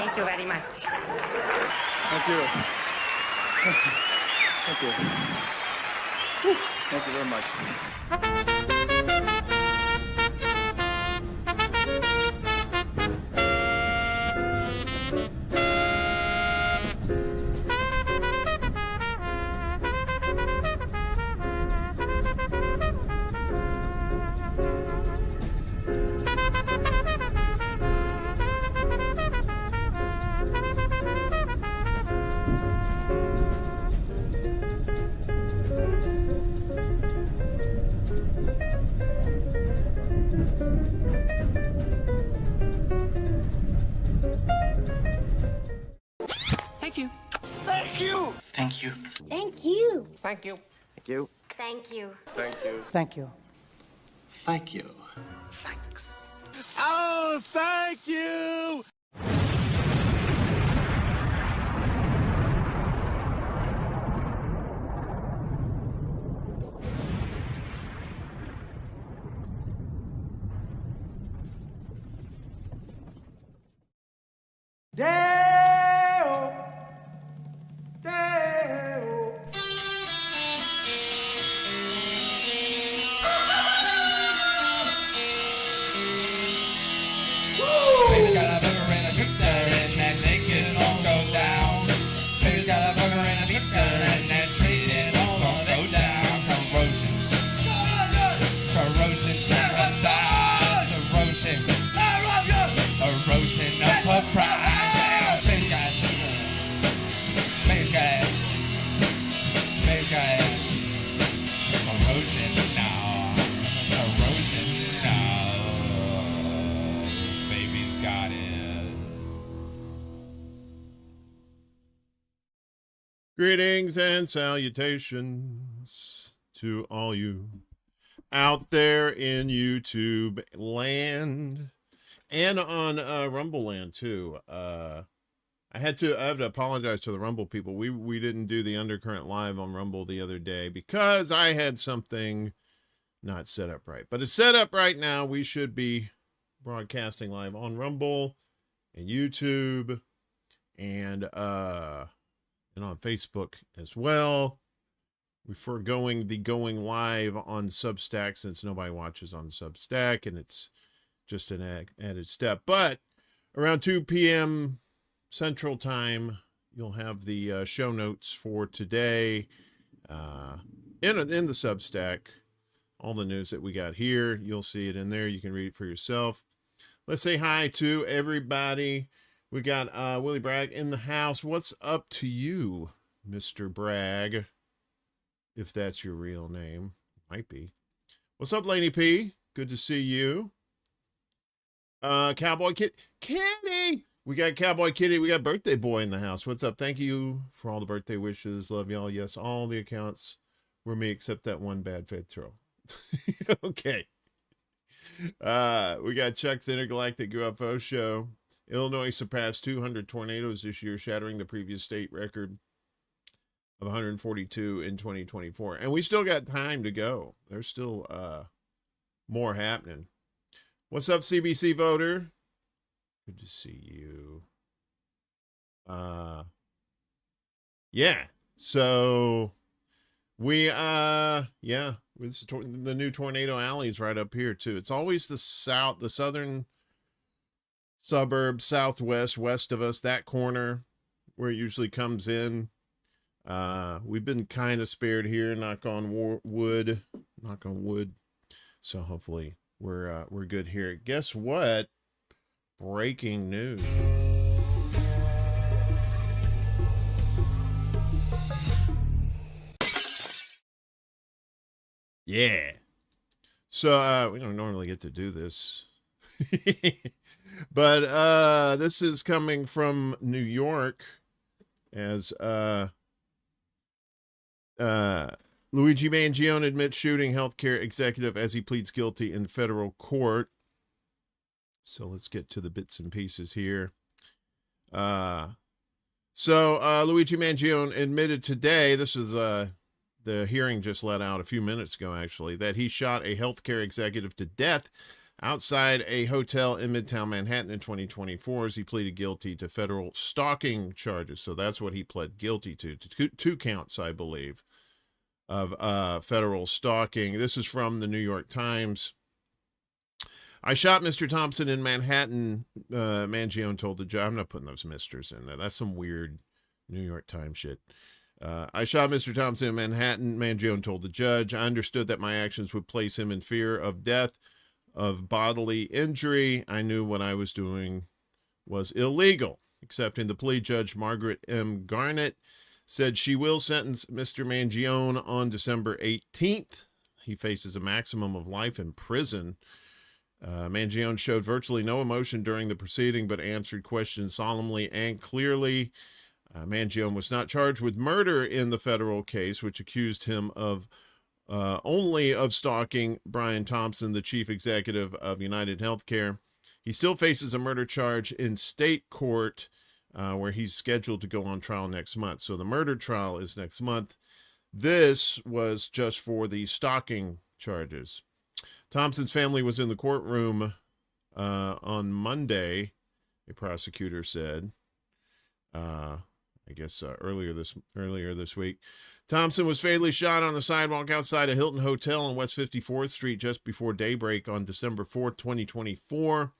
Thank you very much. Thank you. Thank you. Whew. Thank you very much. Thank you. Thank you. Thank you. Thank you. Thank you. Thank you. Thank you. Thank you. Thank you. Thanks. Oh, thank you. Baby's got a burger and a shooter and that shake is all go down. Baby's got a burger and a shooter and that shake is all go down. Corrosion to her thighs, erosion of her pride. Baby's got a shooter. Baby's got corrosion now. Corrosion now. Baby's got it. Greetings and salutations to all you out there in YouTube land and on Rumble land too. I have to apologize to the Rumble people. We didn't do the Undercurrent live on Rumble the other day because I had something not set up right. But it's set up right now. We should be broadcasting live on Rumble and YouTube and on Facebook as well. We're foregoing the going live on Substack since nobody watches on Substack and it's just an added step. But around 2 p.m. Central Time, you'll have the show notes for today in the Substack. All the news that we got here, you'll see it in there. You can read it for yourself. Let's say hi to everybody. We got Willie Bragg in the house. What's up to you, Mr. Bragg? If that's your real name. Might be. What's up, Laine P? Good to see you. Cowboy Kitty. We got Cowboy Kitty. We got Birthday Boy in the house. What's up? Thank you for all the birthday wishes. Love y'all. Yes, all the accounts were me except that one bad faith throw. Okay. We got Chuck's Intergalactic UFO Show. Illinois surpassed 200 tornadoes this year, shattering the previous state record of 142 in 2024. And we still got time to go. There's still more happening. What's up, CBC voter? Good to see you. Yeah. So we with the new Tornado Alley's right up here too. It's always the southern suburb, southwest, west of us, that corner where it usually comes in. We've been kind of spared here, knock on wood. So hopefully we're good here. Guess what? Breaking news. Yeah. So we don't normally get to do this. But this is coming from New York as Luigi Mangione admits shooting healthcare executive as he pleads guilty in federal court. So let's get to the bits and pieces here. Luigi Mangione admitted today, this is the hearing just let out a few minutes ago actually, that he shot a healthcare executive to death outside a hotel in Midtown Manhattan in 2024 as he pleaded guilty to federal stalking charges. So that's what he pled guilty to two counts, I believe, of federal stalking. This is from the New York Times. I shot Mr. Thompson in Manhattan, Mangione told the judge. I'm not putting those misters in there. That's some weird New York Times shit. I shot Mr. Thompson in Manhattan, Mangione told the judge. I understood that my actions would place him in fear of death, of bodily injury. I knew what I was doing was illegal. Accepting the plea, Judge Margaret M. Garnett said she will sentence Mr. Mangione on December 18th. He faces a maximum of life in prison. Mangione showed virtually no emotion during the proceeding, but answered questions solemnly and clearly. Mangione was not charged with murder in the federal case, which accused him of only of stalking Brian Thompson, the chief executive of United Healthcare. He still faces a murder charge in state court, where he's scheduled to go on trial next month. So the murder trial is next month. This was just for the stalking charges. Thompson's family was in the courtroom on Monday, a prosecutor said. I guess earlier this week. Thompson was fatally shot on the sidewalk outside a Hilton Hotel on West 54th Street just before daybreak on December 4th, 2024,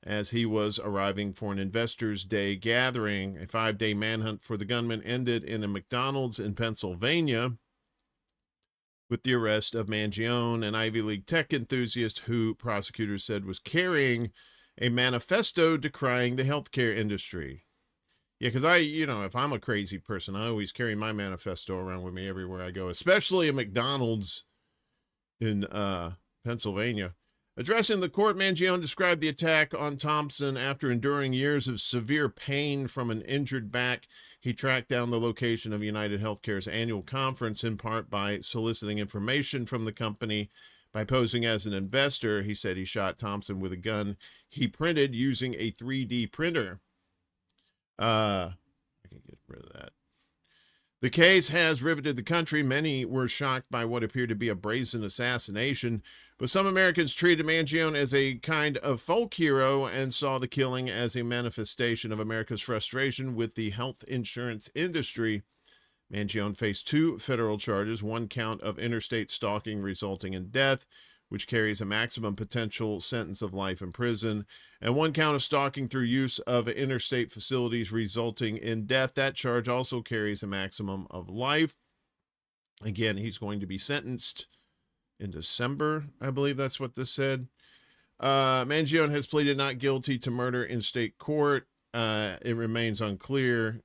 as he was arriving for an Investors Day gathering. A 5-day manhunt for the gunman ended in a McDonald's in Pennsylvania with the arrest of Mangione, an Ivy League tech enthusiast who prosecutors said was carrying a manifesto decrying the healthcare industry. Yeah, because if I'm a crazy person, I always carry my manifesto around with me everywhere I go, especially a McDonald's in Pennsylvania. Addressing the court, Mangione described the attack on Thompson. After enduring years of severe pain from an injured back, he tracked down the location of United Healthcare's annual conference, in part by soliciting information from the company. By posing as an investor, he said he shot Thompson with a gun he printed using a 3D printer. I can get rid of that. The case has riveted the country. Many were shocked by what appeared to be a brazen assassination, but some Americans treated Mangione as a kind of folk hero and saw the killing as a manifestation of America's frustration with the health insurance industry. Mangione faced 2 federal charges, 1 count of interstate stalking resulting in death, which carries a maximum potential sentence of life in prison, and 1 count of stalking through use of interstate facilities resulting in death. That charge also carries a maximum of life. Again, he's going to be sentenced in December. I believe that's what this said. Mangione has pleaded not guilty to murder in state court. It remains unclear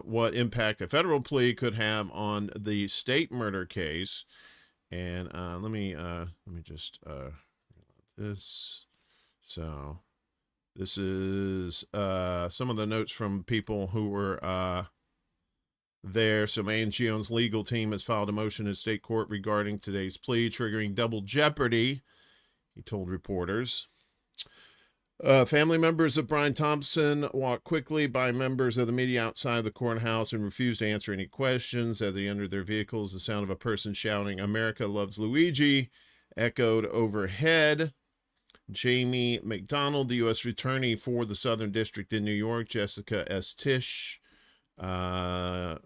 what impact a federal plea could have on the state murder case. And let me just this. So this is some of the notes from people who were there. So Mangione's legal team has filed a motion in state court regarding today's plea, triggering double jeopardy, he told reporters. Family members of Brian Thompson walked quickly by members of the media outside the courthouse and refused to answer any questions. As they entered their vehicles, the sound of a person shouting, "America loves Luigi," echoed overhead. Jamie McDonald, the U.S. Attorney for the Southern District in New York, Jessica S. Tisch, the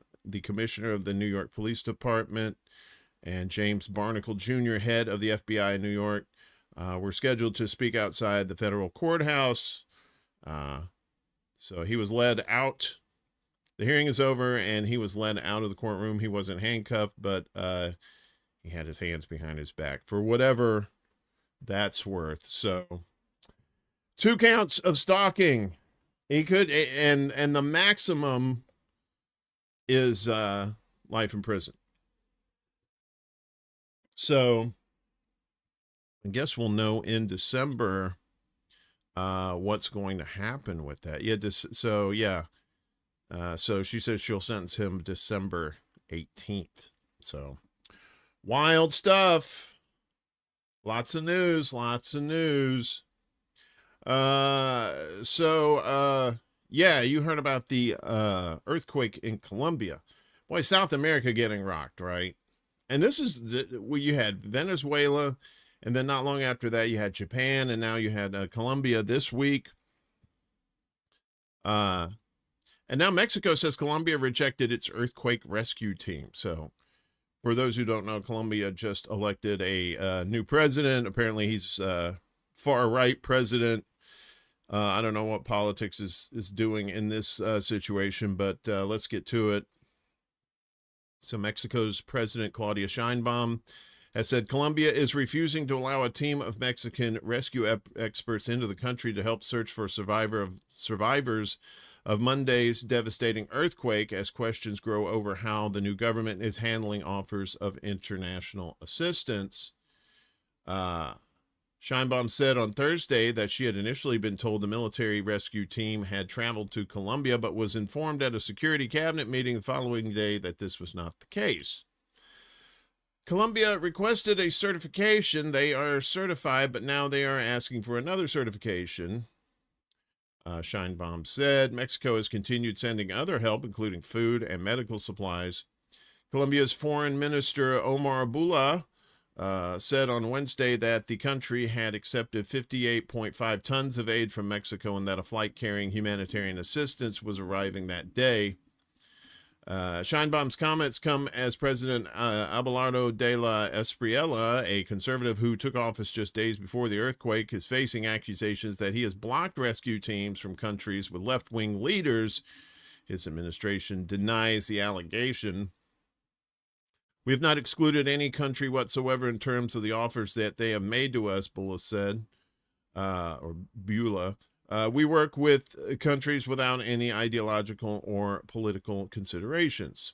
Commissioner of the New York Police Department, and James Barnacle Jr., head of the FBI in New York, were scheduled to speak outside the federal courthouse. So he was led out. The hearing is over, and he was led out of the courtroom. He wasn't handcuffed, but he had his hands behind his back for whatever that's worth. So 2 counts of stalking. He could, and the maximum is life in prison. So I guess we'll know in December what's going to happen with that. So she says she'll sentence him December 18th. So wild stuff. Lots of news. Yeah, you heard about the earthquake in Colombia. Boy, South America getting rocked, right? And this is where you had Venezuela And then not long after that, you had Japan, and now you had Colombia this week. And now Mexico says Colombia rejected its earthquake rescue team. So for those who don't know, Colombia just elected a new president. Apparently he's far-right president. I don't know what politics is doing in this situation, but let's get to it. So Mexico's President Claudia Sheinbaum has said Colombia is refusing to allow a team of Mexican rescue experts into the country to help search for survivors of Monday's devastating earthquake as questions grow over how the new government is handling offers of international assistance. Sheinbaum said on Thursday that she had initially been told the military rescue team had traveled to Colombia, but was informed at a security cabinet meeting the following day that this was not the case. Colombia requested a certification. They are certified, but now they are asking for another certification. Sheinbaum said Mexico has continued sending other help, including food and medical supplies. Colombia's Foreign Minister Omar Bula said on Wednesday that the country had accepted 58.5 tons of aid from Mexico and that a flight carrying humanitarian assistance was arriving that day. Sheinbaum's comments come as President Abelardo de la Espriella, a conservative who took office just days before the earthquake, is facing accusations that he has blocked rescue teams from countries with left-wing leaders. His administration denies the allegation. We have not excluded any country whatsoever in terms of the offers that they have made to us, Bula said, or Bula. We work with countries without any ideological or political considerations.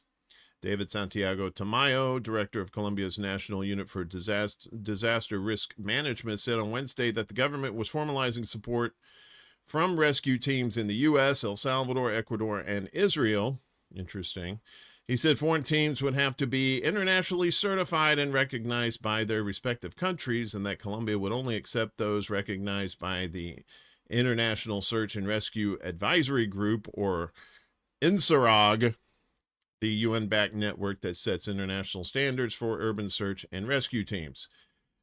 David Santiago Tamayo, director of Colombia's National Unit for Disaster Risk Management, said on Wednesday that the government was formalizing support from rescue teams in the U.S., El Salvador, Ecuador, and Israel. Interesting. He said foreign teams would have to be internationally certified and recognized by their respective countries, and that Colombia would only accept those recognized by the International Search and Rescue Advisory Group, or INSARAG, the UN-backed network that sets international standards for urban search and rescue teams.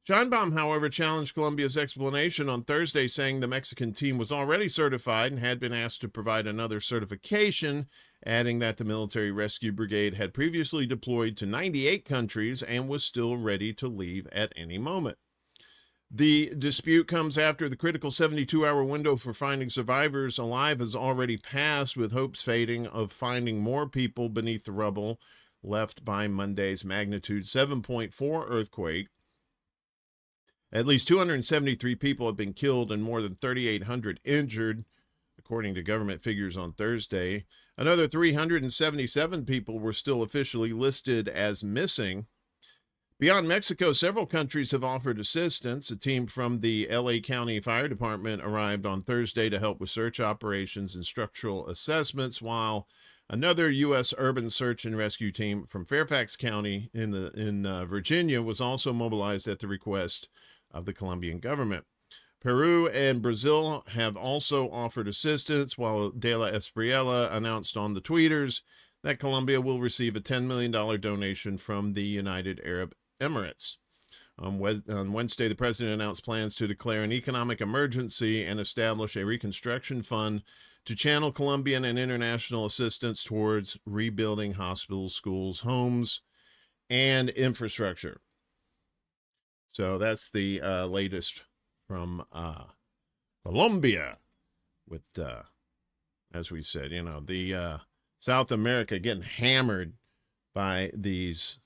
Sheinbaum, however, challenged Colombia's explanation on Thursday, saying the Mexican team was already certified and had been asked to provide another certification, adding that the military rescue brigade had previously deployed to 98 countries and was still ready to leave at any moment. The dispute comes after the critical 72-hour window for finding survivors alive has already passed, with hopes fading of finding more people beneath the rubble left by Monday's magnitude 7.4 earthquake. At least 273 people have been killed and more than 3,800 injured, according to government figures on Thursday. Another 377 people were still officially listed as missing. Beyond Mexico, several countries have offered assistance. A team from the LA County Fire Department arrived on Thursday to help with search operations and structural assessments, while another U.S. urban search and rescue team from Fairfax County in Virginia was also mobilized at the request of the Colombian government. Peru and Brazil have also offered assistance, while De La Espriella announced on the tweeters that Colombia will receive a $10 million donation from the United Arab Emirates. On Wednesday, the president announced plans to declare an economic emergency and establish a reconstruction fund to channel Colombian and international assistance towards rebuilding hospitals, schools, homes, and infrastructure. So that's the latest from Colombia with, as we said, the South America getting hammered by these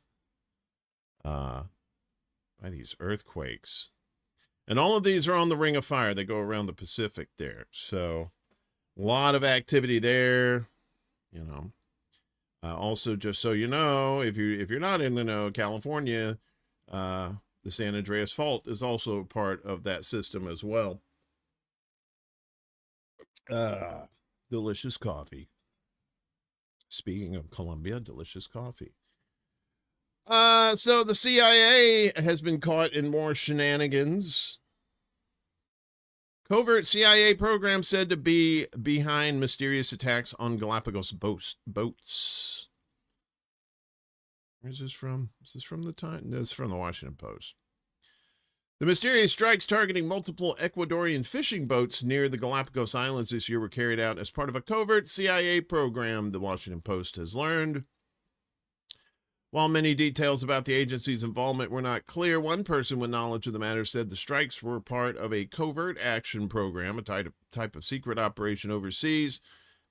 earthquakes. And all of these are on the Ring of Fire. They go around the Pacific there. So a lot of activity there, also, just so you know, if you're not in the know, California, the San Andreas Fault is also part of that system as well. Delicious coffee. Speaking of Colombia, delicious coffee. So the CIA has been caught in more shenanigans. Covert CIA program said to be behind mysterious attacks on Galapagos boats. Where's this from? Is this from the Times? No, it's from the Washington Post. The mysterious strikes targeting multiple Ecuadorian fishing boats near the Galapagos Islands this year were carried out as part of a covert CIA program, the Washington Post has learned. While many details about the agency's involvement were not clear, one person with knowledge of the matter said the strikes were part of a covert action program, a type of secret operation overseas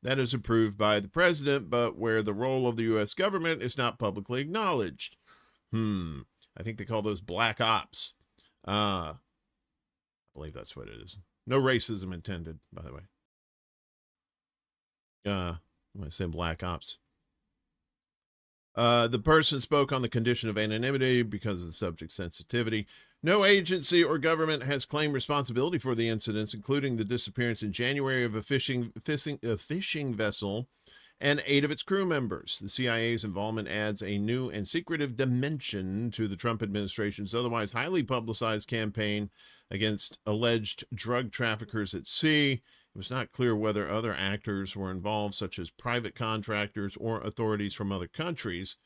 that is approved by the president, but where the role of the U.S. government is not publicly acknowledged. I think they call those black ops. I believe that's what it is. No racism intended, by the way. When I say black ops. The person spoke on the condition of anonymity because of the subject sensitivity. No agency or government has claimed responsibility for the incidents, including the disappearance in January of a fishing vessel and 8 of its crew members. The CIA's involvement adds a new and secretive dimension to the Trump administration's otherwise highly publicized campaign against alleged drug traffickers at sea. It was not clear whether other actors were involved, such as private contractors or authorities from other countries.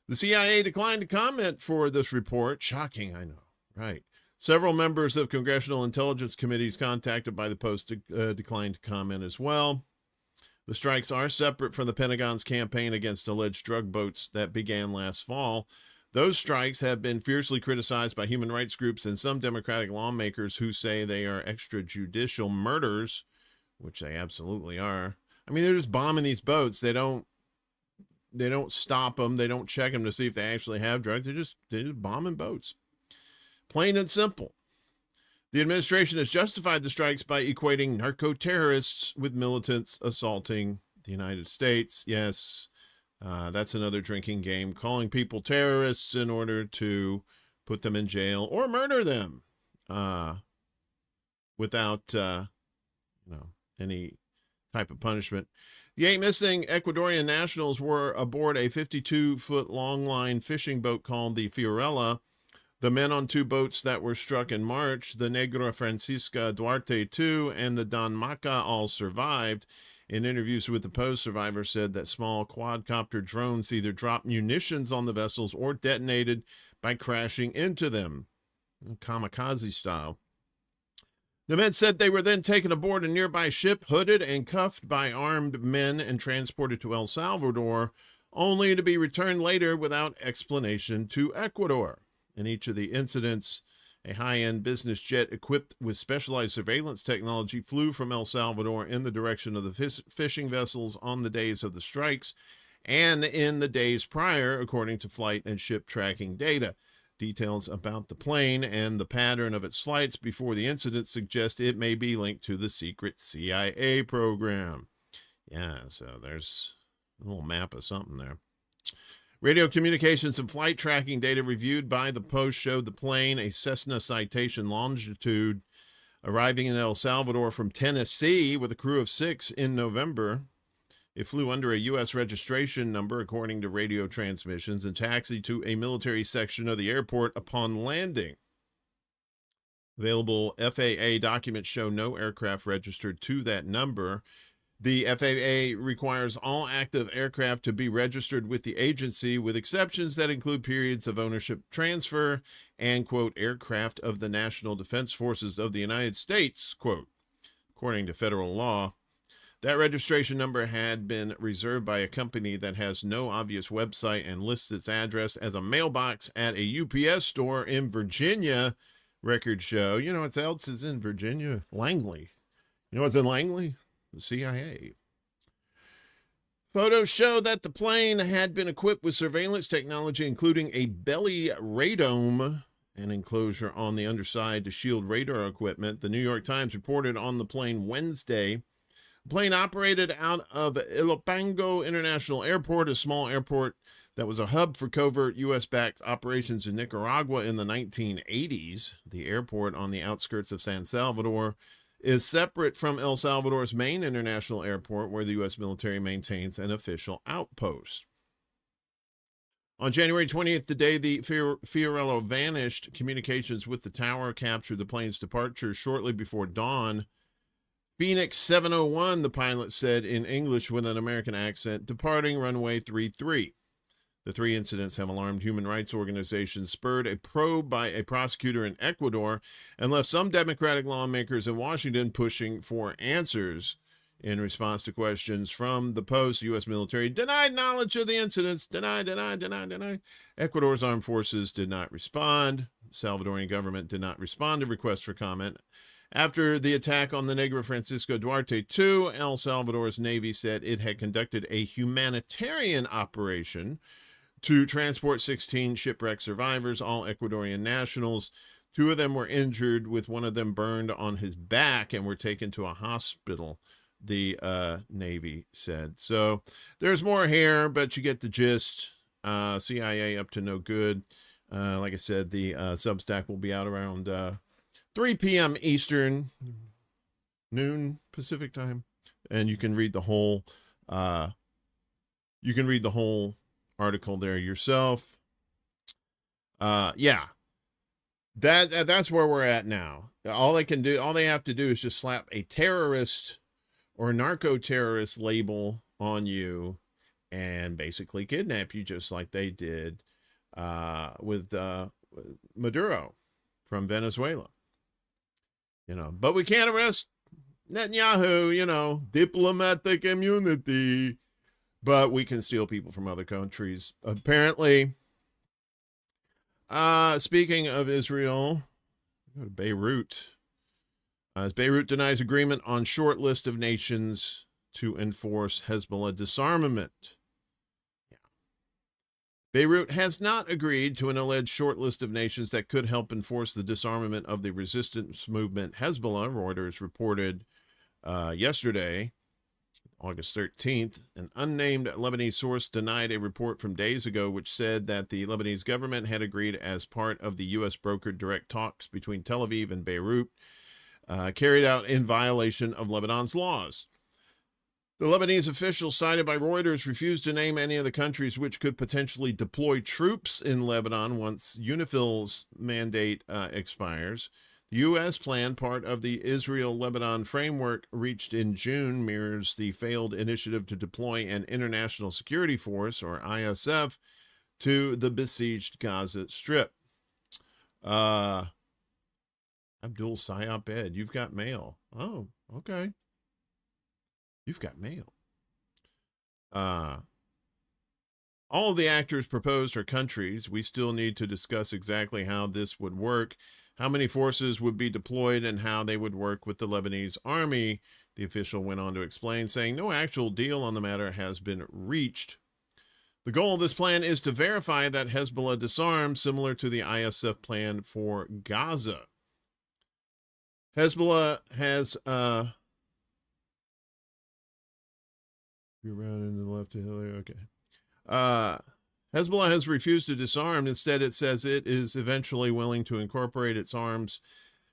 The CIA declined to comment for this report. Shocking, I know, right? Several members of congressional intelligence committees contacted by the Post declined to comment as well. The strikes are separate from the Pentagon's campaign against alleged drug boats that began last fall. Those strikes have been fiercely criticized by human rights groups and some Democratic lawmakers who say they are extrajudicial murders, which they absolutely are. I mean, they're just bombing these boats. They don't stop them. They don't check them to see if they actually have drugs. They're just bombing boats. Plain and simple. The administration has justified the strikes by equating narco-terrorists with militants assaulting the United States. Yes, that's another drinking game, calling people terrorists in order to put them in jail or murder them without any type of punishment. The 8 missing Ecuadorian nationals were aboard a 52-foot long-line fishing boat called the Fiorella. The men on 2 boats that were struck in March, the Negra Francisca Duarte II and the Don Maca, all survived. In interviews with the Post, survivors said that small quadcopter drones either dropped munitions on the vessels or detonated by crashing into them, kamikaze style. The men said they were then taken aboard a nearby ship, hooded and cuffed by armed men and transported to El Salvador, only to be returned later without explanation to Ecuador. In each of the incidents, a high-end business jet equipped with specialized surveillance technology flew from El Salvador in the direction of the fishing vessels on the days of the strikes and in the days prior, according to flight and ship tracking data. Details about the plane and the pattern of its flights before the incident suggest it may be linked to the secret CIA program. Yeah, so there's a little map of something there. Radio communications and flight tracking data reviewed by the Post showed the plane, a Cessna Citation Longitude, arriving in El Salvador from Tennessee with a crew of 6 in November. It flew under a U.S. registration number, according to radio transmissions, and taxied to a military section of the airport upon landing. Available FAA documents show no aircraft registered to that number. The FAA requires all active aircraft to be registered with the agency, with exceptions that include periods of ownership transfer and, quote, aircraft of the National Defense Forces of the United States, quote, according to federal law. That registration number had been reserved by a company that has no obvious website and lists its address as a mailbox at a UPS store in Virginia, records show. You know what else is in Virginia? Langley. You know what's in Langley? The CIA. Photos show that the plane had been equipped with surveillance technology, including a belly radome, an enclosure on the underside to shield radar equipment. The New York Times reported on the plane Wednesday. The plane operated out of Ilopango International Airport, a small airport that was a hub for covert U.S.-backed operations in Nicaragua in the 1980s. The airport on the outskirts of San Salvador is separate from El Salvador's main international airport, where the U.S. military maintains an official outpost. On January 20th, the day the Fiorella vanished, communications with the tower captured the plane's departure shortly before dawn. Phoenix 701, the pilot said in English with an American accent, departing runway 33. The 3 incidents have alarmed human rights organizations, spurred a probe by a prosecutor in Ecuador, and left some Democratic lawmakers in Washington pushing for answers. In response to questions from the Post, U.S. military denied knowledge of the incidents. Deny. Ecuador's armed forces did not respond. The Salvadorian government did not respond to requests for comment. After the attack on the Negro Francisco Duarte II, El Salvador's Navy said it had conducted a humanitarian operation to transport 16 shipwreck survivors, all Ecuadorian nationals. 2 of them were injured, with one of them burned on his back, and were taken to a hospital, the Navy said. So there's more here, but you get the gist. CIA up to no good. Like I said, the Substack will be out around 3 p.m. Eastern, noon Pacific time, and you can read the whole article there yourself. Yeah, that's where we're at now. All they have to do is just slap a terrorist or narco-terrorist label on you and basically kidnap you, just like they did with Maduro from Venezuela. But we can't arrest Netanyahu, diplomatic immunity, but we can steal people from other countries. Apparently, speaking of Israel, go to Beirut. As Beirut denies agreement on short list of nations to enforce Hezbollah disarmament. Yeah. Beirut has not agreed to an alleged short list of nations that could help enforce the disarmament of the resistance movement Hezbollah, Reuters reported yesterday, August 13th. An unnamed Lebanese source denied a report from days ago which said that the Lebanese government had agreed as part of the U.S. brokered direct talks between Tel Aviv and Beirut, carried out in violation of Lebanon's laws. The Lebanese official cited by Reuters refused to name any of the countries which could potentially deploy troops in Lebanon once UNIFIL's mandate expires. The U.S. plan, part of the Israel-Lebanon framework reached in June, mirrors the failed initiative to deploy an international security force, or ISF, to the besieged Gaza Strip. Abdul Sayop Ed, you've got mail. Oh, okay. You've got mail. All of the actors proposed are countries. We still need to discuss exactly how this would work, how many forces would be deployed, and how they would work with the Lebanese army, the official went on to explain, saying no actual deal on the matter has been reached. The goal of this plan is to verify that Hezbollah disarms, similar to the ISF plan for Gaza. Hezbollah has you're around into the left here. Okay. Hezbollah has refused to disarm. Instead, it says it is eventually willing to incorporate its arms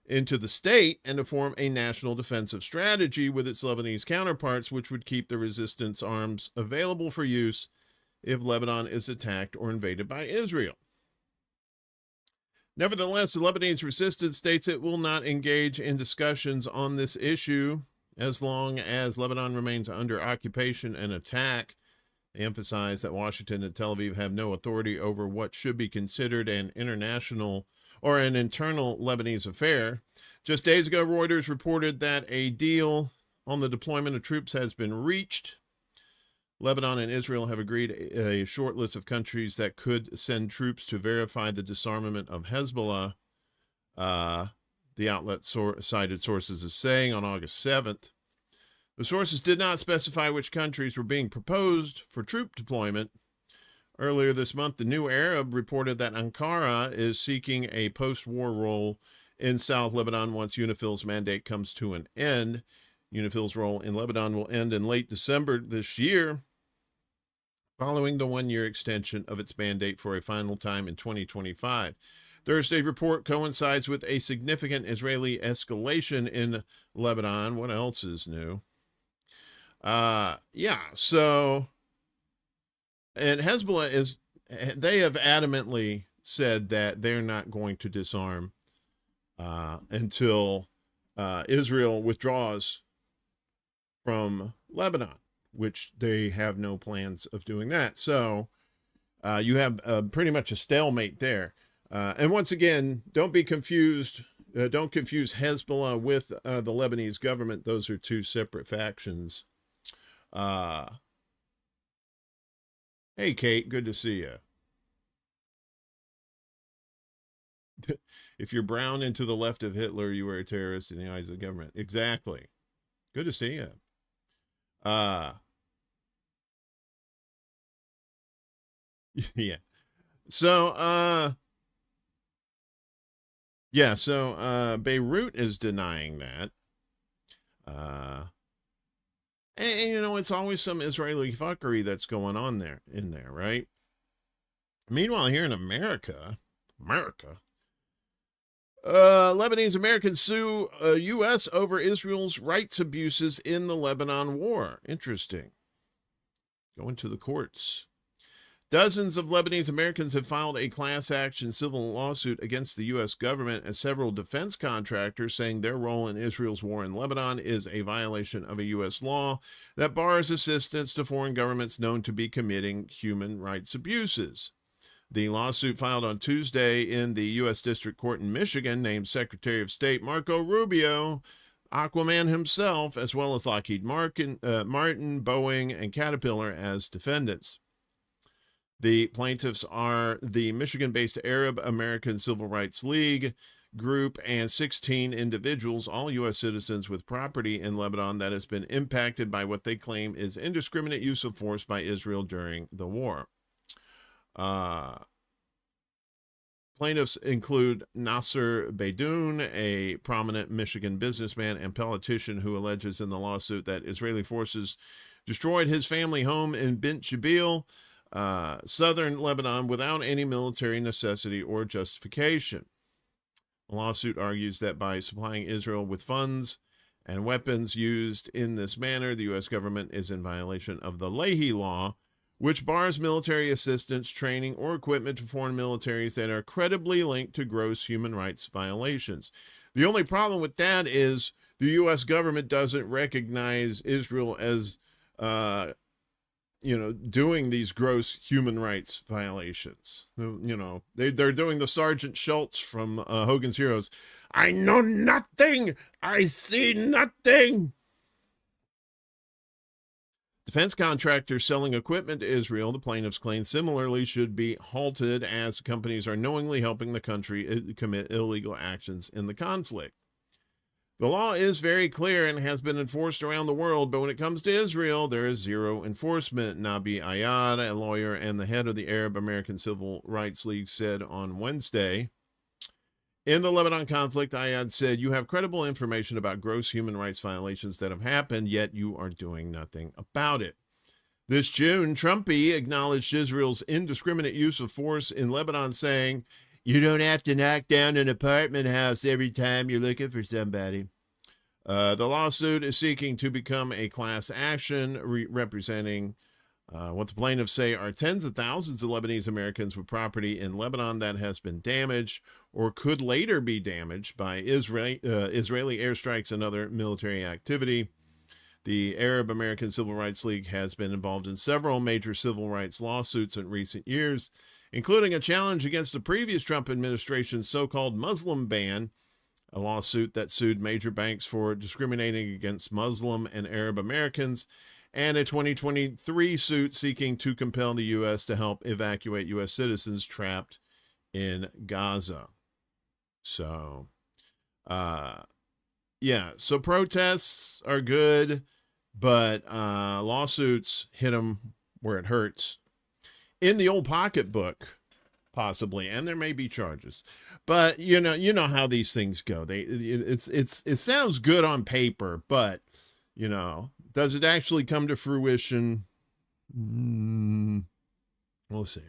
into the state and to form a national defensive strategy with its Lebanese counterparts, which would keep the resistance arms available for use if Lebanon is attacked or invaded by Israel. Nevertheless, the Lebanese resistance states it will not engage in discussions on this issue as long as Lebanon remains under occupation and attack. They emphasize that Washington and Tel Aviv have no authority over what should be considered an international or an internal Lebanese affair. Just days ago, Reuters reported that a deal on the deployment of troops has been reached. Lebanon and Israel have agreed a short list of countries that could send troops to verify the disarmament of Hezbollah. The outlet cited sources as saying on August 7th. The sources did not specify which countries were being proposed for troop deployment. Earlier this month, the New Arab reported that Ankara is seeking a post-war role in South Lebanon once UNIFIL's mandate comes to an end. UNIFIL's role in Lebanon will end in late December this year, following the one-year extension of its mandate for a final time in 2025. Thursday's report coincides with a significant Israeli escalation in Lebanon. What else is new? So, and Hezbollah they have adamantly said that they're not going to disarm until Israel withdraws from Lebanon, which they have no plans of doing that. So You have pretty much a stalemate there. And once again, don't be confused. Don't confuse Hezbollah with the Lebanese government. Those are two separate factions. Hey, Kate, good to see you. If you're brown and to the left of Hitler, you are a terrorist in the eyes of the government. Exactly. Good to see you. Yeah. So, Beirut is denying that. And, you know, it's always some Israeli fuckery that's going on in there, right? Meanwhile, here in America, Lebanese Americans sue U.S. over Israel's rights abuses in the Lebanon war. Interesting. Going to the courts. Dozens of Lebanese Americans have filed a class action civil lawsuit against the U.S. government and several defense contractors, saying their role in Israel's war in Lebanon is a violation of a U.S. law that bars assistance to foreign governments known to be committing human rights abuses. The lawsuit filed on Tuesday in the U.S. District Court in Michigan named Secretary of State Marco Rubio, Aquaman himself, as well as Lockheed Martin, Boeing, and Caterpillar as defendants. The plaintiffs are the Michigan-based Arab American Civil Rights League group and 16 individuals, all U.S. citizens with property in Lebanon that has been impacted by what they claim is indiscriminate use of force by Israel during the war. Plaintiffs include Nasser Beydoun, a prominent Michigan businessman and politician who alleges in the lawsuit that Israeli forces destroyed his family home in Bint Jbeil, southern Lebanon, without any military necessity or justification. The lawsuit argues that by supplying Israel with funds and weapons used in this manner, the U.S. government is in violation of the Leahy law, which bars military assistance, training, or equipment to foreign militaries that are credibly linked to gross human rights violations. The only problem with that is the U.S. government doesn't recognize Israel as doing these gross human rights violations. You know, they're doing the Sergeant Schultz from Hogan's Heroes. I know nothing. I see nothing. Defense contractors selling equipment to Israel, the plaintiffs claim, similarly should be halted as companies are knowingly helping the country commit illegal actions in the conflict. The law is very clear and has been enforced around the world, but when it comes to Israel, there is zero enforcement. Nabi Ayad, a lawyer and the head of the Arab American Civil Rights League, said on Wednesday. In the Lebanon conflict, Ayad said, "You have credible information about gross human rights violations that have happened, yet you are doing nothing about it." This June, Trumpy acknowledged Israel's indiscriminate use of force in Lebanon, saying, "You don't have to knock down an apartment house every time you're looking for somebody." The lawsuit is seeking to become a class action representing what the plaintiffs say are tens of thousands of Lebanese Americans with property in Lebanon that has been damaged or could later be damaged by Israeli airstrikes and other military activity. The Arab American Civil Rights League has been involved in several major civil rights lawsuits in recent years, including a challenge against the previous Trump administration's so-called Muslim ban, a lawsuit that sued major banks for discriminating against Muslim and Arab Americans, and a 2023 suit seeking to compel the U.S. to help evacuate U.S. citizens trapped in Gaza. So, so protests are good, but lawsuits hit them where it hurts. In the old pocketbook, possibly, and there may be charges, but you know how these things go. It sounds good on paper, but does it actually come to fruition? We'll see.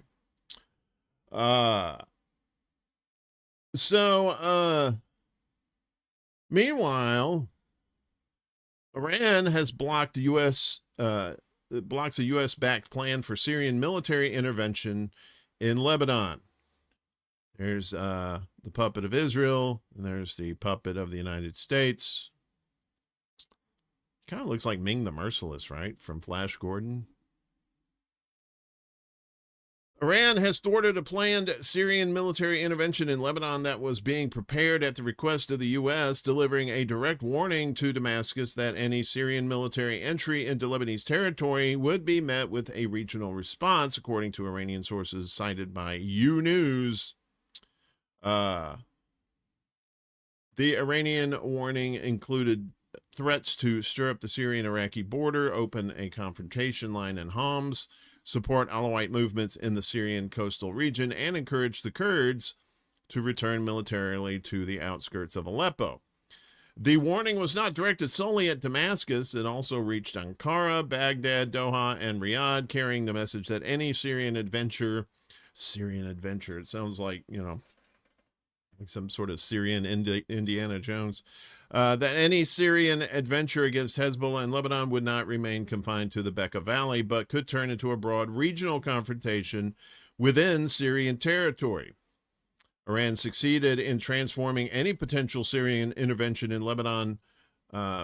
Meanwhile, Iran has blocked blocks a U.S.-backed plan for Syrian military intervention in Lebanon. There's the puppet of Israel, and there's the puppet of the United States. Kind of looks like Ming the Merciless, right? From Flash Gordon. Iran has thwarted a planned Syrian military intervention in Lebanon that was being prepared at the request of the U.S., delivering a direct warning to Damascus that any Syrian military entry into Lebanese territory would be met with a regional response, according to Iranian sources cited by U News. The Iranian warning included threats to stir up the Syrian-Iraqi border, open a confrontation line in Homs, support Alawite movements in the Syrian coastal region, and encourage the Kurds to return militarily to the outskirts of Aleppo. The warning was not directed solely at Damascus. It also reached Ankara, Baghdad, Doha, and Riyadh, carrying the message that any Syrian adventure, it sounds like, like some sort of Syrian Indiana Jones, that any Syrian adventure against Hezbollah in Lebanon would not remain confined to the Bekaa Valley, but could turn into a broad regional confrontation within Syrian territory. Iran succeeded in transforming any potential Syrian intervention in Lebanon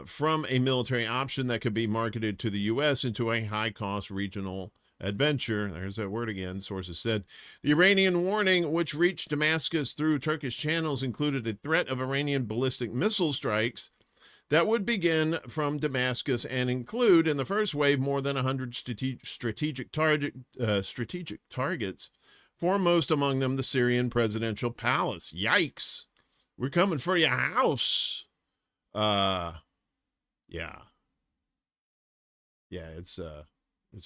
from a military option that could be marketed to the U.S. into a high-cost regional adventure. There's that word again, sources said. The Iranian warning, which reached Damascus through Turkish channels, included a threat of Iranian ballistic missile strikes that would begin from Damascus and include, in the first wave, more than 100 strategic targets, foremost among them the Syrian presidential palace. Yikes! We're coming for your house. Yeah, it's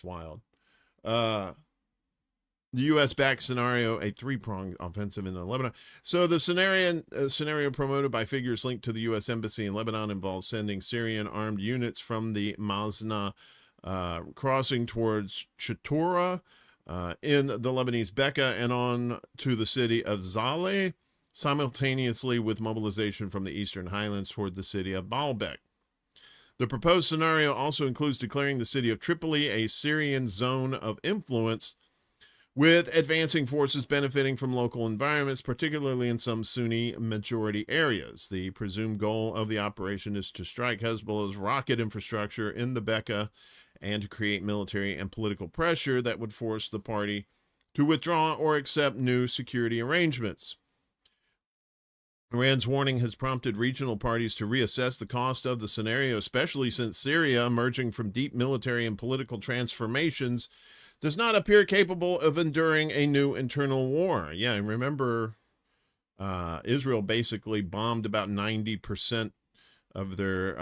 wild. The U.S.-backed scenario, a three-pronged offensive into Lebanon. So the scenario promoted by figures linked to the U.S. Embassy in Lebanon involves sending Syrian armed units from the Masna crossing towards Chatura in the Lebanese Bekaa and on to the city of Zaleh, simultaneously with mobilization from the eastern highlands toward the city of Baalbek. The proposed scenario also includes declaring the city of Tripoli a Syrian zone of influence, with advancing forces benefiting from local environments, particularly in some Sunni majority areas. The presumed goal of the operation is to strike Hezbollah's rocket infrastructure in the Bekaa and to create military and political pressure that would force the party to withdraw or accept new security arrangements. Iran's warning has prompted regional parties to reassess the cost of the scenario, especially since Syria, emerging from deep military and political transformations, does not appear capable of enduring a new internal war. Yeah, and remember, Israel basically bombed about 90% of their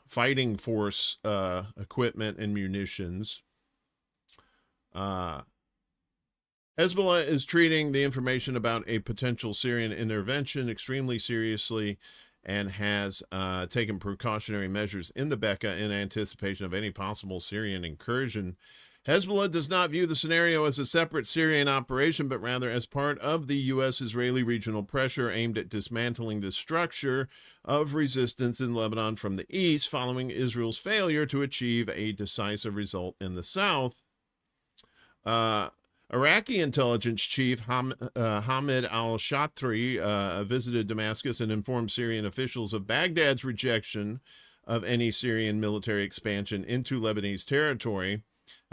fighting force equipment and munitions. Hezbollah is treating the information about a potential Syrian intervention extremely seriously and has taken precautionary measures in the Bekaa in anticipation of any possible Syrian incursion. Hezbollah does not view the scenario as a separate Syrian operation, but rather as part of the U.S.-Israeli regional pressure aimed at dismantling the structure of resistance in Lebanon from the east following Israel's failure to achieve a decisive result in the south. Iraqi intelligence chief Hamid al-Shatri visited Damascus and informed Syrian officials of Baghdad's rejection of any Syrian military expansion into Lebanese territory.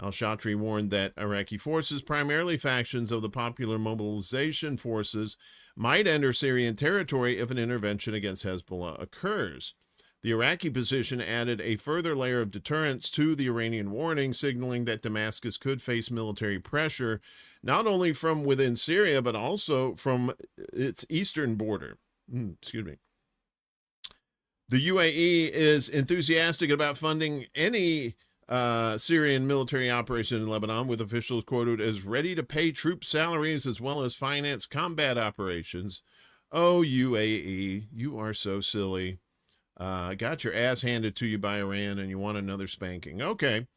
Al-Shatri warned that Iraqi forces, primarily factions of the Popular Mobilization Forces, might enter Syrian territory if an intervention against Hezbollah occurs. The Iraqi position added a further layer of deterrence to the Iranian warning, signaling that Damascus could face military pressure not only from within Syria, but also from its eastern border. The UAE is enthusiastic about funding any Syrian military operation in Lebanon, with officials quoted as ready to pay troop salaries as well as finance combat operations. Oh, UAE, you are so silly. Got your ass handed to you by Iran and you want another spanking. Okay.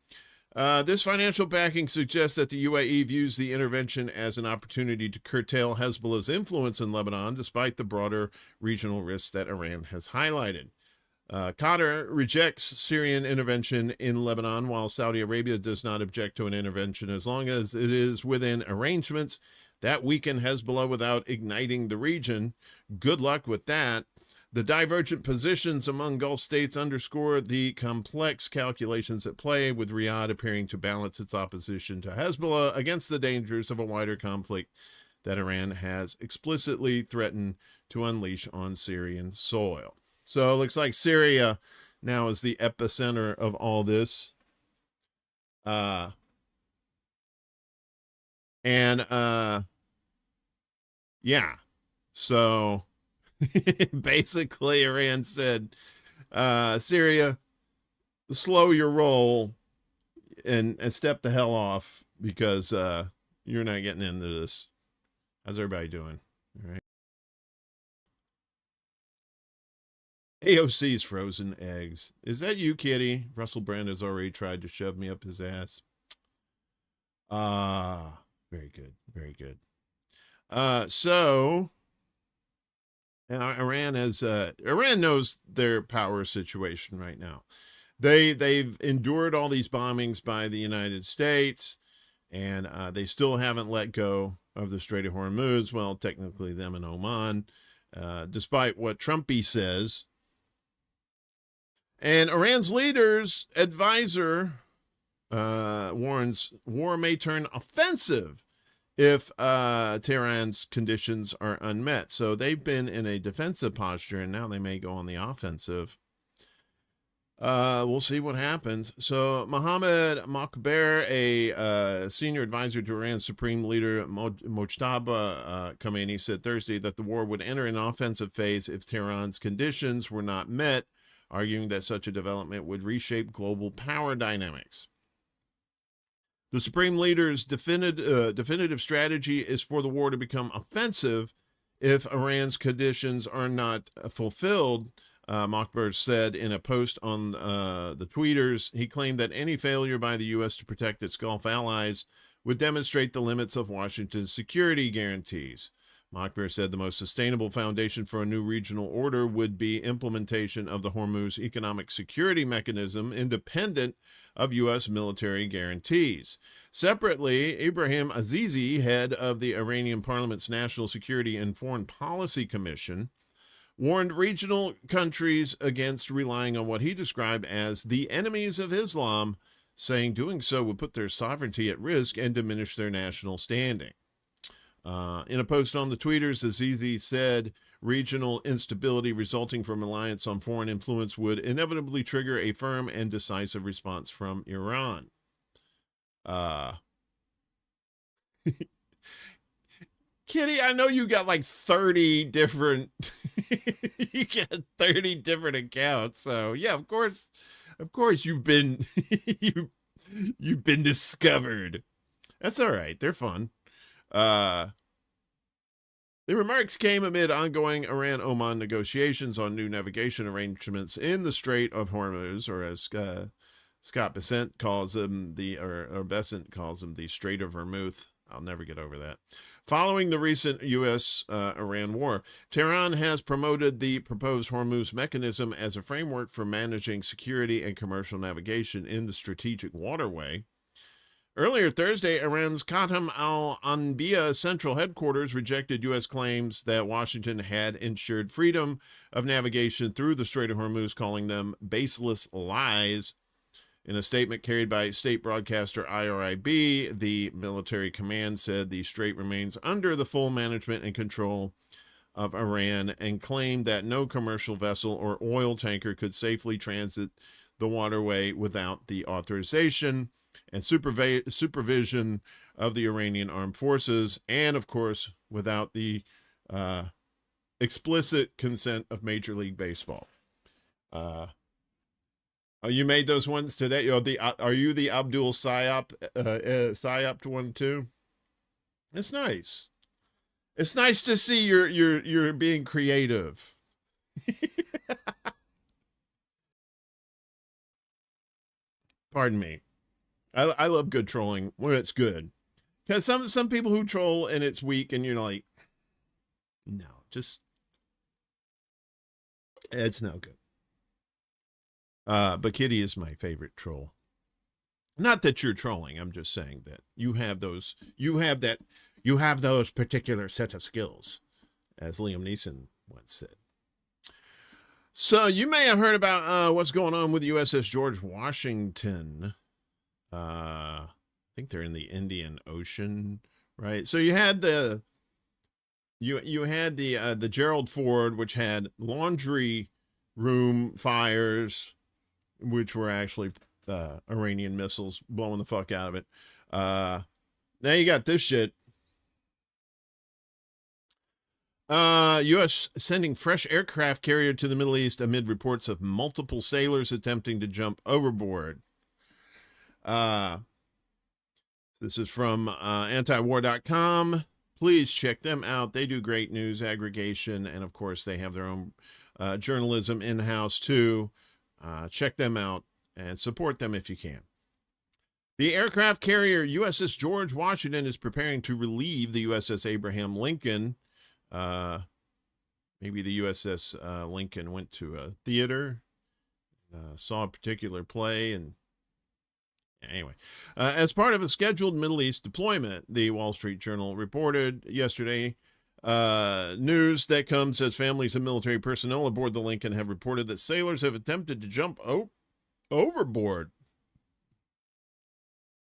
This financial backing suggests that the UAE views the intervention as an opportunity to curtail Hezbollah's influence in Lebanon, despite the broader regional risks that Iran has highlighted. Qatar rejects Syrian intervention in Lebanon, while Saudi Arabia does not object to an intervention as long as it is within arrangements that weaken Hezbollah without igniting the region. Good luck with that. The divergent positions among Gulf states underscore the complex calculations at play, with Riyadh appearing to balance its opposition to Hezbollah against the dangers of a wider conflict that Iran has explicitly threatened to unleash on Syrian soil. So it looks like Syria now is the epicenter of all this. Yeah. So basically Iran said, Syria, slow your roll and step the hell off, because you're not getting into this. How's everybody doing? All right. AOC's frozen eggs. Is that you, Kitty? Russell Brand has already tried to shove me up his ass. Very good. Very good. So Iran knows their power situation right now. They've endured all these bombings by the United States, and they still haven't let go of the Strait of Hormuz. Well, technically them and Oman, despite what Trumpy says. And Iran's leader's advisor warns war may turn offensive if Tehran's conditions are unmet. So they've been in a defensive posture, and now they may go on the offensive. We'll see what happens. So Mohammad Mokhber, a senior advisor to Iran's supreme leader Mojtaba Khamenei, said Thursday that the war would enter an offensive phase if Tehran's conditions were not met, arguing that such a development would reshape global power dynamics. The supreme leader's definitive strategy is for the war to become offensive if Iran's conditions are not fulfilled, Mokhber said in a post on the tweeters. He claimed that any failure by the U.S. to protect its Gulf allies would demonstrate the limits of Washington's security guarantees. Mokhber said the most sustainable foundation for a new regional order would be implementation of the Hormuz Economic Security Mechanism, independent of U.S. military guarantees. Separately, Ibrahim Azizi, head of the Iranian Parliament's National Security and Foreign Policy Commission, warned regional countries against relying on what he described as the enemies of Islam, saying doing so would put their sovereignty at risk and diminish their national standing. In a post on the tweeters, Azizi said regional instability resulting from reliance on foreign influence would inevitably trigger a firm and decisive response from Iran. Kitty, I know you got like 30 different you got 30 different accounts. So yeah, of course you've been you've been discovered. That's all right. They're fun. The remarks came amid ongoing Iran-Oman negotiations on new navigation arrangements in the Strait of Hormuz, or as Scott Besant calls them, or Besant calls them, the Strait of Vermouth. I'll never get over that. Following the recent U.S.-Iran war, Tehran has promoted the proposed Hormuz mechanism as a framework for managing security and commercial navigation in the strategic waterway. Earlier Thursday, Iran's Khatam al-Anbiya central headquarters rejected U.S. claims that Washington had ensured freedom of navigation through the Strait of Hormuz, calling them baseless lies. In a statement carried by state broadcaster IRIB, the military command said the strait remains under the full management and control of Iran, and claimed that no commercial vessel or oil tanker could safely transit the waterway without the authorization and supervision of the Iranian armed forces, and of course without the explicit consent of Major League Baseball. You made those ones today. Are you the Abdul Sayyap one too? It's nice. It's nice to see you're being creative. Pardon me. I love good trolling when it's good, because some people who troll and it's weak and you're like, no, just it's no good. But Kitty is my favorite troll. Not that you're trolling. I'm just saying that you have those particular set of skills, as Liam Neeson once said. So you may have heard about what's going on with USS George Washington. I think they're in the Indian Ocean, right? So you had the the Gerald Ford, which had laundry room fires, which were actually Iranian missiles blowing the fuck out of it. Now you got this shit. U.S. sending fresh aircraft carrier to the Middle East amid reports of multiple sailors attempting to jump overboard. This is from antiwar.com. Please check them out. They do great news aggregation, and of course they have their own journalism in-house too. Check them out and support them if you can. The aircraft carrier USS George Washington is preparing to relieve the USS Abraham Lincoln. Maybe the USS Lincoln went to a theater, saw a particular play, and anyway, as part of a scheduled Middle East deployment, the Wall Street Journal reported yesterday news that comes as families of military personnel aboard the Lincoln have reported that sailors have attempted to jump overboard.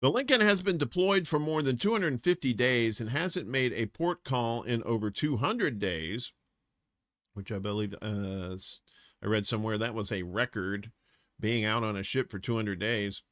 The Lincoln has been deployed for more than 250 days and hasn't made a port call in over 200 days, which I believe I read somewhere that was a record, being out on a ship for 200 days.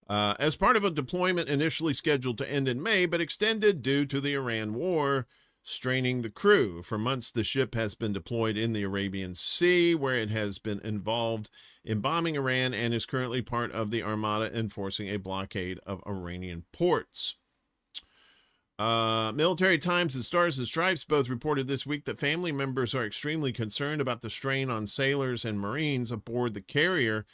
As part of a deployment initially scheduled to end in May, but extended due to the Iran war, straining the crew. For months, the ship has been deployed in the Arabian Sea, where it has been involved in bombing Iran and is currently part of the Armada enforcing a blockade of Iranian ports. Military Times and Stars and Stripes both reported this week that family members are extremely concerned about the strain on sailors and Marines aboard the carrier,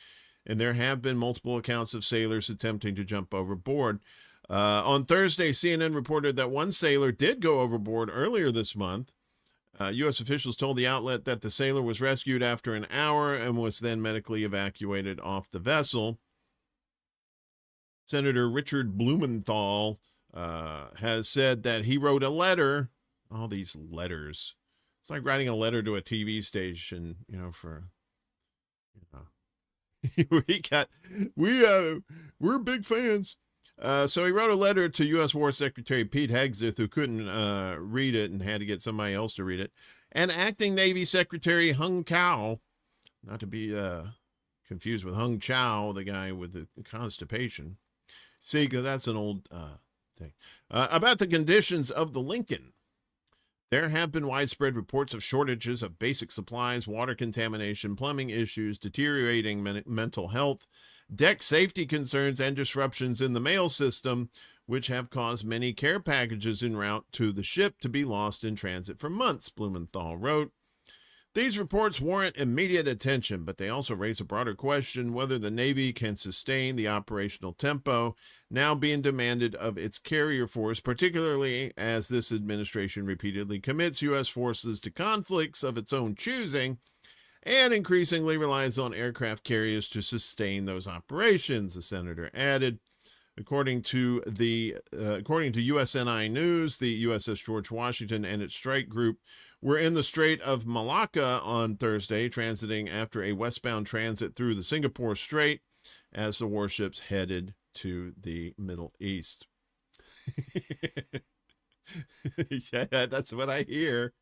and there have been multiple accounts of sailors attempting to jump overboard. On Thursday, CNN reported that one sailor did go overboard earlier this month. U.S. officials told the outlet that the sailor was rescued after an hour and was then medically evacuated off the vessel. Senator Richard Blumenthal has said that he wrote a letter. All these letters. It's like writing a letter to a TV station, we're big fans. So he wrote a letter to U.S. War Secretary Pete Hegseth, who couldn't read it and had to get somebody else to read it, and Acting Navy Secretary Hung Chow, not to be confused with Hung Chow, the guy with the constipation. See, because that's an old thing. About the conditions of the Lincoln. There have been widespread reports of shortages of basic supplies, water contamination, plumbing issues, deteriorating mental health, deck safety concerns, and disruptions in the mail system, which have caused many care packages en route to the ship to be lost in transit for months, Blumenthal wrote. These reports warrant immediate attention, but they also raise a broader question whether the Navy can sustain the operational tempo now being demanded of its carrier force, particularly as this administration repeatedly commits U.S. forces to conflicts of its own choosing and increasingly relies on aircraft carriers to sustain those operations, the senator added. According to USNI News, the USS George Washington and its strike group were in the Strait of Malacca on Thursday, transiting after a westbound transit through the Singapore Strait as the warships headed to the Middle East. Yeah, that's what I hear.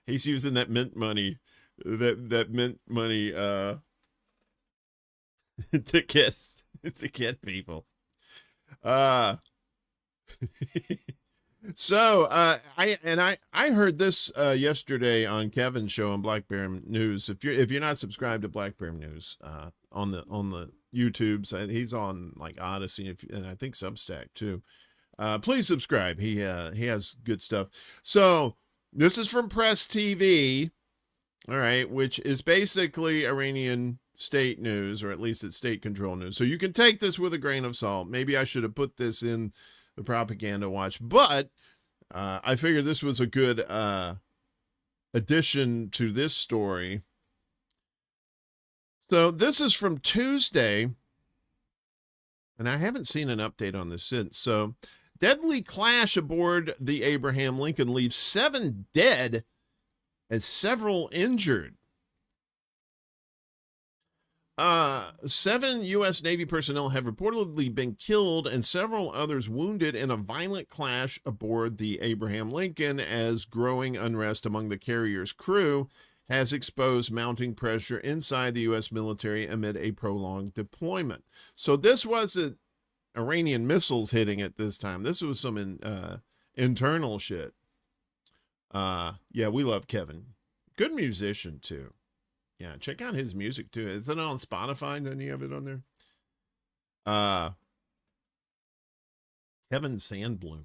He's using that mint money, that mint money to get people. So I heard this yesterday on Kevin's show on Black Bear News. If you're not subscribed to Black Bear News on the YouTubes, he's on like Odyssey and I think Substack too. Please subscribe. He has good stuff. So this is from Press TV, all right, which is basically Iranian state news, or at least it's state control news. So you can take this with a grain of salt. Maybe I should have put this in the propaganda watch, but I figured this was a good addition to this story. So this is from Tuesday, and I haven't seen an update on this since. So deadly clash aboard the Abraham Lincoln leaves 7 dead and several injured. 7 U.S. Navy personnel have reportedly been killed and several others wounded in a violent clash aboard the Abraham Lincoln, as growing unrest among the carrier's crew has exposed mounting pressure inside the U.S. military amid a prolonged deployment. So this wasn't Iranian missiles hitting it this time. This was some internal shit. Yeah, we love Kevin. Good musician, too. Yeah, check out his music, too. Is it on Spotify? Any of it on there? Kevin Sandbloom.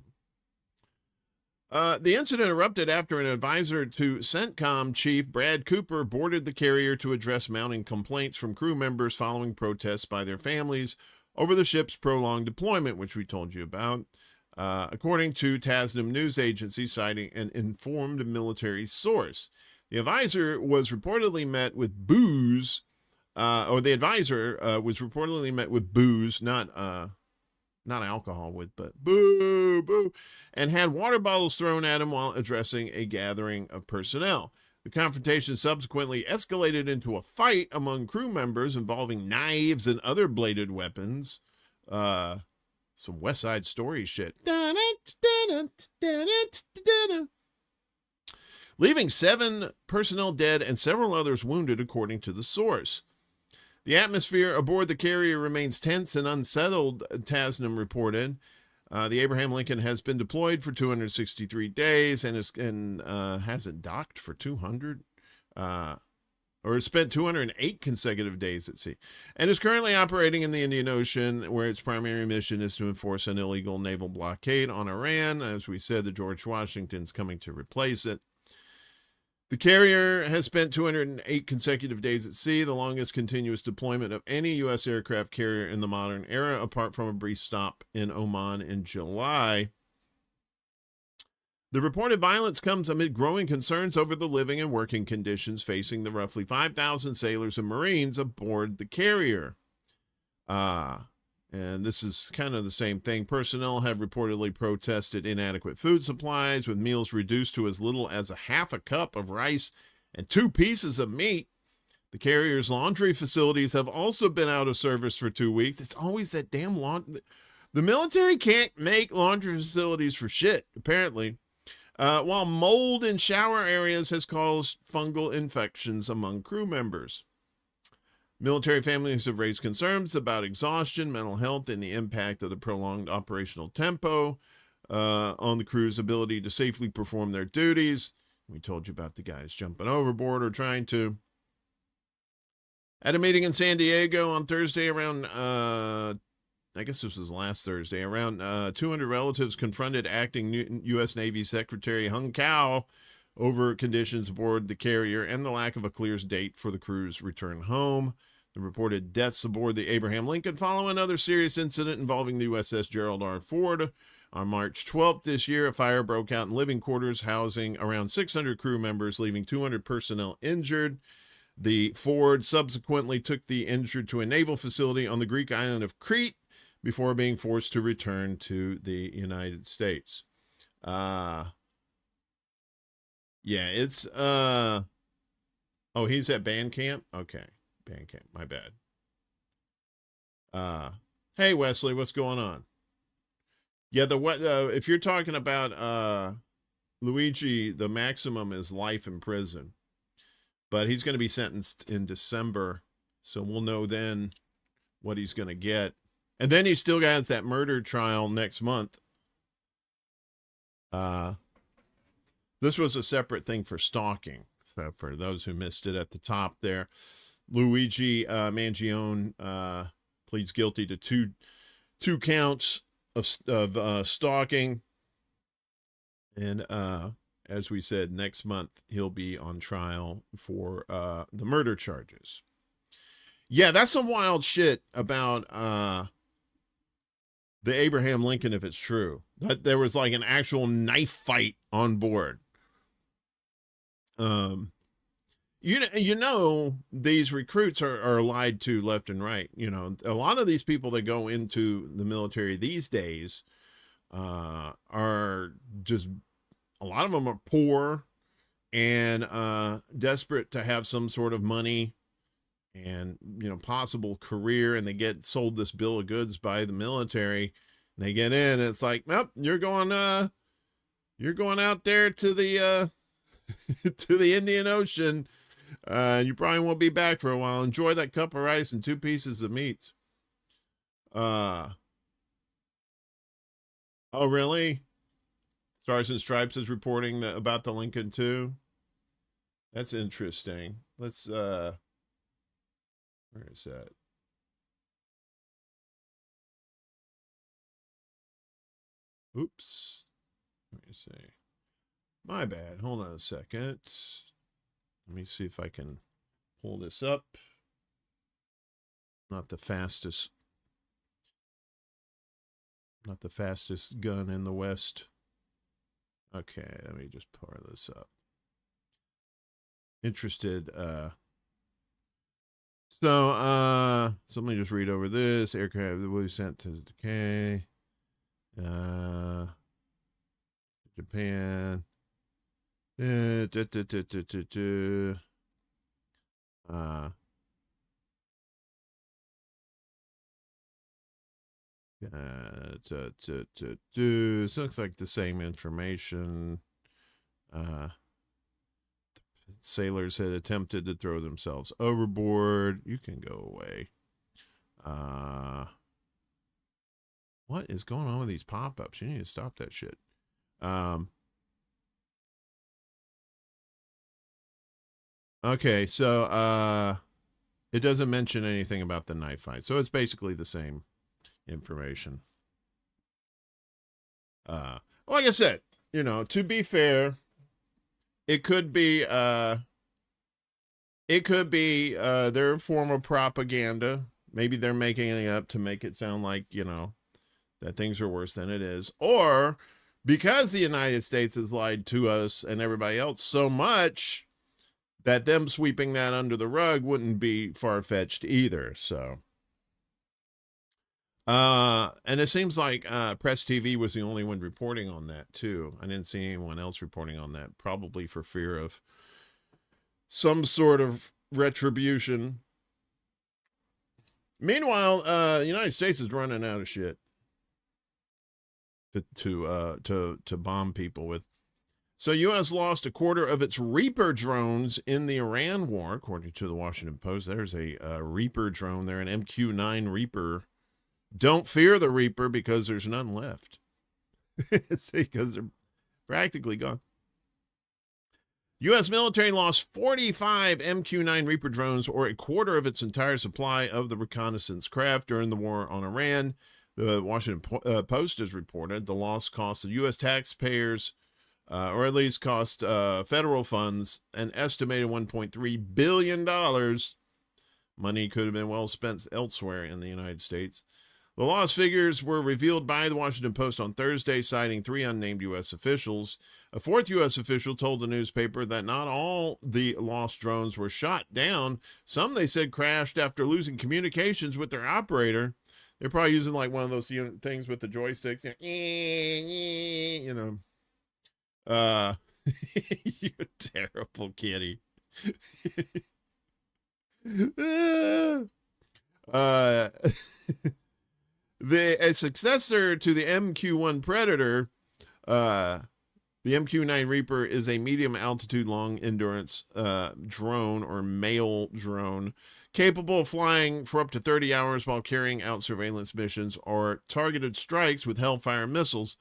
The incident erupted after an advisor to CENTCOM Chief Brad Cooper boarded the carrier to address mounting complaints from crew members following protests by their families over the ship's prolonged deployment, which we told you about, according to Tasnim news agency, citing an informed military source. The advisor was reportedly met with booze, the advisor was reportedly met with booze, not alcohol but boo, and had water bottles thrown at him while addressing a gathering of personnel. The confrontation subsequently escalated into a fight among crew members involving knives and other bladed weapons. Some West Side Story shit. Leaving 7 personnel dead and several others wounded, according to the source. The atmosphere aboard the carrier remains tense and unsettled, Tasnim reported. The Abraham Lincoln has been deployed for 263 days and hasn't docked for 200, or spent 208 consecutive days at sea, and is currently operating in the Indian Ocean, where its primary mission is to enforce an illegal naval blockade on Iran. As we said, the George Washington's coming to replace it. The carrier has spent 208 consecutive days at sea, the longest continuous deployment of any U.S. aircraft carrier in the modern era, apart from a brief stop in Oman in July. The reported violence comes amid growing concerns over the living and working conditions facing the roughly 5,000 sailors and Marines aboard the carrier. And this is kind of the same thing. Personnel have reportedly protested inadequate food supplies, with meals reduced to as little as a half a cup of rice and 2 pieces of meat. The carrier's laundry facilities have also been out of service for 2 weeks. It's always that damn laundry. The military can't make laundry facilities for shit, apparently. While mold in shower areas has caused fungal infections among crew members. Military families have raised concerns about exhaustion, mental health, and the impact of the prolonged operational tempo on the crew's ability to safely perform their duties. We told you about the guys jumping overboard or trying to. At a meeting in San Diego on Thursday around, I guess this was last Thursday, around 200 relatives confronted acting U.S. Navy Secretary Hung Cao over conditions aboard the carrier and the lack of a clear date for the crew's return home. The reported deaths aboard the Abraham Lincoln follow another serious incident involving the USS Gerald R. Ford. On March 12th this year, a fire broke out in living quarters housing around 600 crew members, leaving 200 personnel injured. The Ford subsequently took the injured to a naval facility on the Greek island of Crete before being forced to return to the United States. Yeah, it's, oh, he's at band camp? Okay. Bandcamp, my bad. Hey Wesley, what's going on? Yeah, if you're talking about Luigi, the maximum is life in prison, but he's going to be sentenced in December, so we'll know then what he's going to get. And then he still has that murder trial next month. This was a separate thing for stalking, so for those who missed it at the top there. Luigi Mangione pleads guilty to two counts of stalking, and as we said, next month he'll be on trial for the murder charges. Yeah, that's some wild shit about the Abraham Lincoln, if it's true that there was like an actual knife fight on board. You know, these recruits are lied to left and right. You know, a lot of these people that go into the military these days are just, a lot of them are poor and desperate to have some sort of money and, you know, possible career, and they get sold this bill of goods by the military. And they get in, and it's like, well, you're going out there to the to the Indian Ocean. You probably won't be back for a while. Enjoy that cup of rice and 2 pieces of meat. Oh, really? Stars and Stripes is reporting about the Lincoln too. That's interesting. Let's where is that? Oops. Let me see. My bad. Hold on a second. Let me see if I can pull this up. Not the fastest gun in the West. Okay, let me just pour this up. Interested, so let me just read over this. Aircraft that was sent to decay. Japan. This looks like the same information. Sailors had attempted to throw themselves overboard. You can go away. What is going on with these pop-ups? You need to stop that shit. Okay, so it doesn't mention anything about the knife fight, so it's basically the same information. Like I said, you know, to be fair, it could be their form of propaganda. Maybe they're making it up to make it sound like, you know, that things are worse than it is, or because the United States has lied to us and everybody else so much that them sweeping that under the rug wouldn't be far-fetched either. So and it seems like Press TV was the only one reporting on that too. I didn't see anyone else reporting on that, probably for fear of some sort of retribution. Meanwhile, the United States is running out of shit to bomb people with. So U.S. lost a quarter of its Reaper drones in the Iran war, according to the Washington Post. There's a Reaper drone there, an MQ-9 Reaper. Don't fear the Reaper because there's none left. It's because they're practically gone. U.S. military lost 45 MQ-9 Reaper drones, or a quarter of its entire supply of the reconnaissance craft during the war on Iran. The Washington Post has reported the loss cost the U.S. taxpayers, or at least cost federal funds, an estimated $1.3 billion. Money could have been well spent elsewhere in the United States. The loss figures were revealed by the Washington Post on Thursday, citing 3 unnamed U.S. officials. A 4th U.S. official told the newspaper that not all the lost drones were shot down. Some, they said, crashed after losing communications with their operator. They're probably using like one of those things with the joysticks. You know. You're a terrible kitty. A successor to the MQ-1 Predator, the MQ-9 Reaper is a medium-altitude, long-endurance drone, or mail drone, capable of flying for up to 30 hours while carrying out surveillance missions or targeted strikes with Hellfire missiles.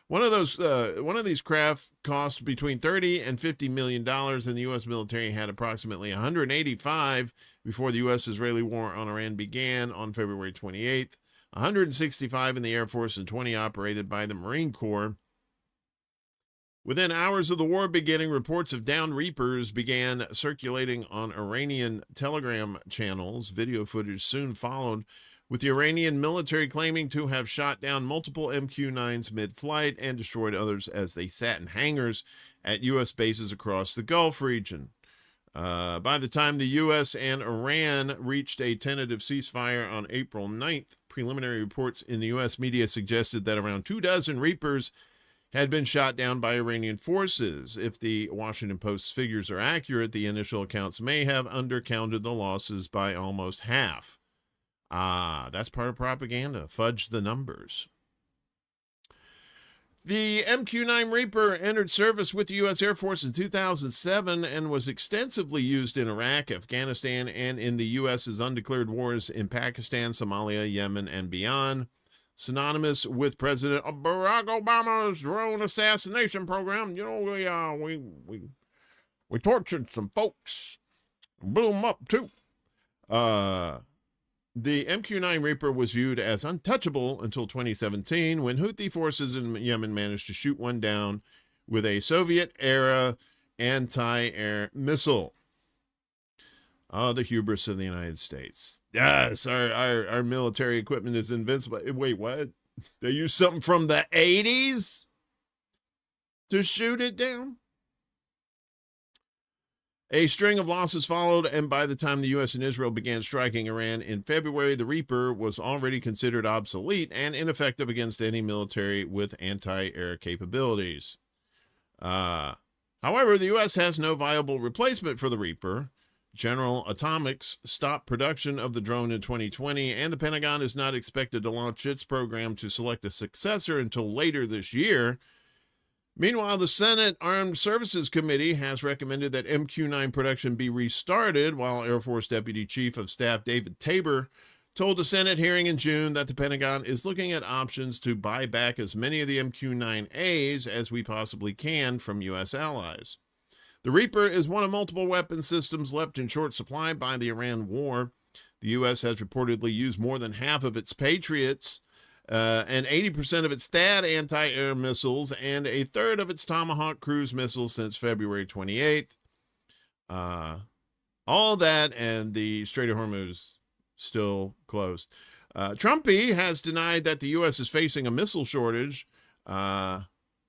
One of these craft cost between $30 and $50 million, and the U.S. military had approximately 185 before the U.S.-Israeli war on Iran began on February 28th. 165 in the Air Force and 20 operated by the Marine Corps. Within hours of the war beginning, reports of downed Reapers began circulating on Iranian telegram channels. Video footage soon followed, with the Iranian military claiming to have shot down multiple MQ-9s mid-flight and destroyed others as they sat in hangars at U.S. bases across the Gulf region. By the time the U.S. and Iran reached a tentative ceasefire on April 9th, preliminary reports in the U.S. media suggested that around 24 Reapers had been shot down by Iranian forces. If the Washington Post's figures are accurate, the initial accounts may have undercounted the losses by almost half. That's part of propaganda. Fudge the numbers. The MQ-9 Reaper entered service with the U.S. Air Force in 2007 and was extensively used in Iraq, Afghanistan, and in the U.S.'s undeclared wars in Pakistan, Somalia, Yemen, and beyond. Synonymous with President Barack Obama's drone assassination program, we tortured some folks, blew them up too. The MQ-9 Reaper was viewed as untouchable until 2017, when Houthi forces in Yemen managed to shoot one down with a Soviet-era anti-air missile. Oh, the hubris of the United States. Yes, our military equipment is invincible. Wait, what? They used something from the 80s to shoot it down? A string of losses followed, and by the time the U.S. and Israel began striking Iran in February, the Reaper was already considered obsolete and ineffective against any military with anti-air capabilities. However, the U.S. has no viable replacement for the Reaper. General Atomics stopped production of the drone in 2020, and the Pentagon is not expected to launch its program to select a successor until later this year. Meanwhile, the Senate Armed Services Committee has recommended that MQ-9 production be restarted, while Air Force Deputy Chief of Staff David Tabor told a Senate hearing in June that the Pentagon is looking at options to buy back as many of the MQ-9As as we possibly can from U.S. allies. The Reaper is one of multiple weapon systems left in short supply by the Iran war. The U.S. has reportedly used more than half of its Patriots, and 80% of its THAAD anti-air missiles, and a third of its Tomahawk cruise missiles since February 28th. All that, and the Strait of Hormuz still closed. Trumpy has denied that the U.S. is facing a missile shortage,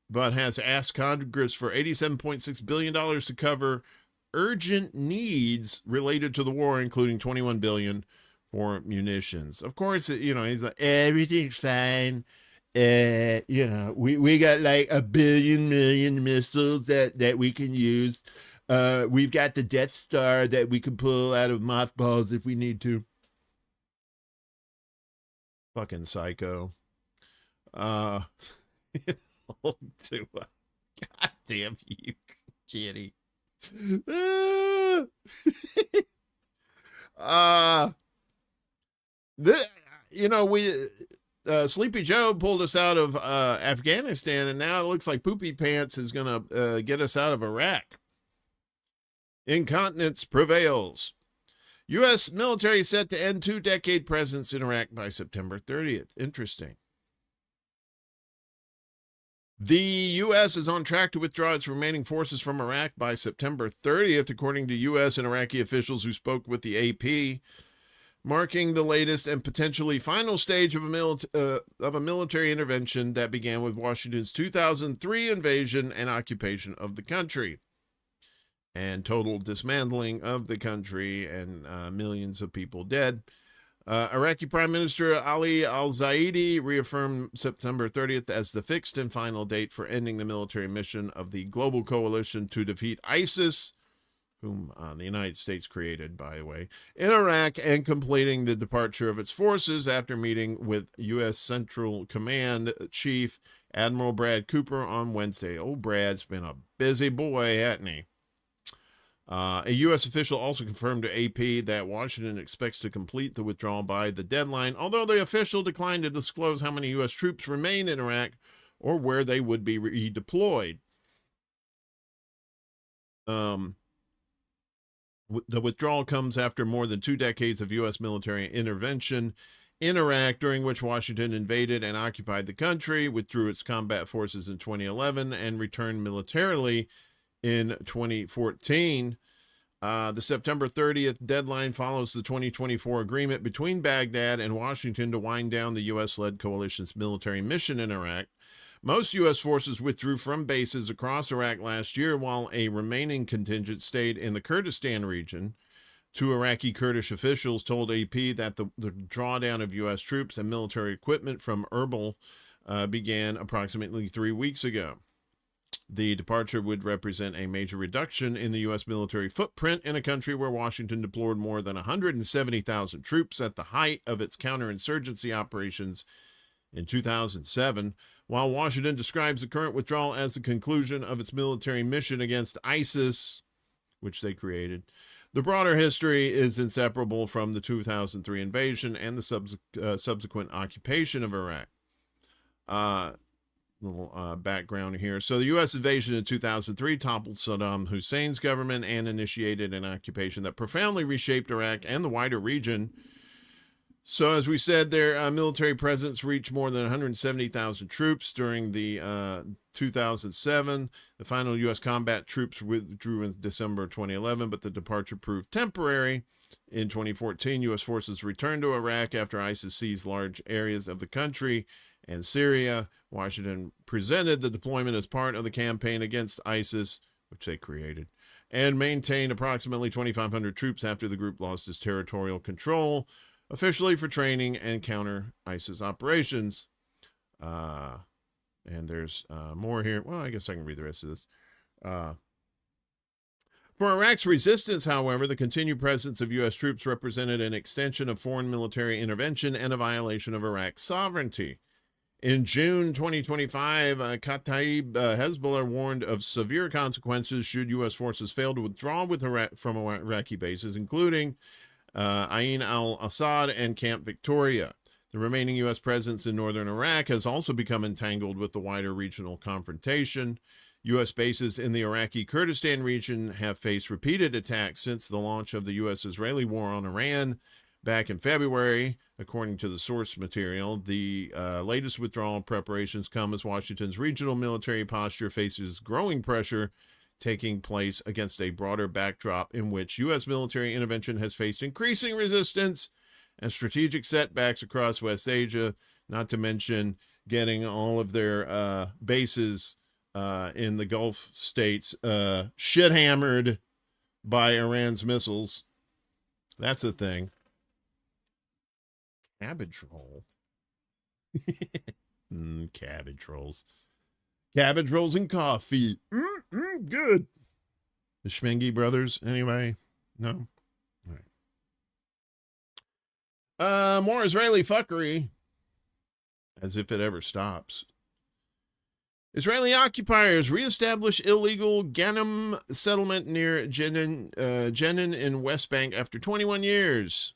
but has asked Congress for $87.6 billion to cover urgent needs related to the war, including $21 billion for munitions. Of course, he's like, everything's fine. We got like 1 billion missiles that we can use. We've got the Death Star that we can pull out of mothballs if we need to. Fucking psycho. God damn you, kitty. Sleepy Joe pulled us out of Afghanistan, and now it looks like Poopy Pants is going to get us out of Iraq. Incontinence prevails. U.S. military set to end 2-decade presence in Iraq by September 30th. Interesting. The U.S. is on track to withdraw its remaining forces from Iraq by September 30th, according to U.S. and Iraqi officials who spoke with the AP, marking the latest and potentially final stage of a military intervention that began with Washington's 2003 invasion and occupation of the country, and total dismantling of the country, and millions of people dead. Iraqi Prime Minister Ali al-Zaidi reaffirmed September 30th as the fixed and final date for ending the military mission of the global coalition to defeat ISIS, whom the United States created, by the way, in Iraq, and completing the departure of its forces after meeting with U.S. Central Command Chief Admiral Brad Cooper on Wednesday. Old Brad's been a busy boy, hasn't he? A U.S. official also confirmed to AP that Washington expects to complete the withdrawal by the deadline, although the official declined to disclose how many U.S. troops remain in Iraq or where they would be redeployed. The withdrawal comes after more than 2 decades of U.S. military intervention in Iraq, during which Washington invaded and occupied the country, withdrew its combat forces in 2011, and returned militarily in 2014. The September 30th deadline follows the 2024 agreement between Baghdad and Washington to wind down the U.S.-led coalition's military mission in Iraq. Most U.S. forces withdrew from bases across Iraq last year, while a remaining contingent stayed in the Kurdistan region. 2 Iraqi Kurdish officials told AP that the drawdown of U.S. troops and military equipment from Erbil began approximately 3 weeks ago. The departure would represent a major reduction in the U.S. military footprint in a country where Washington deployed more than 170,000 troops at the height of its counterinsurgency operations in 2007. While Washington describes the current withdrawal as the conclusion of its military mission against ISIS, which they created, the broader history is inseparable from the 2003 invasion and the subsequent occupation of Iraq. Little background here. So the U.S. invasion in 2003 toppled Saddam Hussein's government and initiated an occupation that profoundly reshaped Iraq and the wider region. So as we said, their military presence reached more than 170,000 troops during the 2007. The final U.S. combat troops withdrew in December 2011, but the departure proved temporary. In 2014, U.S. forces returned to Iraq after ISIS seized large areas of the country and Syria. Washington presented the deployment as part of the campaign against ISIS, which they created, and maintained approximately 2,500 troops after the group lost its territorial control, officially for training and counter ISIS operations. And there's more here. Well, I guess I can read the rest of this. For Iraq's resistance, however, the continued presence of U.S. troops represented an extension of foreign military intervention and a violation of Iraq's sovereignty. In June 2025, Kataib Hezbollah warned of severe consequences should U.S. forces fail to withdraw from Iraqi bases, including Ain al-Assad and Camp Victoria. The remaining U.S. presence in northern Iraq has also become entangled with the wider regional confrontation. U.S. bases in the Iraqi Kurdistan region have faced repeated attacks since the launch of the U.S.-Israeli war on Iran back in February, according to the source material. The latest withdrawal preparations come as Washington's regional military posture faces growing pressure taking place against a broader backdrop in which U.S. military intervention has faced increasing resistance and strategic setbacks across West Asia, not to mention getting all of their bases in the Gulf states shit-hammered by Iran's missiles. That's a thing. Cabbage roll. Cabbage rolls. Cabbage rolls and coffee. Good. The Schmengi brothers, anyway? No? All right. More Israeli fuckery. As if it ever stops. Israeli occupiers reestablish illegal Ganem settlement near Jenin in West Bank after 21 years.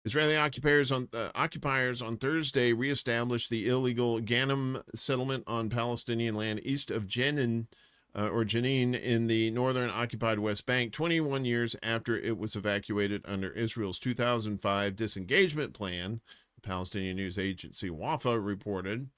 Israeli occupiers on Thursday reestablished the illegal Ganem settlement on Palestinian land east of Jenin, or Jenin, in the northern occupied West Bank, 21 years after it was evacuated under Israel's 2005 disengagement plan, the Palestinian news agency Wafa reported.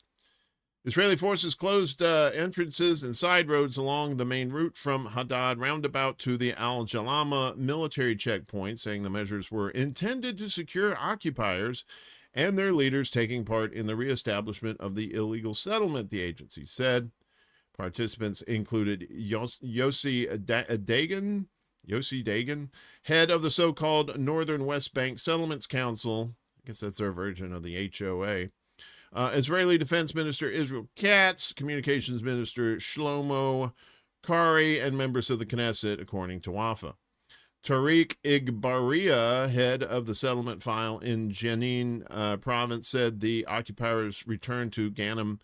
Israeli forces closed entrances and side roads along the main route from Hadad roundabout to the Al-Jalama military checkpoint, saying the measures were intended to secure occupiers and their leaders taking part in the reestablishment of the illegal settlement, the agency said. Participants included Yossi Dagan, head of the so-called Northern West Bank Settlements Council. I guess that's their version of the HOA. Israeli Defense Minister Israel Katz, Communications Minister Shlomo Kari, and members of the Knesset, according to Wafa. Tariq Igbaria, head of the settlement file in Jenin province, said the occupiers' return to Ganem,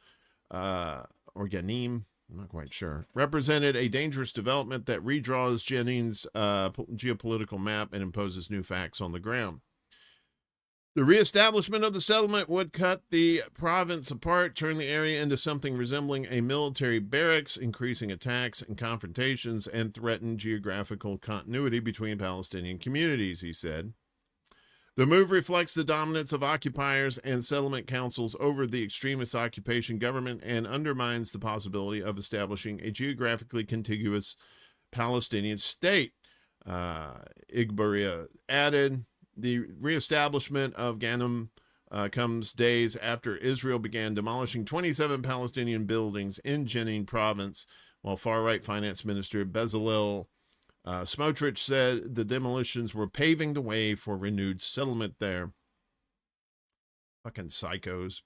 or Ganim, I'm not quite sure, represented a dangerous development that redraws Jenin's geopolitical map and imposes new facts on the ground. The reestablishment of the settlement would cut the province apart, turn the area into something resembling a military barracks, increasing attacks and confrontations, and threaten geographical continuity between Palestinian communities, he said. The move reflects the dominance of occupiers and settlement councils over the extremist occupation government and undermines the possibility of establishing a geographically contiguous Palestinian state, Igbaria added. The reestablishment of Ganem comes days after Israel began demolishing 27 Palestinian buildings in Jenin province, while far-right finance minister Bezalel Smotrich said the demolitions were paving the way for renewed settlement there. Fucking psychos.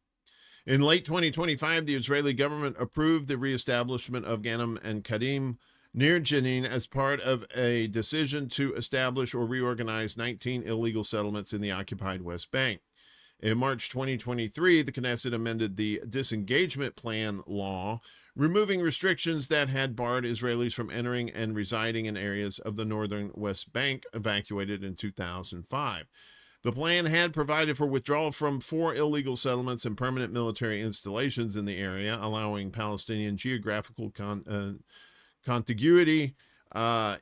In late 2025, the Israeli government approved the reestablishment of Ganim and Kadim near Jenin as part of a decision to establish or reorganize 19 illegal settlements in the occupied West Bank. In March 2023, the Knesset amended the disengagement plan law, removing restrictions that had barred Israelis from entering and residing in areas of the northern West Bank evacuated in 2005. The plan had provided for withdrawal from 4 illegal settlements and permanent military installations in the area, allowing Palestinian geographical contiguity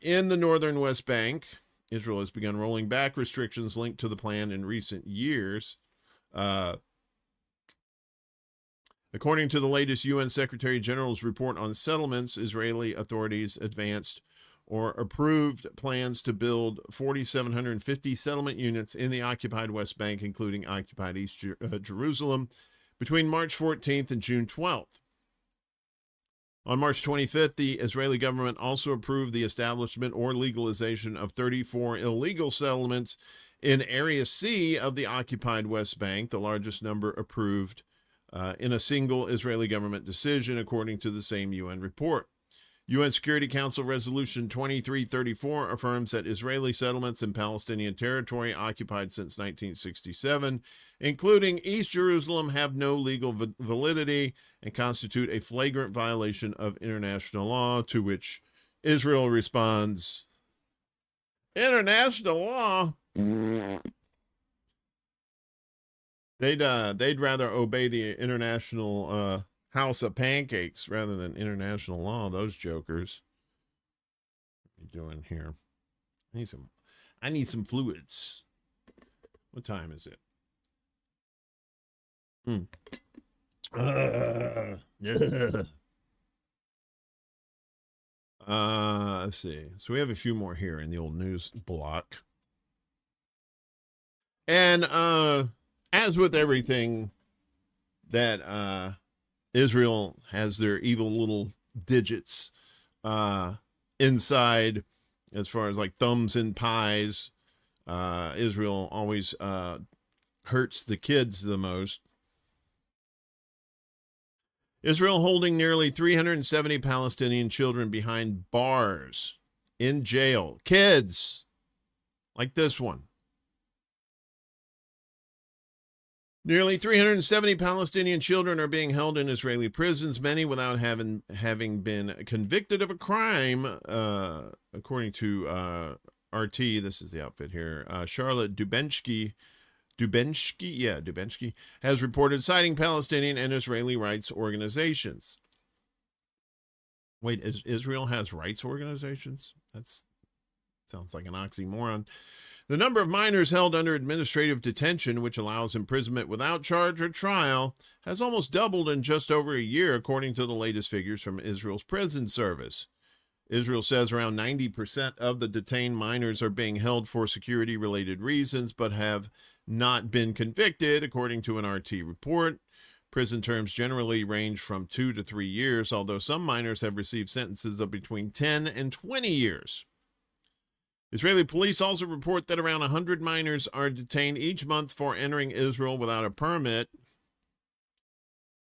in the northern West Bank. Israel has begun rolling back restrictions linked to the plan in recent years. According to the latest UN Secretary General's report on settlements, Israeli authorities advanced or approved plans to build 4,750 settlement units in the occupied West Bank, including occupied East Jerusalem, between March 14th and June 12th. On March 25th, the Israeli government also approved the establishment or legalization of 34 illegal settlements in Area C of the occupied West Bank, the largest number approved in a single Israeli government decision, according to the same UN report. UN Security Council Resolution 2334 affirms that Israeli settlements in Palestinian territory occupied since 1967, including East Jerusalem, have no legal validity and constitute a flagrant violation of international law, to which Israel responds, international law? They'd rather obey the international house of pancakes rather than international law. Those jokers. What are you doing here? I need some fluids. What time is it? Yeah. Let's see. So we have a few more here in the old news block. And as with everything that Israel has their evil little digits inside, as far as like thumbs and pies, Israel always hurts the kids the most. Israel holding nearly 370 Palestinian children behind bars in jail. Kids like this one. Nearly 370 Palestinian children are being held in Israeli prisons, many without having been convicted of a crime, according to RT. This is the outfit here. Charlotte Dubensky has reported citing Palestinian and Israeli rights organizations. Wait, Israel has rights organizations? That sounds like an oxymoron. The number of minors held under administrative detention, which allows imprisonment without charge or trial, has almost doubled in just over a year, according to the latest figures from Israel's prison service. Israel says around 90% of the detained minors are being held for security-related reasons, but have not been convicted, according to an RT report. Prison terms generally range from 2 to 3 years, although some minors have received sentences of between 10 and 20 years. Israeli police also report that around 100 minors are detained each month for entering Israel without a permit.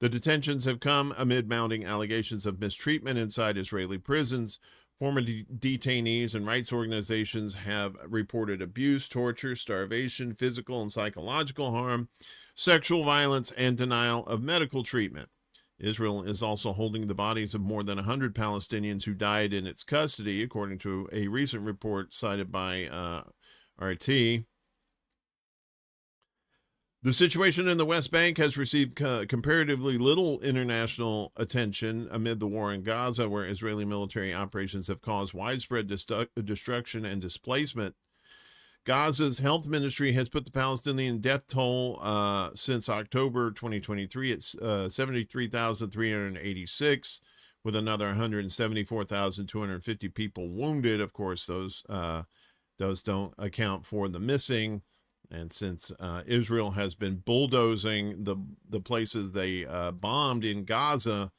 The detentions have come amid mounting allegations of mistreatment inside Israeli prisons. Former detainees and rights organizations have reported abuse, torture, starvation, physical and psychological harm, sexual violence, and denial of medical treatment. Israel is also holding the bodies of more than 100 Palestinians who died in its custody, according to a recent report cited by RT. The situation in the West Bank has received comparatively little international attention amid the war in Gaza, where Israeli military operations have caused widespread destruction and displacement. Gaza's health ministry has put the Palestinian death toll since October 2023 at 73,386, with another 174,250 people wounded. Of course, those don't account for the missing. And since Israel has been bulldozing the places they bombed in Gaza,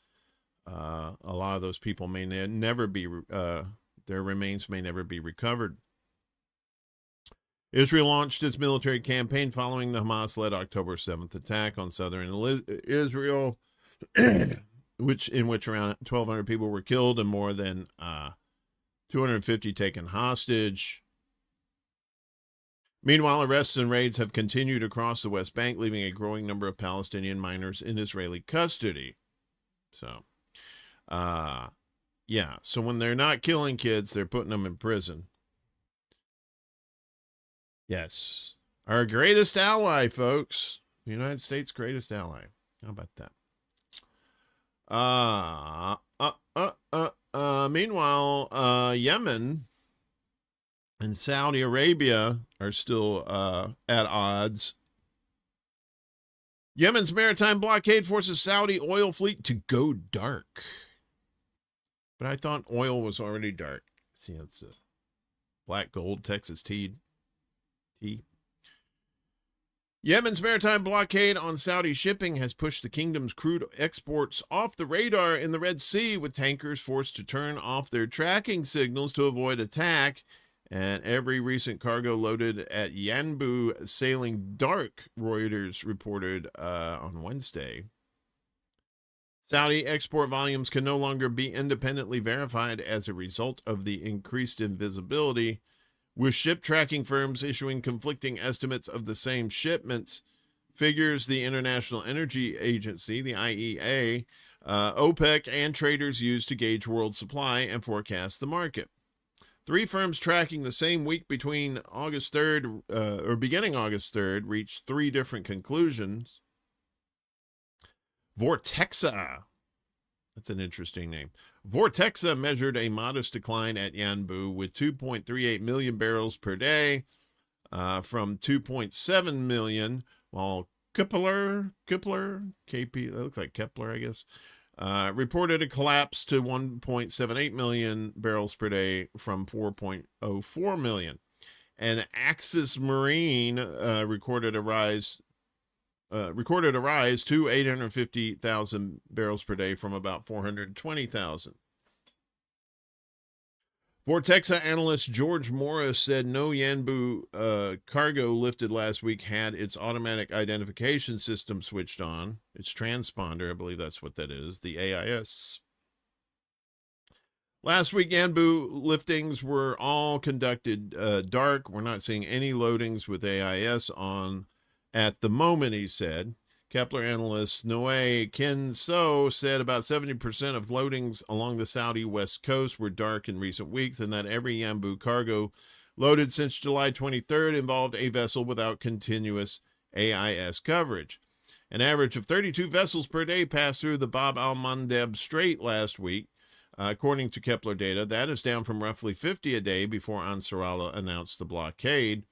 a lot of those people may never be, their remains may never be recovered. Israel launched its military campaign following the Hamas-led October 7th attack on southern Israel, in which around 1,200 people were killed and more than 250 taken hostage. Meanwhile, arrests and raids have continued across the West Bank, leaving a growing number of Palestinian minors in Israeli custody. So, yeah. So when they're not killing kids, they're putting them in prison. Yes. Our greatest ally, folks. The United States' greatest ally. How about that? Meanwhile, Yemen and Saudi Arabia are still at odds. Yemen's maritime blockade forces Saudi oil fleet to go dark. But I thought oil was already dark. See, it's black gold, Texas tea. Yemen's maritime blockade on Saudi shipping has pushed the kingdom's crude exports off the radar in the Red Sea, with tankers forced to turn off their tracking signals to avoid attack, and every recent cargo loaded at Yanbu sailing dark, Reuters reported on Wednesday. Saudi export volumes can no longer be independently verified as a result of the increased invisibility, with ship tracking firms issuing conflicting estimates of the same shipments. Figures the International Energy Agency, the IEA, OPEC, and traders use to gauge world supply and forecast the market. Three firms tracking the same week between August 3rd, or beginning August 3rd, reached three different conclusions. Vortexa. That's an interesting name. Vortexa measured a modest decline at Yanbu with 2.38 million barrels per day from 2.7 million, while Kepler, KP, that looks like Kepler, I guess, reported a collapse to 1.78 million barrels per day from 4.04 million. And Axis Marine recorded a rise to 850,000 barrels per day from about 420,000. Vortexa analyst George Morris said no Yanbu cargo lifted last week had its automatic identification system switched on. Its transponder, I believe that's what that is, the AIS. Last week, Yanbu liftings were all conducted dark. We're not seeing any loadings with AIS on at the moment, he said. Kepler analyst Noé Kinso said about 70% of loadings along the Saudi west coast were dark in recent weeks, and that every Yanbu cargo loaded since July 23rd involved a vessel without continuous AIS coverage. An average of 32 vessels per day passed through the Bab al-Mandeb Strait last week, according to Kepler data. That is down from roughly 50 a day before Ansarallah announced the blockade.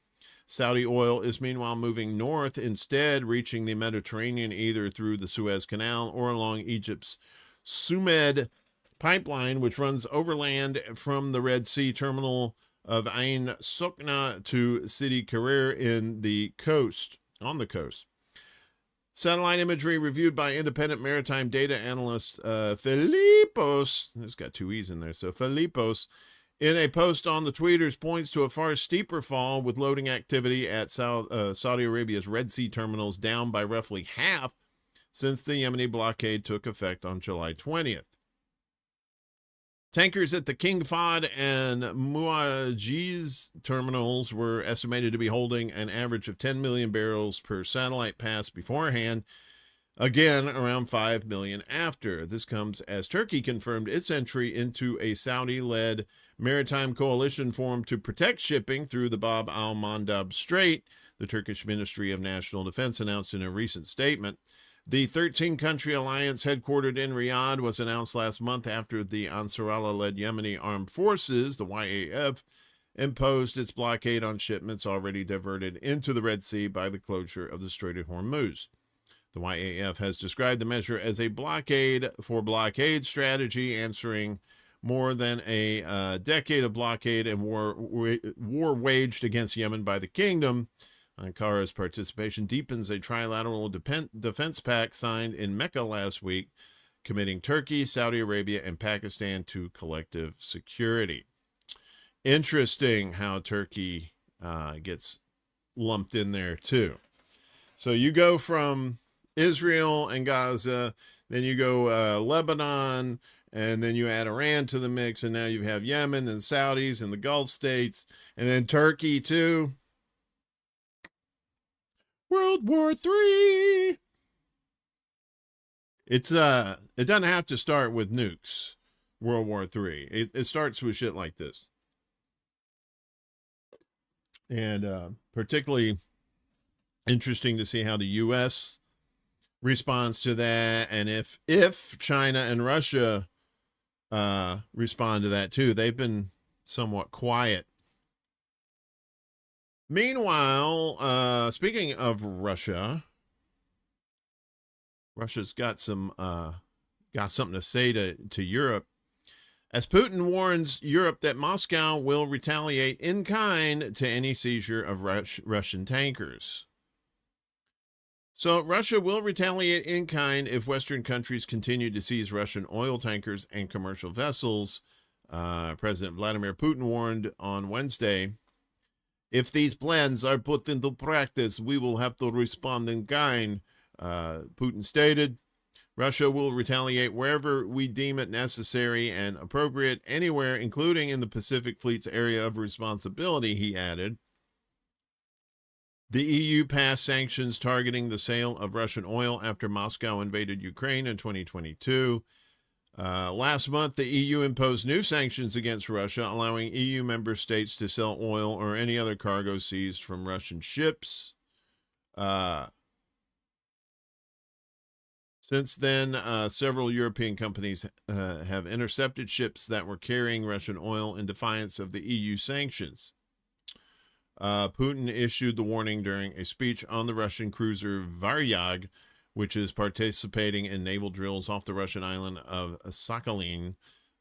Saudi oil is meanwhile moving north instead, reaching the Mediterranean either through the Suez Canal or along Egypt's Sumed pipeline, which runs overland from the Red Sea terminal of Ain Sokna to Sidi Karir on the coast. Satellite imagery reviewed by independent maritime data analyst Filipos, it's got two E's in there, so Filipos, in a post on the tweeters, points to a far steeper fall, with loading activity at Saudi Arabia's Red Sea terminals down by roughly half since the Yemeni blockade took effect on July 20th. Tankers at the King Fahd and Muajiz terminals were estimated to be holding an average of 10 million barrels per satellite pass beforehand, again around 5 million after. This comes as Turkey confirmed its entry into a Saudi-led maritime coalition formed to protect shipping through the Bab al-Mandab Strait, the Turkish Ministry of National Defense announced in a recent statement. The 13-country alliance headquartered in Riyadh was announced last month after the Ansarallah-led Yemeni Armed Forces, the YAF, imposed its blockade on shipments already diverted into the Red Sea by the closure of the Strait of Hormuz. The YAF has described the measure as a blockade for blockade strategy, answering more than a decade of blockade and war waged against Yemen by the kingdom. Ankara's participation deepens a trilateral defense pact signed in Mecca last week, committing Turkey, Saudi Arabia, and Pakistan to collective security. Interesting how Turkey gets lumped in there too. So you go from Israel and Gaza, then you go Lebanon, and then you add Iran to the mix, and now you have Yemen and Saudis and the Gulf states, and then Turkey too. World War III. It doesn't have to start with nukes. World War III. It starts with shit like this, and particularly interesting to see how the U.S. responds to that, and if China and Russia respond to that too. They've been somewhat quiet. Meanwhile, speaking of Russia, Russia's got something to say to Europe, as Putin warns Europe that Moscow will retaliate in kind to any seizure of Russian tankers. So Russia will retaliate in kind if Western countries continue to seize Russian oil tankers and commercial vessels. President Vladimir Putin warned on Wednesday, if these plans are put into practice, we will have to respond in kind. Putin stated, Russia will retaliate wherever we deem it necessary and appropriate, anywhere, including in the Pacific Fleet's area of responsibility, he added. The EU passed sanctions targeting the sale of Russian oil after Moscow invaded Ukraine in 2022. Last month, the EU imposed new sanctions against Russia, allowing EU member states to sell oil or any other cargo seized from Russian ships. Since then, several European companies have intercepted ships that were carrying Russian oil in defiance of the EU sanctions. Putin issued the warning during a speech on the Russian cruiser Varyag, which is participating in naval drills off the Russian island of Sakhalin,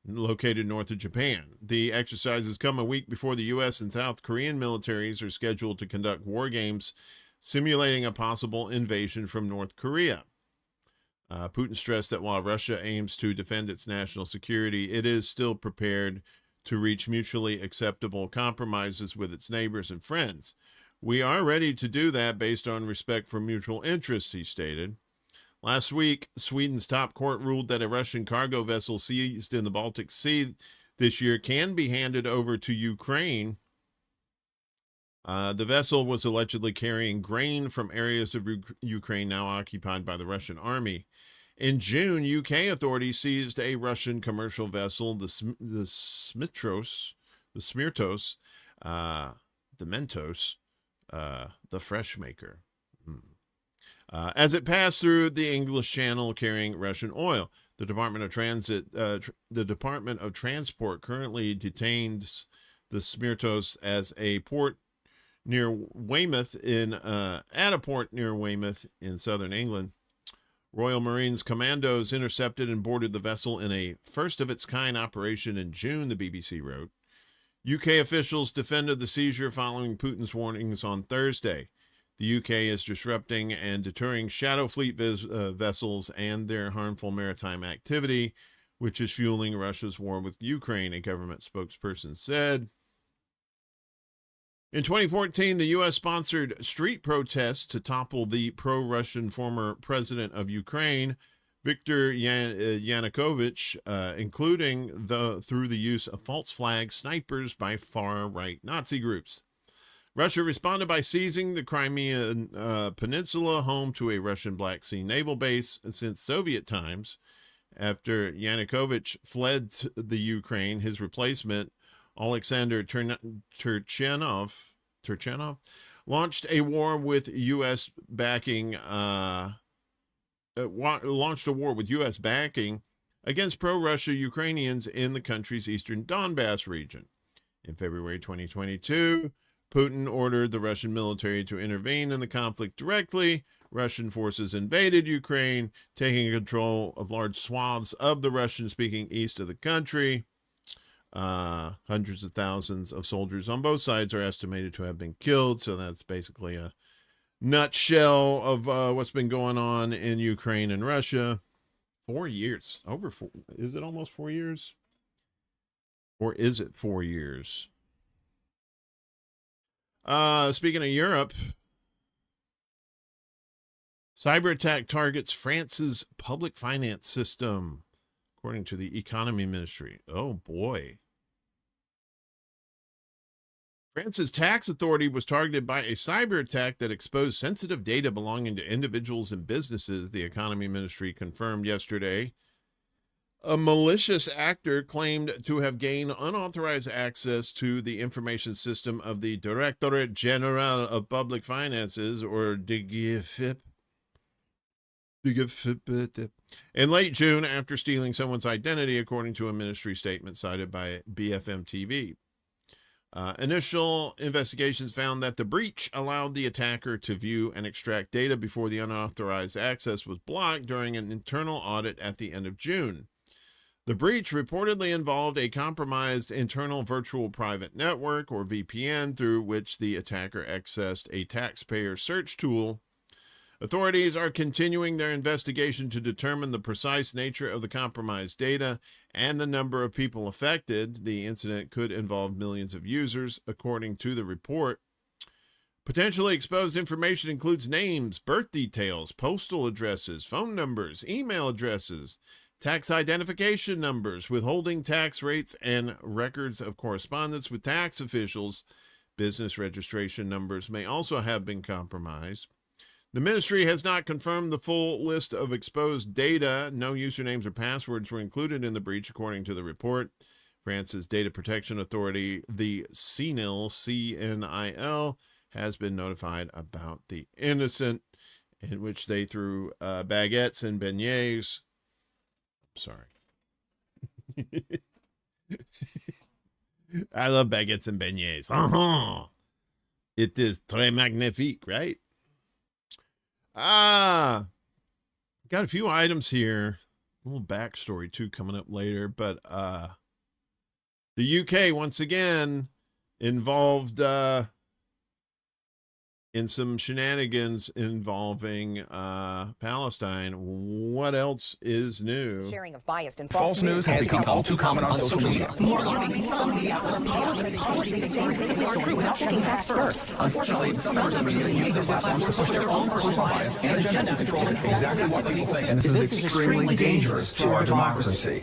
located north of Japan. The exercises come a week before the U.S. and South Korean militaries are scheduled to conduct war games simulating a possible invasion from North Korea. Putin stressed that while Russia aims to defend its national security, it is still prepared to reach mutually acceptable compromises with its neighbors and friends. We are ready to do that based on respect for mutual interests, he stated. Last week, Sweden's top court ruled that a Russian cargo vessel seized in the Baltic Sea this year can be handed over to Ukraine. The vessel was allegedly carrying grain from areas of Ukraine now occupied by the Russian army. In June, UK authorities seized a Russian commercial vessel, the Smirtos, the Mentos, the Freshmaker, as it passed through the English Channel carrying Russian oil. The Department of Transport currently detains the Smirtos as a port near Weymouth at a port near Weymouth in southern England. Royal Marines commandos intercepted and boarded the vessel in a first-of-its-kind operation in June, the BBC wrote. UK officials defended the seizure following Putin's warnings on Thursday. The UK is disrupting and deterring shadow fleet vessels and their harmful maritime activity, which is fueling Russia's war with Ukraine, a government spokesperson said. In 2014, the U.S. sponsored street protests to topple the pro-Russian former president of Ukraine, Viktor Yanukovych, including through the use of false flag snipers by far-right Nazi groups. Russia responded by seizing the Crimean Peninsula, home to a Russian Black Sea naval base since Soviet times. After Yanukovych fled the Ukraine, his replacement, Alexander Turchenov, launched a war with U.S. backing. Launched a war with U.S. backing against pro-Russia Ukrainians in the country's eastern Donbass region. In February 2022, Putin ordered the Russian military to intervene in the conflict directly. Russian forces invaded Ukraine, taking control of large swaths of the Russian-speaking east of the country. Hundreds of thousands of soldiers on both sides are estimated to have been killed. So that's basically a nutshell of what's been going on in Ukraine and Russia. 4 years. Is it almost 4 years? Or is it 4 years? Speaking of Europe, cyber attack targets France's public finance system, according to the Economy Ministry. Oh boy. France's tax authority was targeted by a cyber attack that exposed sensitive data belonging to individuals and businesses, the Economy Ministry confirmed yesterday. A malicious actor claimed to have gained unauthorized access to the information system of the Directorate General of Public Finances, or DGFIP. In late June, after stealing someone's identity, according to a ministry statement cited by BFM TV. Initial investigations found that the breach allowed the attacker to view and extract data before the unauthorized access was blocked during an internal audit at the end of June. The breach reportedly involved a compromised internal virtual private network, or VPN, through which the attacker accessed a taxpayer search tool. Authorities are continuing their investigation to determine the precise nature of the compromised data and the number of people affected. The incident could involve millions of users, according to the report. Potentially exposed information includes names, birth details, postal addresses, phone numbers, email addresses, tax identification numbers, withholding tax rates, and records of correspondence with tax officials. Business registration numbers may also have been compromised. The ministry has not confirmed the full list of exposed data. No usernames or passwords were included in the breach, according to the report. France's data protection authority, the CNIL, has been notified about the incident in which they threw baguettes and beignets. Sorry. I love baguettes and beignets. It is très magnifique, right? Got a few items here. A little backstory too coming up later, but the UK once again involved in some shenanigans involving Palestine. What else is new? Sharing of biased and False news has become all too common on social media. Checking facts first. Unfortunately, some members of the media use their platforms to push their own personal bias and agenda to control exactly what people think. And this is extremely dangerous to our democracy.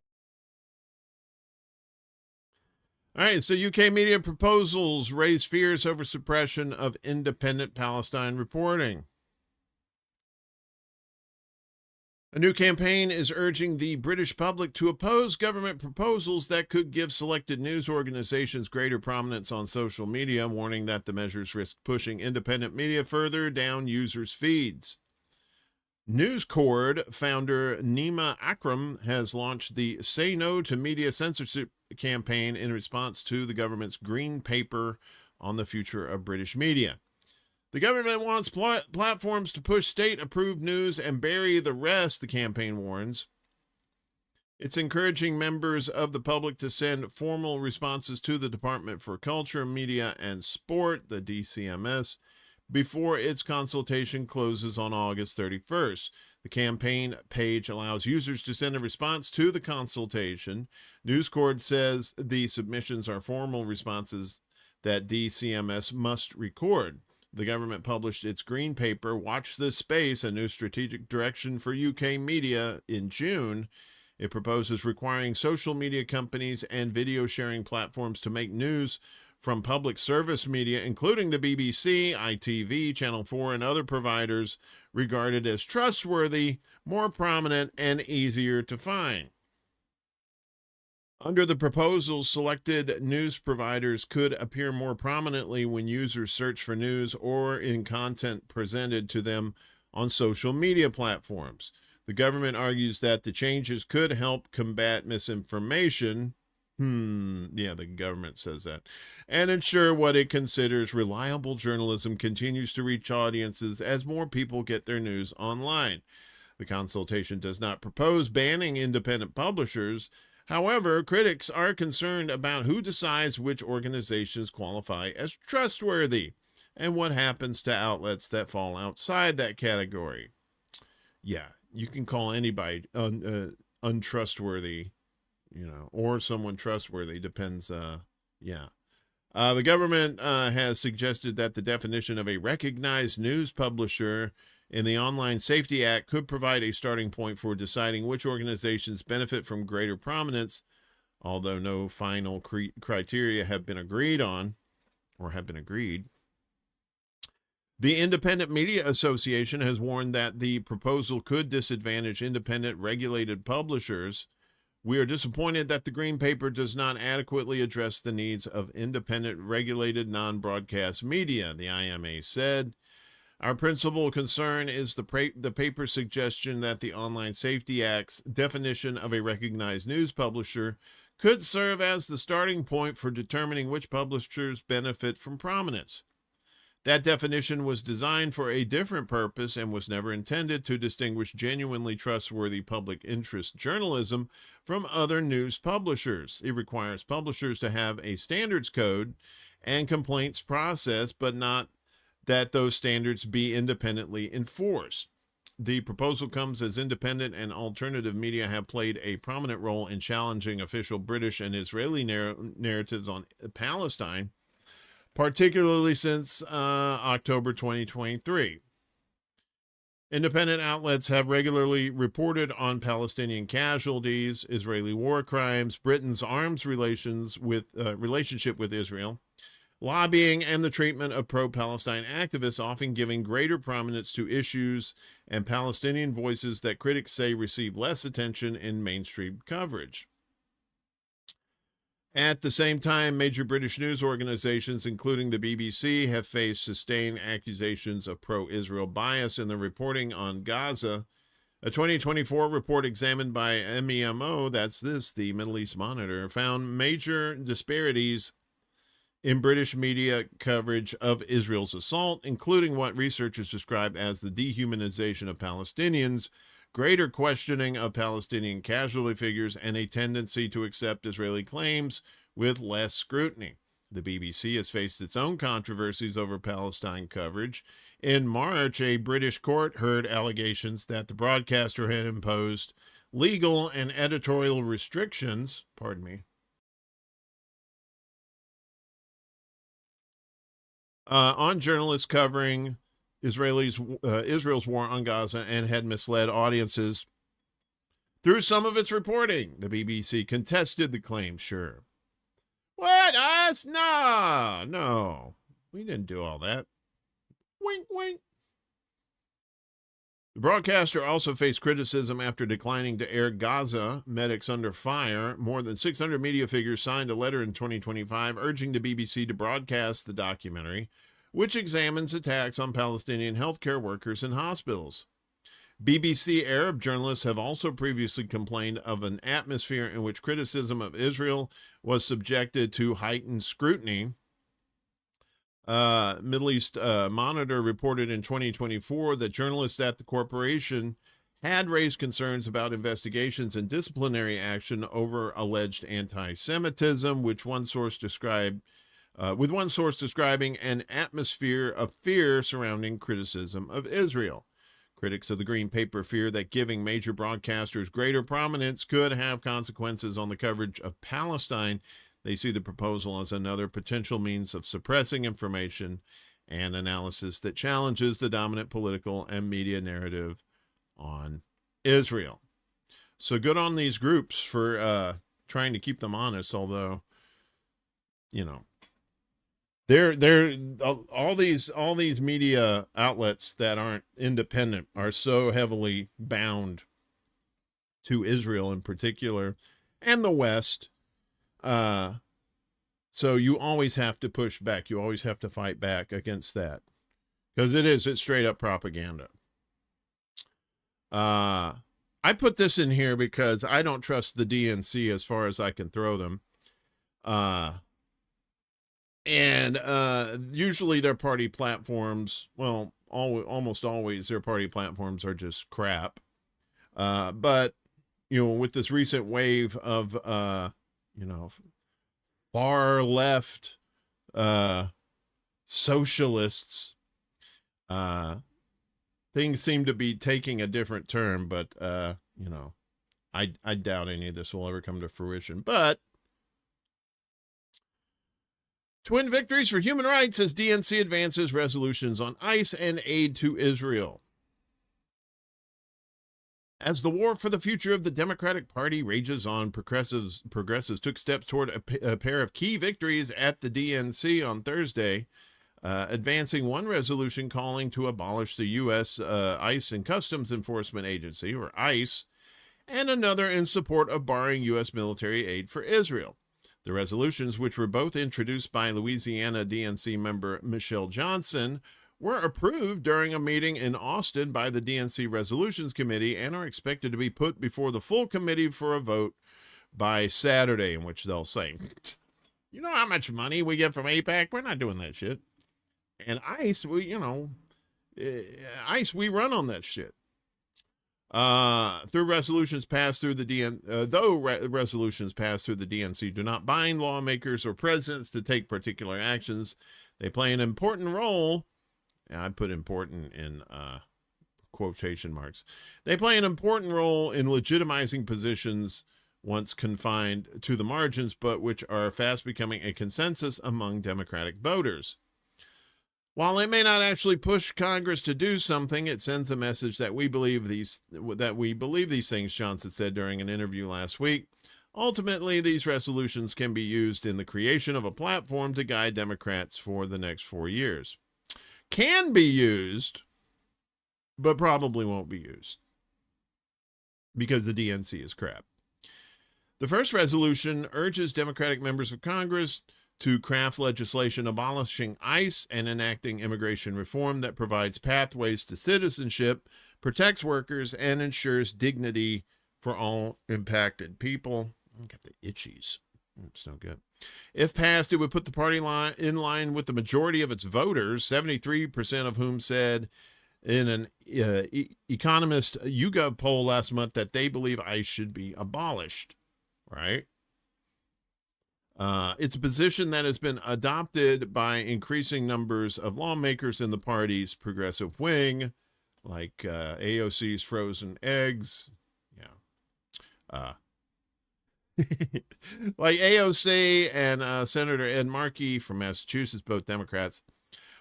All right, so UK media proposals raise fears over suppression of independent Palestine reporting. A new campaign is urging the British public to oppose government proposals that could give selected news organizations greater prominence on social media, warning that the measures risk pushing independent media further down users' feeds. News Corps founder Nima Akram has launched the Say No to Media Censorship campaign in response to the government's green paper on the future of British media. The government wants platforms to push state-approved news and bury the rest, the campaign warns. It's encouraging members of the public to send formal responses to the Department for Culture, Media, and Sport, the DCMS, before its consultation closes on August 31st. The campaign page allows users to send a response to the consultation. News Corps says the submissions are formal responses that DCMS must record. The government published its green paper, Watch This Space, a new strategic direction for UK media, in June. It proposes requiring social media companies and video sharing platforms to make news from public service media, including the BBC, ITV, Channel 4, and other providers, regarded as trustworthy, more prominent, and easier to find. Under the proposals, selected news providers could appear more prominently when users search for news or in content presented to them on social media platforms. The government argues that the changes could help combat misinformation. Yeah, the government says that. And ensure what it considers reliable journalism continues to reach audiences as more people get their news online. The consultation does not propose banning independent publishers. However, critics are concerned about who decides which organizations qualify as trustworthy and what happens to outlets that fall outside that category. Yeah, you can call anybody untrustworthy, or someone trustworthy, depends. The government has suggested that the definition of a recognized news publisher in the Online Safety Act could provide a starting point for deciding which organizations benefit from greater prominence, although no final criteria have been agreed on or have been agreed. The Independent Media Association has warned that the proposal could disadvantage independent regulated publishers. We are disappointed that the Green Paper does not adequately address the needs of independent regulated non-broadcast media, the IMA said. Our principal concern is the paper's suggestion that the Online Safety Act's definition of a recognized news publisher could serve as the starting point for determining which publishers benefit from prominence. That definition was designed for a different purpose and was never intended to distinguish genuinely trustworthy public interest journalism from other news publishers. It requires publishers to have a standards code and complaints process, but not that those standards be independently enforced. The proposal comes as independent and alternative media have played a prominent role in challenging official British and Israeli narratives on Palestine, particularly since October 2023. Independent outlets have regularly reported on Palestinian casualties, Israeli war crimes, Britain's arms relationship with Israel, lobbying, and the treatment of pro-Palestine activists, often giving greater prominence to issues and Palestinian voices that critics say receive less attention in mainstream coverage. At the same time, major British news organizations, including the BBC, have faced sustained accusations of pro-Israel bias in the reporting on Gaza. A 2024 report examined by MEMO, the Middle East Monitor, found major disparities in British media coverage of Israel's assault, including what researchers describe as the dehumanization of Palestinians, greater questioning of Palestinian casualty figures, and a tendency to accept Israeli claims with less scrutiny. The BBC has faced its own controversies over Palestine coverage. In March, a British court heard allegations that the broadcaster had imposed legal and editorial restrictions, on journalists covering Israel's war on Gaza and had misled audiences through some of its reporting. The BBC contested the claim, sure. What? Us? No. We didn't do all that. Wink, wink. The broadcaster also faced criticism after declining to air Gaza Medics Under Fire. More than 600 media figures signed a letter in 2025 urging the BBC to broadcast the documentary, which examines attacks on Palestinian healthcare workers in hospitals. BBC Arab journalists have also previously complained of an atmosphere in which criticism of Israel was subjected to heightened scrutiny. Middle East Monitor reported in 2024 that journalists at the corporation had raised concerns about investigations and disciplinary action over alleged anti-Semitism, with one source describing an atmosphere of fear surrounding criticism of Israel. Critics of the Green Paper fear that giving major broadcasters greater prominence could have consequences on the coverage of Palestine. They see the proposal as another potential means of suppressing information and analysis that challenges the dominant political and media narrative on Israel. So good on these groups for trying to keep them honest, although, they're all these media outlets that aren't independent are so heavily bound to Israel in particular and the West. So you always have to push back. You always have to fight back against that, because it's straight up propaganda. I put this in here because I don't trust the DNC as far as I can throw them. And usually their party platforms, almost always their party platforms are just crap. But, with this recent wave of, far left socialists, things seem to be taking a different turn. But, I doubt any of this will ever come to fruition. But Twin victories for human rights as DNC advances resolutions on ICE and aid to Israel. As the war for the future of the Democratic Party rages on, progressives took steps toward a pair of key victories at the DNC on Thursday, advancing one resolution calling to abolish the U.S. ICE and Customs Enforcement Agency, or ICE, and another in support of barring U.S. military aid for Israel. The resolutions, which were both introduced by Louisiana DNC member Michelle Johnson, were approved during a meeting in Austin by the DNC Resolutions Committee and are expected to be put before the full committee for a vote by Saturday, in which they'll say, you know how much money we get from AIPAC? We're not doing that shit. And ICE, ICE, we run on that shit. Through resolutions passed through the resolutions passed through the DNC do not bind lawmakers or presidents to take particular actions, they play an important role. And I put important in quotation marks. They play an important role in legitimizing positions once confined to the margins, but which are fast becoming a consensus among Democratic voters. While it may not actually push Congress to do something, it sends a message that we believe these things, Johnson said during an interview last week. Ultimately, these resolutions can be used in the creation of a platform to guide Democrats for the next 4 years. Can be used, but probably won't be used because the DNC is crap. The first resolution urges Democratic members of Congress to craft legislation abolishing ICE and enacting immigration reform that provides pathways to citizenship, protects workers, and ensures dignity for all impacted people. I got the itchies. It's no good. If passed, it would put the party in line with the majority of its voters, 73% of whom said in an Economist YouGov poll last month that they believe ICE should be abolished, right? It's a position that has been adopted by increasing numbers of lawmakers in the party's progressive wing, like AOC's frozen eggs. Yeah. Like AOC and Senator Ed Markey from Massachusetts, both Democrats,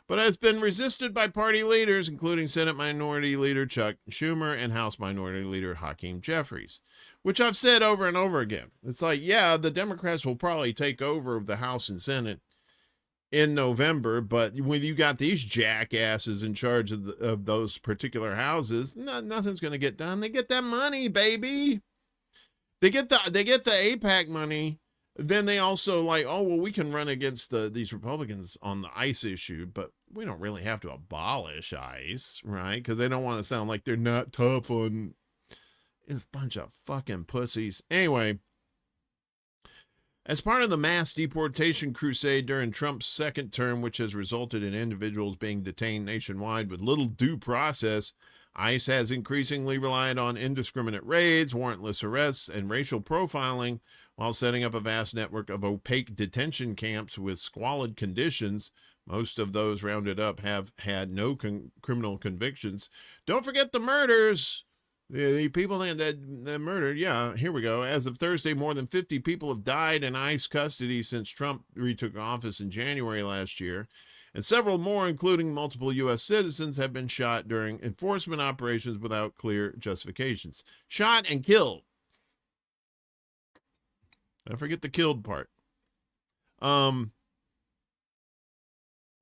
but has been resisted by party leaders, including Senate Minority Leader Chuck Schumer and House Minority Leader Hakeem Jeffries, which I've said over and over again. It's like, yeah, the Democrats will probably take over the House and Senate in November, but when you got these jackasses in charge of those particular houses, nothing's going to get done. They get that money, baby. They get the AIPAC money. Then they also like, oh, well, we can run against these Republicans on the ICE issue, but we don't really have to abolish ICE, right? Because they don't want to sound like they're not tough on a bunch of fucking pussies. Anyway, as part of the mass deportation crusade during Trump's second term, which has resulted in individuals being detained nationwide with little due process, ICE has increasingly relied on indiscriminate raids, warrantless arrests, and racial profiling while setting up a vast network of opaque detention camps with squalid conditions. Most of those rounded up have had no criminal convictions. Don't forget the murders. The people that murdered, yeah, here we go. As of Thursday, more than 50 people have died in ICE custody since Trump retook office in January last year. And several more, including multiple U.S. citizens, have been shot during enforcement operations without clear justifications. Shot and killed. I forget the killed part. The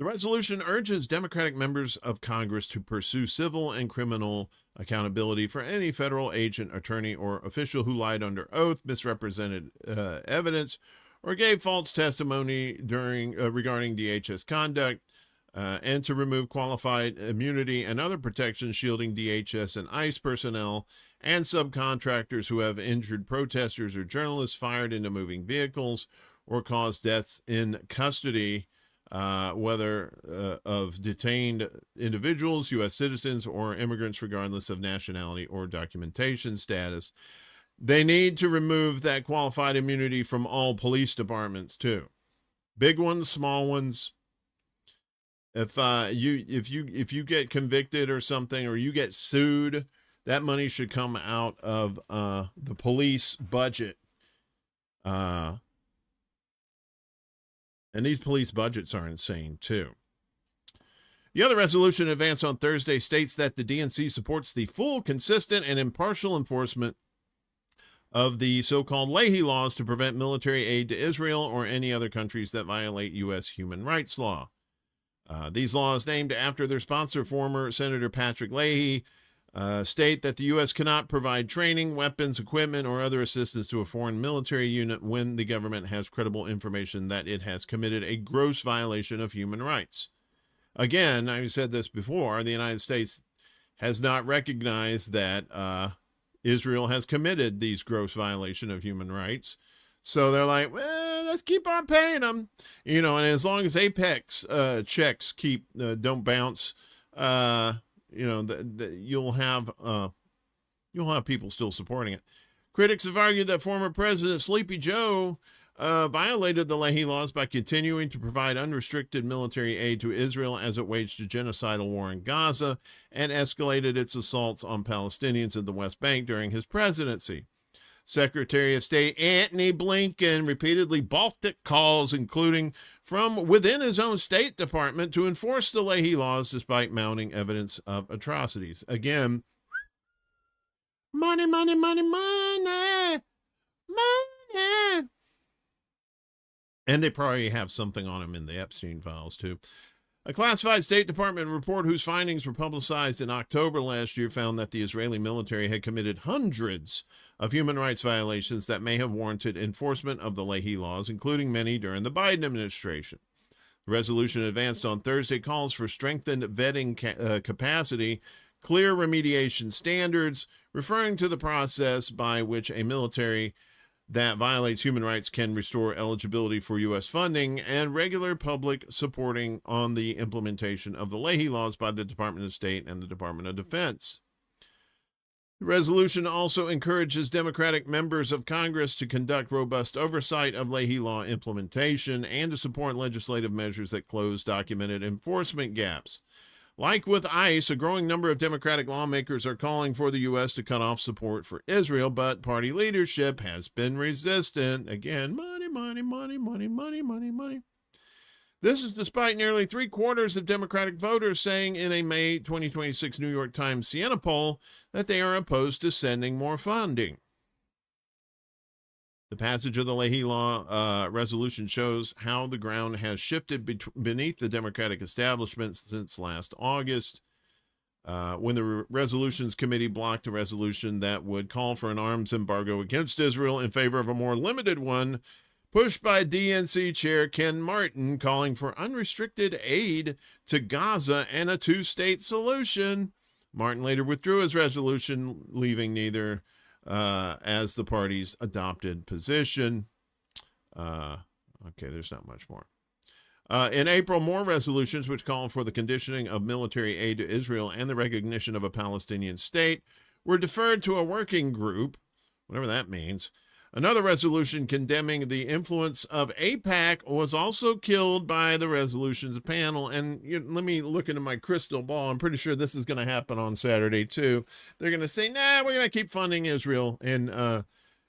resolution urges Democratic members of Congress to pursue civil and criminal accountability for any federal agent, attorney, or official who lied under oath, misrepresented evidence, or gave false testimony regarding DHS conduct, and to remove qualified immunity and other protections shielding DHS and ICE personnel and subcontractors who have injured protesters or journalists, fired into moving vehicles, or caused deaths in custody, whether of detained individuals, U.S. citizens, or immigrants, regardless of nationality or documentation status. They need to remove that qualified immunity from all police departments too, big ones, small ones. If you get convicted or something, or you get sued, that money should come out of the police budget. And these police budgets are insane, too. The other resolution advanced on Thursday states that the DNC supports the full, consistent, and impartial enforcement of the so-called Leahy laws to prevent military aid to Israel or any other countries that violate U.S. human rights law. These laws, named after their sponsor, former Senator Patrick Leahy, state that the U.S. cannot provide training, weapons, equipment, or other assistance to a foreign military unit when the government has credible information that it has committed a gross violation of human rights. Again, I've said this before, the United States has not recognized that Israel has committed these gross violation of human rights. So they're like, well, let's keep on paying them. And as long as Apex checks don't bounce, you'll have people still supporting it. Critics have argued that former President Sleepy Joe violated the Leahy laws by continuing to provide unrestricted military aid to Israel as it waged a genocidal war in Gaza and escalated its assaults on Palestinians in the West Bank during his presidency. Secretary of State Antony Blinken repeatedly balked at calls, including from within his own State Department, to enforce the Leahy laws despite mounting evidence of atrocities. Again, money, money, money, money, money. And they probably have something on him in the Epstein files, too. A classified State Department report whose findings were publicized in October last year found that the Israeli military had committed hundreds of human rights violations that may have warranted enforcement of the Leahy laws, including many during the Biden administration. The resolution advanced on Thursday calls for strengthened vetting capacity, clear remediation standards, referring to the process by which a military that violates human rights can restore eligibility for U.S. funding, and regular public supporting on the implementation of the Leahy laws by the Department of State and the Department of Defense. The resolution also encourages Democratic members of Congress to conduct robust oversight of Leahy law implementation and to support legislative measures that close documented enforcement gaps. Like with ICE, a growing number of Democratic lawmakers are calling for the U.S. to cut off support for Israel, but party leadership has been resistant. Again, money, money, money, money, money, money, money. This is despite nearly 3/4 of Democratic voters saying in a May 2026 New York Times Siena poll that they are opposed to sending more funding. The passage of the Leahy law resolution shows how the ground has shifted beneath the Democratic establishment since last August, when the Resolutions Committee blocked a resolution that would call for an arms embargo against Israel in favor of a more limited one, pushed by DNC Chair Ken Martin, calling for unrestricted aid to Gaza and a two-state solution. Martin later withdrew his resolution, leaving neither as the party's adopted position. Okay, there's not much more. In April, more resolutions which call for the conditioning of military aid to Israel and the recognition of a Palestinian state were deferred to a working group, whatever that means. Another resolution condemning the influence of AIPAC was also killed by the resolutions panel. And let me look into my crystal ball. I'm pretty sure this is going to happen on Saturday, too. They're going to say, nah, we're going to keep funding Israel, and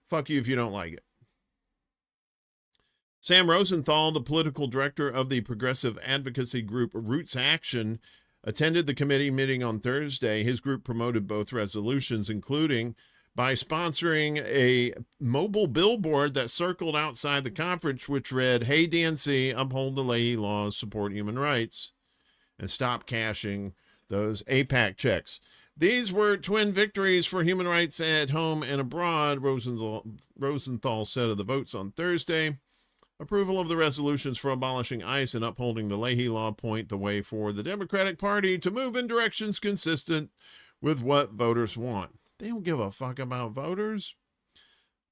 fuck you if you don't like it. Sam Rosenthal, the political director of the progressive advocacy group Roots Action, attended the committee meeting on Thursday. His group promoted both resolutions, including by sponsoring a mobile billboard that circled outside the conference, which read, "Hey DNC, uphold the Leahy laws, support human rights, and stop cashing those AIPAC checks." These were twin victories for human rights at home and abroad, Rosenthal said of the votes on Thursday. Approval of the resolutions for abolishing ICE and upholding the Leahy law point the way for the Democratic Party to move in directions consistent with what voters want. They don't give a fuck about voters.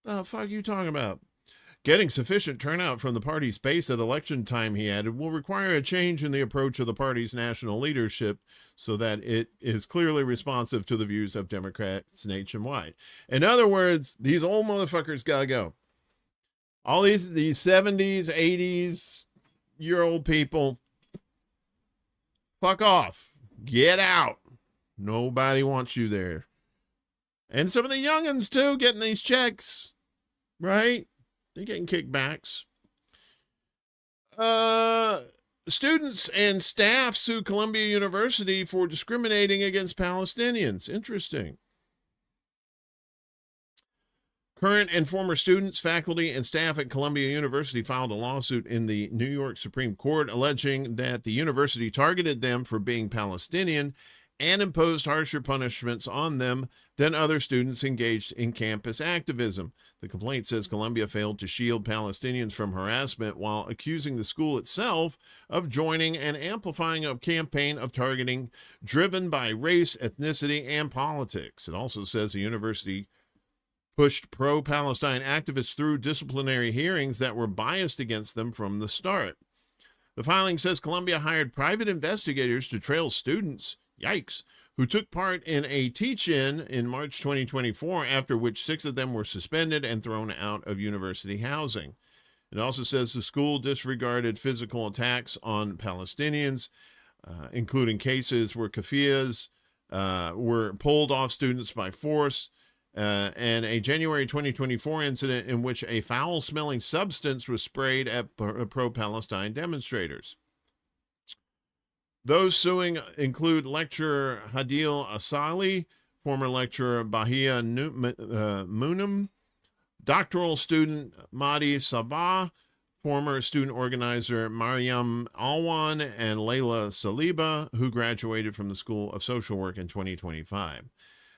The fuck are you talking about? Getting sufficient turnout from the party's base at election time, he added, will require a change in the approach of the party's national leadership so that it is clearly responsive to the views of Democrats nationwide. In other words, these old motherfuckers gotta go. All these 70s, 80s year old people, fuck off. Get out. Nobody wants you there. And some of the youngins, too, getting these checks, right? They're getting kickbacks. Students and staff sue Columbia University for discriminating against Palestinians. Interesting. Current and former students, faculty, and staff at Columbia University filed a lawsuit in the New York Supreme Court alleging that the university targeted them for being Palestinian and imposed harsher punishments on them than other students engaged in campus activism. The complaint says Columbia failed to shield Palestinians from harassment while accusing the school itself of joining and amplifying a campaign of targeting driven by race, ethnicity, and politics. It also says the university pushed pro-Palestine activists through disciplinary hearings that were biased against them from the start. The filing says Columbia hired private investigators to trail students, yikes, who took part in a teach-in in March 2024, after which 6 of them were suspended and thrown out of university housing. It also says the school disregarded physical attacks on Palestinians, including cases where keffiyehs were pulled off students by force, and a January 2024 incident in which a foul-smelling substance was sprayed at pro-Palestine demonstrators. Those suing include lecturer Hadil Asali, former lecturer Bahia Munam, doctoral student Mahdi Sabah, former student organizer Mariam Alwan, and Layla Saliba, who graduated from the School of Social Work in 2025.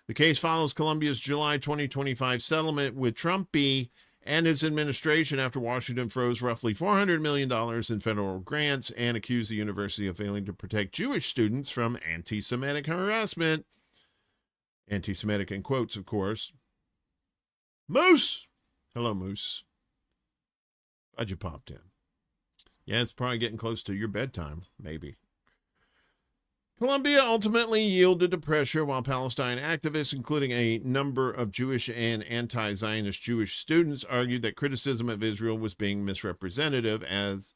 The case follows Columbia's July 2025 settlement with Trumpy and his administration after Washington froze roughly $400 million in federal grants and accused the university of failing to protect Jewish students from anti-Semitic harassment. Anti-Semitic in quotes, of course. Moose! Hello, Moose. Glad you popped in. Yeah, it's probably getting close to your bedtime, maybe. Columbia ultimately yielded to pressure while Palestine activists, including a number of Jewish and anti-Zionist Jewish students, argued that criticism of Israel was being misrepresented as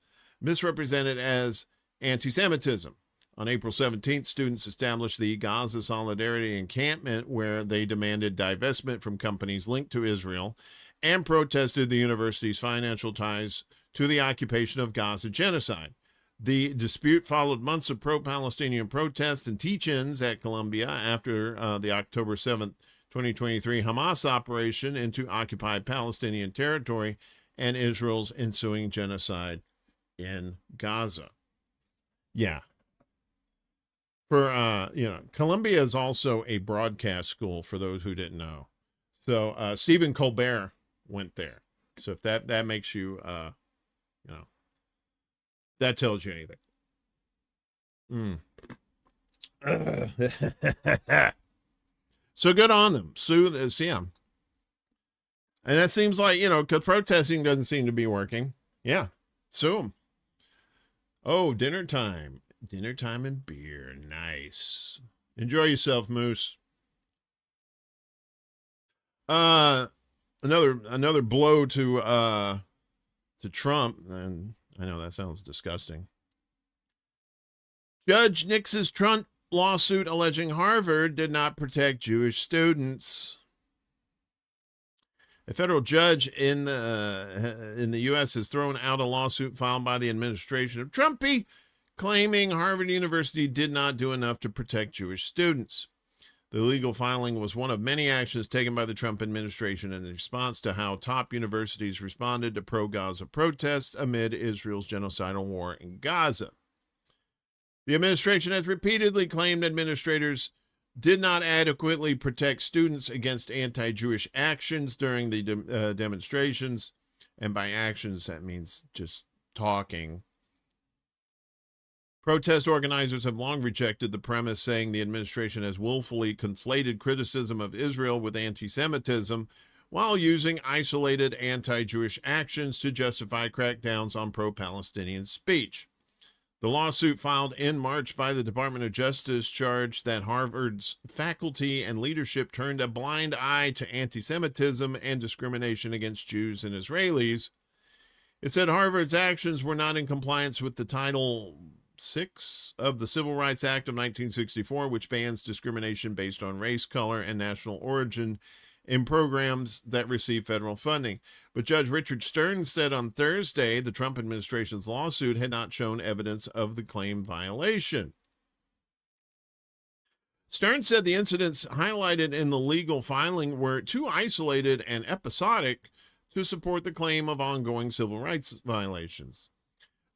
anti-Semitism. On April 17th, students established the Gaza Solidarity Encampment, where they demanded divestment from companies linked to Israel and protested the university's financial ties to the occupation of Gaza genocide. The dispute followed months of pro-Palestinian protests and teach-ins at Columbia after the October 7th, 2023 Hamas operation into occupied Palestinian territory and Israel's ensuing genocide in Gaza. Yeah. For, Columbia is also a broadcast school, for those who didn't know. So Stephen Colbert went there. So if that makes you, that tells you anything. So good on them. Sue this, yeah. And that seems like, because protesting doesn't seem to be working. Yeah, sue them. Oh, dinner time. Dinner time and beer. Nice. Enjoy yourself, Moose. Another blow to Trump, and I know that sounds disgusting. Judge Nix's Trump lawsuit alleging Harvard did not protect Jewish students. A federal judge in the U.S. has thrown out a lawsuit filed by the administration of Trumpy, claiming Harvard University did not do enough to protect Jewish students. The legal filing was one of many actions taken by the Trump administration in response to how top universities responded to pro-Gaza protests amid Israel's genocidal war in Gaza. The administration has repeatedly claimed administrators did not adequately protect students against anti-Jewish actions during the demonstrations, and by actions, that means just talking. Protest organizers have long rejected the premise, saying the administration has willfully conflated criticism of Israel with anti-Semitism while using isolated anti-Jewish actions to justify crackdowns on pro-Palestinian speech. The lawsuit filed in March by the Department of Justice charged that Harvard's faculty and leadership turned a blind eye to anti-Semitism and discrimination against Jews and Israelis. It said Harvard's actions were not in compliance with the Title VI of the Civil Rights Act of 1964, which bans discrimination based on race, color, and national origin, in programs that receive federal funding. But Judge Richard Stern said on Thursday the Trump administration's lawsuit had not shown evidence of the claim violation. Stern said the incidents highlighted in the legal filing were too isolated and episodic to support the claim of ongoing civil rights violations.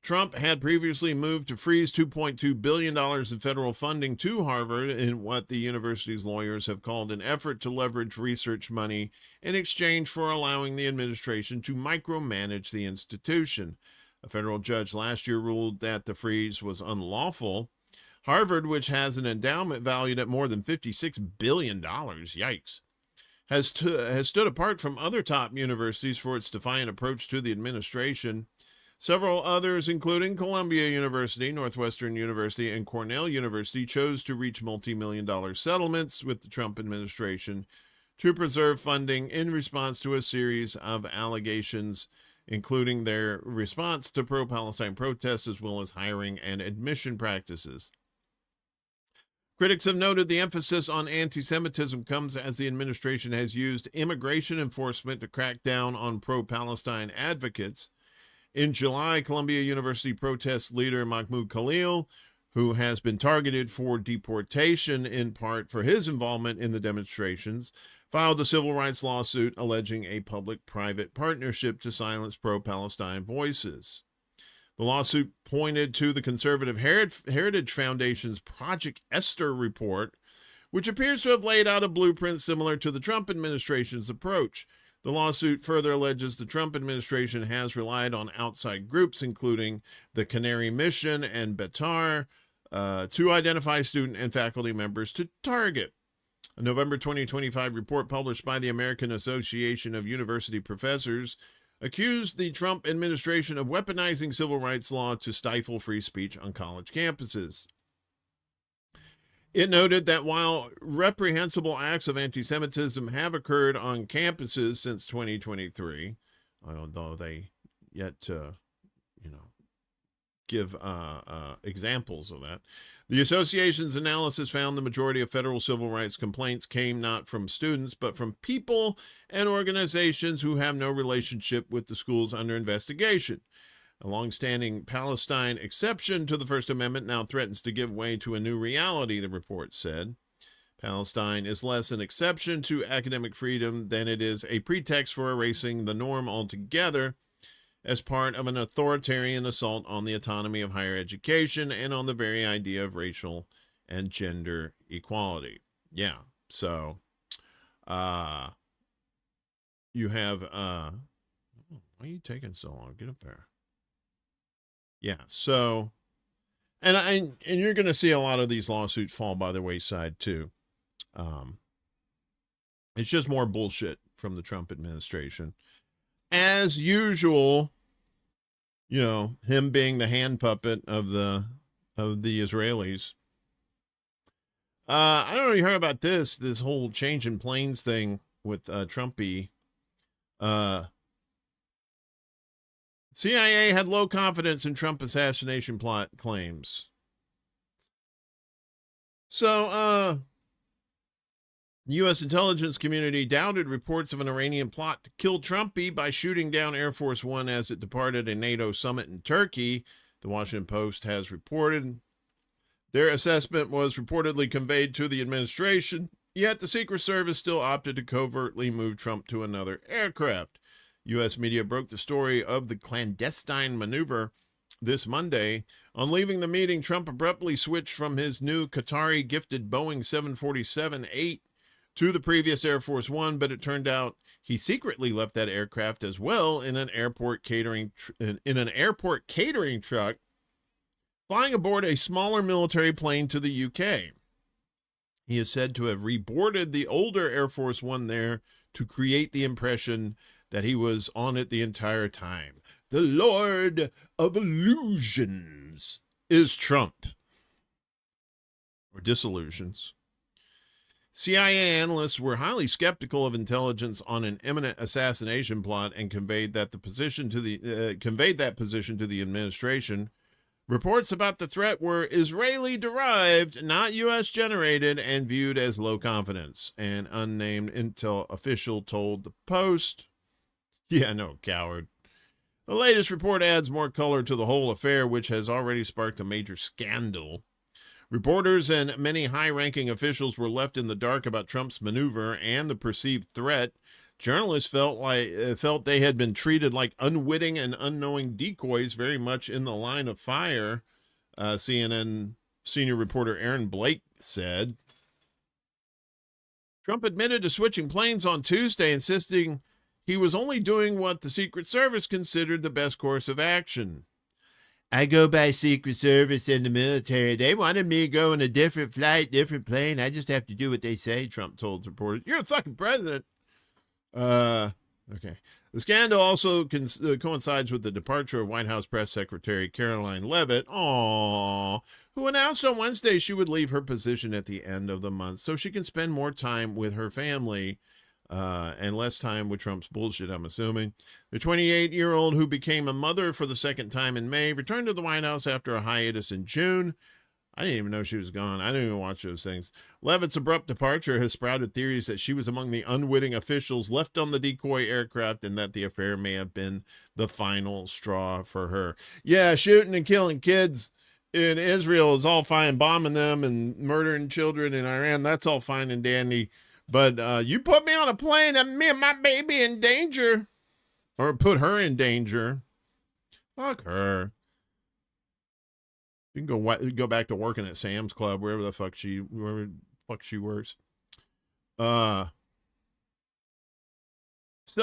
Trump had previously moved to freeze $2.2 billion in federal funding to Harvard in what the university's lawyers have called an effort to leverage research money in exchange for allowing the administration to micromanage the institution. A federal judge last year ruled that the freeze was unlawful. Harvard, which has an endowment valued at more than $56 billion, yikes, has stood apart from other top universities for its defiant approach to the administration. Several others, including Columbia University, Northwestern University, and Cornell University, chose to reach multi-million-dollar settlements with the Trump administration to preserve funding in response to a series of allegations, including their response to pro-Palestine protests as well as hiring and admission practices. Critics have noted the emphasis on anti-Semitism comes as the administration has used immigration enforcement to crack down on pro-Palestine advocates. In July, Columbia University protest leader Mahmoud Khalil, who has been targeted for deportation in part for his involvement in the demonstrations, filed a civil rights lawsuit alleging a public-private partnership to silence pro-Palestine voices. The lawsuit pointed to the Conservative Heritage Foundation's Project Esther report, which appears to have laid out a blueprint similar to the Trump administration's approach. The lawsuit further alleges the Trump administration has relied on outside groups, including the Canary Mission and Betar, to identify student and faculty members to target. A November 2025 report published by the American Association of University Professors accused the Trump administration of weaponizing civil rights law to stifle free speech on college campuses. It noted that while reprehensible acts of anti-Semitism have occurred on campuses since 2023, although they yet to, give examples of that, the association's analysis found the majority of federal civil rights complaints came not from students, but from people and organizations who have no relationship with the schools under investigation. A long-standing Palestine exception to the First Amendment now threatens to give way to a new reality, the report said. Palestine is less an exception to academic freedom than it is a pretext for erasing the norm altogether as part of an authoritarian assault on the autonomy of higher education and on the very idea of racial and gender equality. Yeah, so you have... why are you taking so long? Get up there. Yeah, so, and you're going to see a lot of these lawsuits fall by the wayside too. It's just more bullshit from the Trump administration. As usual, him being the hand puppet of the Israelis. I don't know if you heard about this whole change in planes thing with Trumpy. CIA had low confidence in Trump assassination plot claims. So, the U.S. intelligence community doubted reports of an Iranian plot to kill Trumpy by shooting down Air Force One as it departed a NATO summit in Turkey, the Washington Post has reported. Their assessment was reportedly conveyed to the administration, yet the Secret Service still opted to covertly move Trump to another aircraft. U.S. media broke the story of the clandestine maneuver this Monday. On leaving the meeting, Trump abruptly switched from his new Qatari-gifted Boeing 747-8 to the previous Air Force One, but it turned out he secretly left that aircraft as well in an airport catering truck, flying aboard a smaller military plane to the UK. He is said to have reboarded the older Air Force One there to create the impression that he was on it the entire time. The Lord of Illusions is Trump. Or disillusions. CIA analysts were highly skeptical of intelligence on an imminent assassination plot and conveyed that position to the administration, Reports about the threat were Israeli-derived, not U.S.-generated, and viewed as low confidence. An unnamed intel official told the Post. Yeah, no, coward. The latest report adds more color to the whole affair, which has already sparked a major scandal. Reporters and many high-ranking officials were left in the dark about Trump's maneuver and the perceived threat. Journalists felt they had been treated like unwitting and unknowing decoys, very much in the line of fire, CNN senior reporter Aaron Blake said. Trump admitted to switching planes on Tuesday, insisting he was only doing what the Secret Service considered the best course of action. I go by Secret Service and the military. They wanted me to go in a different flight, different plane. I just have to do what they say, Trump told reporters. You're the fucking president. Okay. The scandal also coincides with the departure of White House Press Secretary Caroline Leavitt, who announced on Wednesday she would leave her position at the end of the month so she can spend more time with her family and less time with Trump's bullshit, I'm assuming. The 28-year-old, who became a mother for the second time in May, returned to the White House after a hiatus in June. I didn't even know she was gone. I didn't even watch those things. Leavitt's abrupt departure has sprouted theories that she was among the unwitting officials left on the decoy aircraft and that the affair may have been the final straw for her. Yeah, shooting and killing kids in Israel is all fine. Bombing them and murdering children in Iran, that's all fine and dandy. But you put me on a plane and me and my baby in danger. Or put her in danger. Fuck her. You can go back to working at Sam's Club, wherever the fuck she works. So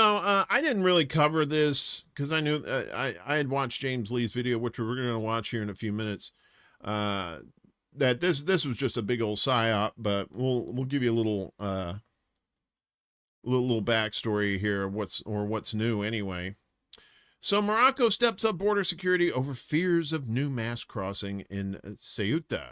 I didn't really cover this because I knew I had watched James Lee's video, which we're going to watch here in a few minutes. That this was just a big old psyop, but we'll give you a little backstory here, what's new anyway. So Morocco steps up border security over fears of new mass crossing in Ceuta.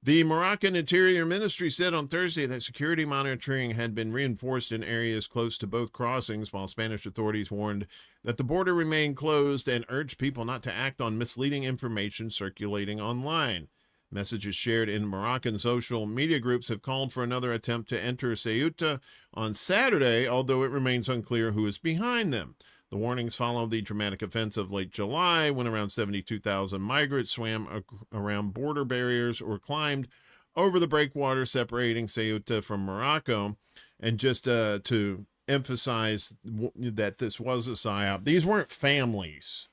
The Moroccan Interior Ministry said on Thursday that security monitoring had been reinforced in areas close to both crossings, while Spanish authorities warned that the border remained closed and urged people not to act on misleading information circulating online. Messages shared in Moroccan social media groups have called for another attempt to enter Ceuta on Saturday, although it remains unclear who is behind them. The warnings follow the dramatic events of late July, when around 72,000 migrants swam around border barriers or climbed over the breakwater separating Ceuta from Morocco. And just to emphasize that this was a psyop, these weren't families.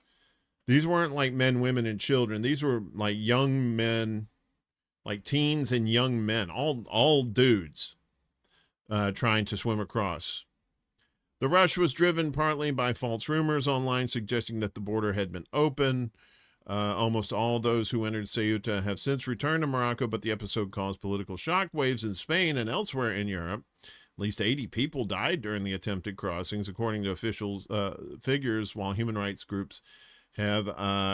These weren't like men, women, and children. These were like young men, like teens and young men, all dudes trying to swim across. The rush was driven partly by false rumors online suggesting that the border had been open. Almost all those who entered Ceuta have since returned to Morocco, but the episode caused political shockwaves in Spain and elsewhere in Europe. At least 80 people died during the attempted crossings, according to official figures, while human rights groups have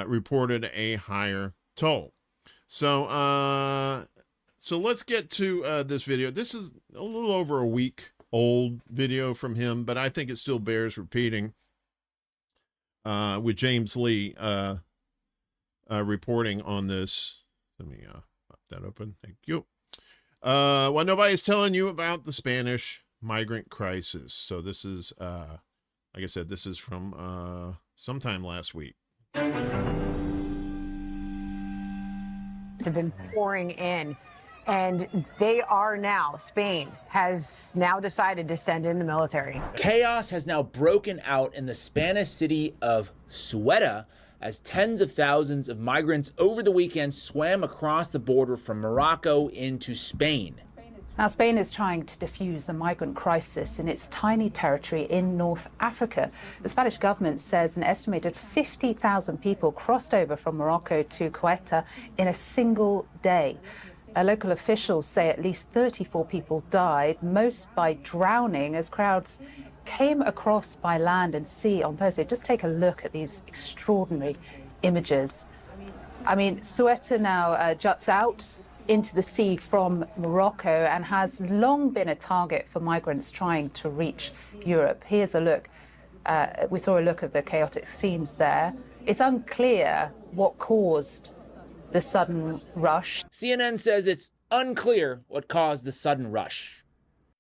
reported a higher toll. So let's get to this video. This is a little over a week old video from him, but I think it still bears repeating with James Lee reporting on this. Let me pop that open. Thank you. Well, nobody's telling you about the Spanish migrant crisis. So this is, like I said, this is from sometime last week. Have been pouring in, and they are now, Spain has now decided to send in the military. Chaos has now broken out in the Spanish city of Ceuta as tens of thousands of migrants over the weekend swam across the border from Morocco into Spain. Now, Spain is trying to defuse the migrant crisis in its tiny territory in North Africa. The Spanish government says an estimated 50,000 people crossed over from Morocco to Ceuta in a single day. Local officials say at least 34 people died, most by drowning, as crowds came across by land and sea on Thursday. Just take a look at these extraordinary images. I mean, Ceuta now juts out into the sea from Morocco and has long been a target for migrants trying to reach Europe. Here's a look We saw a look at the chaotic scenes there. It's unclear what caused the sudden rush. CNN says it's unclear what caused the sudden rush.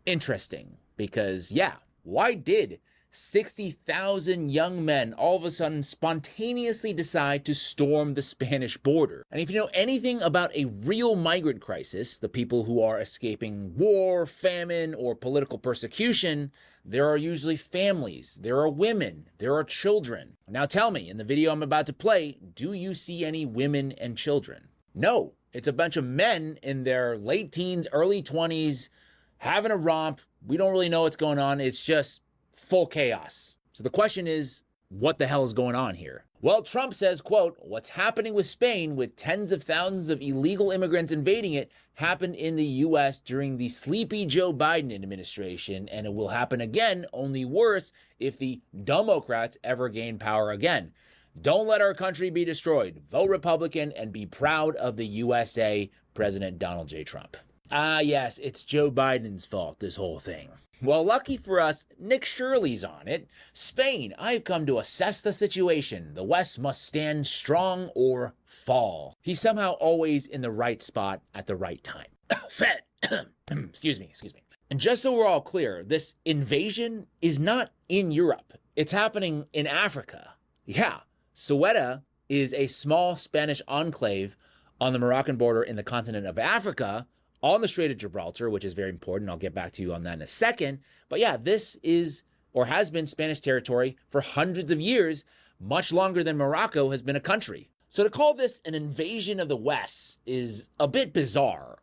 Interesting, because yeah, why did 60,000 young men all of a sudden spontaneously decide to storm the Spanish border? And if you know anything about a real migrant crisis, the people who are escaping war, famine, or political persecution, there are usually families, there are women, there are children. Now tell me, in the video I'm about to play, do you see any women and children? No, it's a bunch of men in their late teens, early 20s, having a romp. We don't really know what's going on. It's just full chaos. So the question is, what the hell is going on here? Well, Trump says, quote, what's happening with Spain with tens of thousands of illegal immigrants invading it happened in the U.S. during the sleepy Joe Biden administration, and it will happen again, only worse, if the Democrats ever gain power again. Don't let our country be destroyed. Vote Republican and be proud of the USA, President Donald J. Trump. Ah, yes, it's Joe Biden's fault, this whole thing. Well, lucky for us, Nick Shirley's on it. Spain, I've come to assess the situation. The West must stand strong or fall. He's somehow always in the right spot at the right time. Fed. Excuse me. And just so we're all clear, this invasion is not in Europe. It's happening in Africa. Yeah, Ceuta is a small Spanish enclave on the Moroccan border in the continent of Africa, on the Strait of Gibraltar, which is very important. I'll get back to you on that in a second. But yeah, this is or has been Spanish territory for hundreds of years, much longer than Morocco has been a country. So to call this an invasion of the West is a bit bizarre,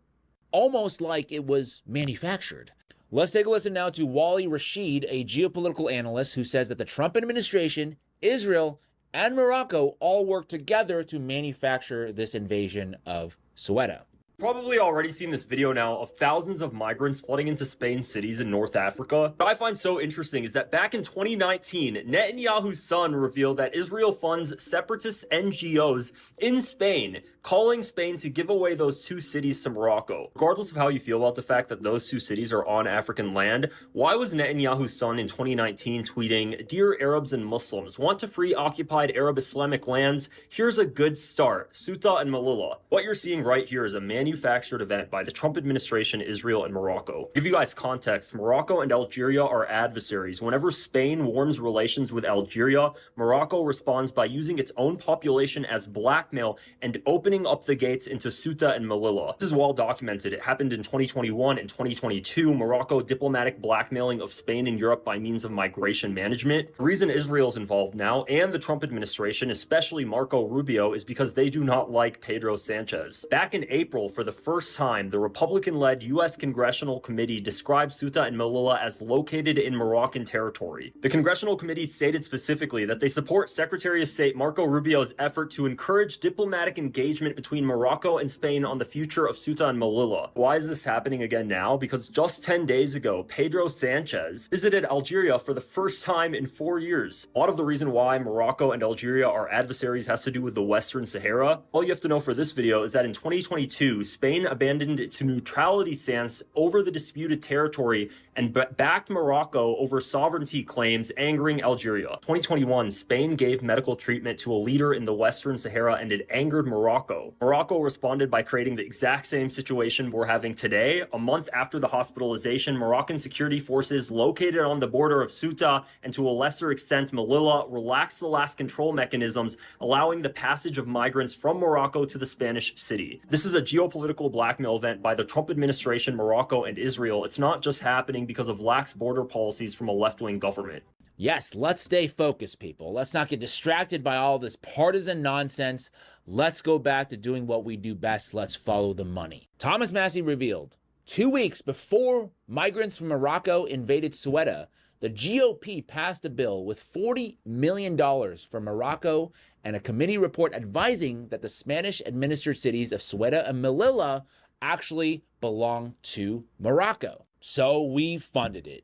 almost like it was manufactured. Let's take a listen now to Wally Rashid, a geopolitical analyst who says that the Trump administration, Israel, and Morocco all worked together to manufacture this invasion of Ceuta. Probably already seen this video now of thousands of migrants flooding into Spain's cities in North Africa. What I find so interesting is that back in 2019, Netanyahu's son revealed that Israel funds separatist NGOs in Spain, calling Spain to give away those two cities to Morocco. Regardless of how you feel about the fact that those two cities are on African land, why was Netanyahu's son in 2019 tweeting, "Dear Arabs and Muslims, want to free occupied Arab Islamic lands? Here's a good start, Ceuta and Melilla." What you're seeing right here is a manufactured event by the Trump administration, Israel, and Morocco. To give you guys context, Morocco and Algeria are adversaries. Whenever Spain warms relations with Algeria, Morocco responds by using its own population as blackmail and opening up the gates into Ceuta and Melilla. This is well documented. It happened in 2021 and 2022. Morocco diplomatic blackmailing of Spain and Europe by means of migration management. The reason Israel's involved now, and the Trump administration, especially Marco Rubio, is because they do not like Pedro Sanchez. Back in April, for the first time, the Republican-led U.S. Congressional Committee described Ceuta and Melilla as located in Moroccan territory. The Congressional Committee stated specifically that they support Secretary of State Marco Rubio's effort to encourage diplomatic engagement between Morocco and Spain on the future of Ceuta and Melilla. Why is this happening again now? Because just 10 days ago, Pedro Sanchez visited Algeria for the first time in 4 years. A lot of the reason why Morocco and Algeria are adversaries has to do with the Western Sahara. All you have to know for this video is that in 2022, Spain abandoned its neutrality stance over the disputed territory and backed Morocco over sovereignty claims, angering Algeria. 2021, Spain gave medical treatment to a leader in the Western Sahara and it angered Morocco. Morocco responded by creating the exact same situation we're having today. A month after the hospitalization, Moroccan security forces located on the border of Ceuta and to a lesser extent Melilla relaxed the last control mechanisms, allowing the passage of migrants from Morocco to the Spanish city. This is a geopolitical blackmail event by the Trump administration, Morocco, and Israel. It's not just happening because of lax border policies from a left-wing government. Yes, let's stay focused, people. Let's not get distracted by all this partisan nonsense. Let's go back to doing what we do best. Let's follow the money. Thomas Massie revealed, 2 weeks before migrants from Morocco invaded Ceuta, the GOP passed a bill with $40 million for Morocco and a committee report advising that the Spanish-administered cities of Ceuta and Melilla actually belong to Morocco. So we funded it,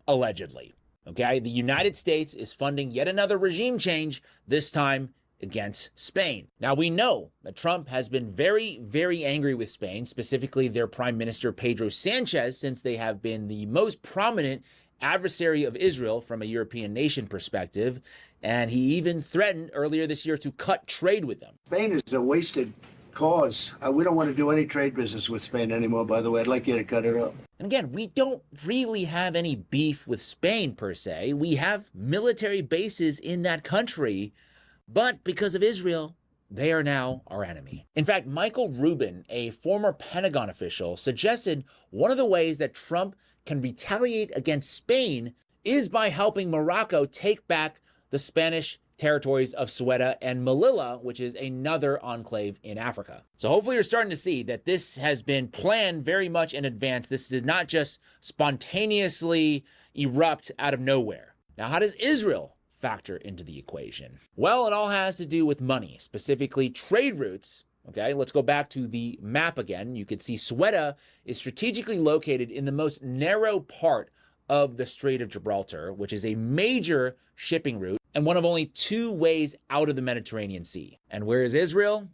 allegedly. Okay, the United States is funding yet another regime change, this time against Spain. Now, we know that Trump has been very, very angry with Spain, specifically their Prime Minister Pedro Sanchez, since they have been the most prominent adversary of Israel from a European nation perspective, and he even threatened earlier this year to cut trade with them. Spain is a wasted cause. We don't want to do any trade business with Spain anymore, by the way. I'd like you to cut it off. And again, we don't really have any beef with Spain per se. We have military bases in that country, but because of Israel, they are now our enemy. In fact, Michael Rubin, a former Pentagon official, suggested one of the ways that Trump can retaliate against Spain is by helping Morocco take back the Spanish territories of Ceuta and Melilla, which is another enclave in Africa. So hopefully you're starting to see that this has been planned very much in advance. This did not just spontaneously erupt out of nowhere. Now, how does Israel factor into the equation? Well, it all has to do with money, specifically trade routes. Okay, let's go back to the map again. You can see Ceuta is strategically located in the most narrow part of the Strait of Gibraltar, which is a major shipping route and one of only 2 ways out of the Mediterranean Sea. And where is Israel?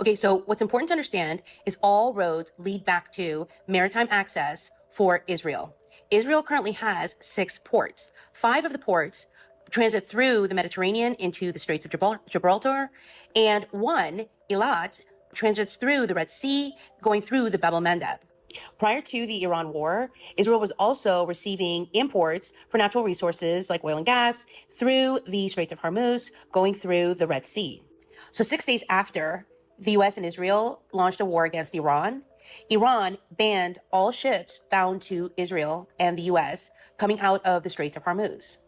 Okay, so what's important to understand is all roads lead back to maritime access for Israel. Israel currently has 6 ports. 5 of the ports transit through the Mediterranean into the Straits of Gibraltar, and 1, Eilat, transits through the Red Sea, going through the Bab el-Mandeb. Prior to the Iran war, Israel was also receiving imports for natural resources like oil and gas through the Straits of Hormuz, going through the Red Sea. So 6 days after the U.S. and Israel launched a war against Iran, Iran banned all ships bound to Israel and the U.S. coming out of the Straits of Hormuz.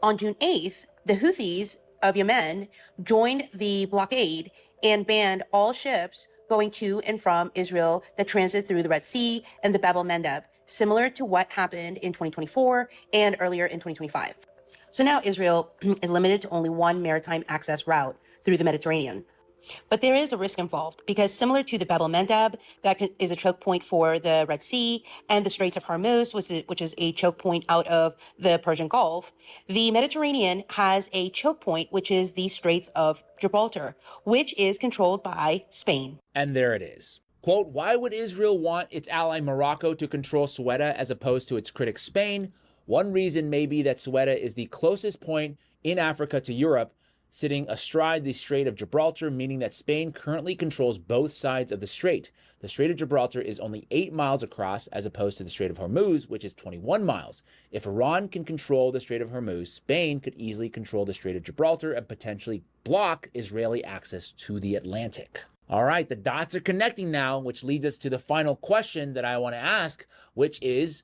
On June 8th, the Houthis of Yemen joined the blockade and banned all ships going to and from Israel that transit through the Red Sea and the Bab el-Mandeb, similar to what happened in 2024 and earlier in 2025. So now Israel is limited to only 1 maritime access route through the Mediterranean. But there is a risk involved because similar to the Bab el-Mandeb, that is a choke point for the Red Sea, and the Straits of Hormuz, which is a choke point out of the Persian Gulf, the Mediterranean has a choke point, which is the Straits of Gibraltar, which is controlled by Spain. And there it is. Quote, why would Israel want its ally Morocco to control Ceuta as opposed to its critic Spain? One reason may be that Ceuta is the closest point in Africa to Europe, sitting astride the Strait of Gibraltar, meaning that Spain currently controls both sides of the strait. The Strait of Gibraltar is only 8 miles across as opposed to the Strait of Hormuz, which is 21 miles. If Iran can control the Strait of Hormuz, Spain could easily control the Strait of Gibraltar and potentially block Israeli access to the Atlantic. All right, the dots are connecting now, which leads us to the final question that I want to ask, which is,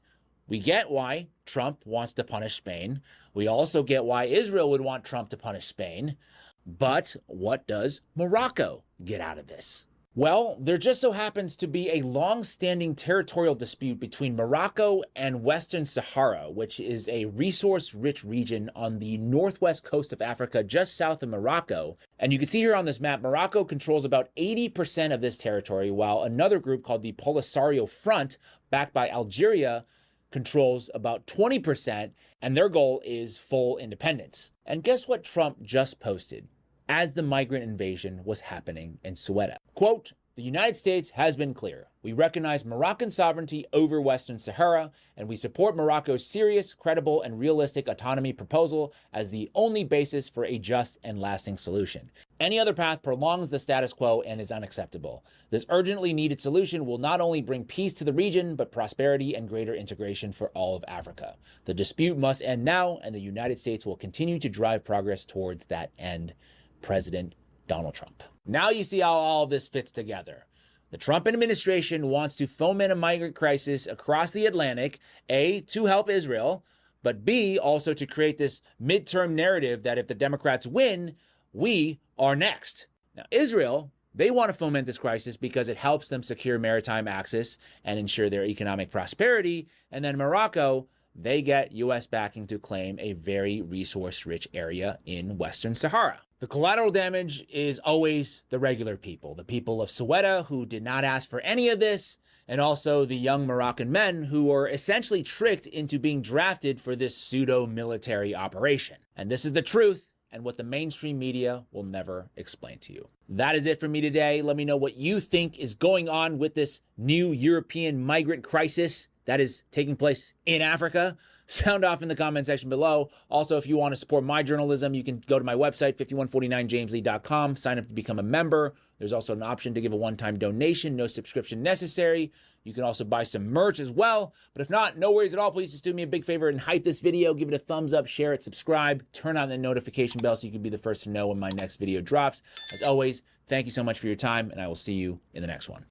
we get why Trump wants to punish Spain. We also get why Israel would want Trump to punish Spain. But what does Morocco get out of this? Well, there just so happens to be a long-standing territorial dispute between Morocco and Western Sahara, which is a resource-rich region on the northwest coast of Africa, just south of Morocco. And you can see here on this map, Morocco controls about 80% of this territory, while another group called the Polisario Front, backed by Algeria, controls about 20%, and their goal is full independence. And guess what Trump just posted as the migrant invasion was happening in Ceuta? Quote, the United States has been clear. We recognize Moroccan sovereignty over Western Sahara, and we support Morocco's serious, credible, and realistic autonomy proposal as the only basis for a just and lasting solution. Any other path prolongs the status quo and is unacceptable. This urgently needed solution will not only bring peace to the region, but prosperity and greater integration for all of Africa. The dispute must end now, and the United States will continue to drive progress towards that end. President Donald Trump. Now you see how all of this fits together. The Trump administration wants to foment a migrant crisis across the Atlantic, A, to help Israel, but B, also to create this midterm narrative that if the Democrats win, we are next. Now, Israel, they want to foment this crisis because it helps them secure maritime access and ensure their economic prosperity. And then Morocco, they get U.S. backing to claim a very resource-rich area in Western Sahara. The collateral damage is always the regular people, the people of Ceuta who did not ask for any of this, and also the young Moroccan men who were essentially tricked into being drafted for this pseudo-military operation. And this is the truth, and what the mainstream media will never explain to you. That is it for me today. Let me know what you think is going on with this new European migrant crisis that is taking place in Africa. Sound off in the comment section below. Also, if you want to support my journalism, you can go to my website, 5149jameslee.com, sign up to become a member. There's also an option to give a one-time donation, no subscription necessary. You can also buy some merch as well. But if not, no worries at all. Please just do me a big favor and hype this video, give it a thumbs up, share it, subscribe, turn on the notification bell so you can be the first to know when my next video drops. As always, thank you so much for your time, and I will see you in the next one.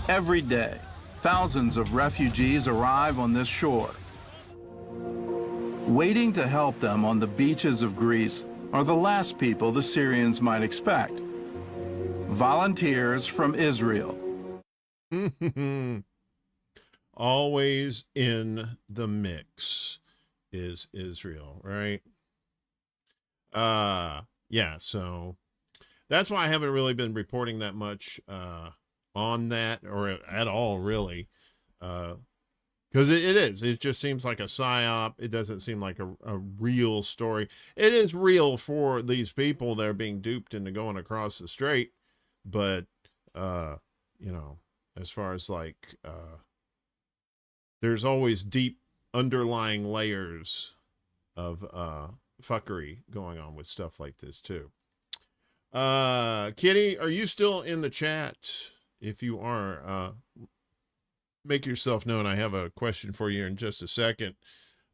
Every day, thousands of refugees arrive on this shore. Waiting to help them on the beaches of Greece are the last people the Syrians might expect. Volunteers from Israel. Always in the mix is Israel, right? Yeah, so that's why I haven't really been reporting that much on that, or at all, really, because it just seems like a psyop. It doesn't seem like a real story. It is real for these people that are being duped into going across the strait, but you know, as far as like there's always deep underlying layers of fuckery going on with stuff like this too. Kitty, are you still in the chat? If you are, make yourself known. I have a question for you in just a second.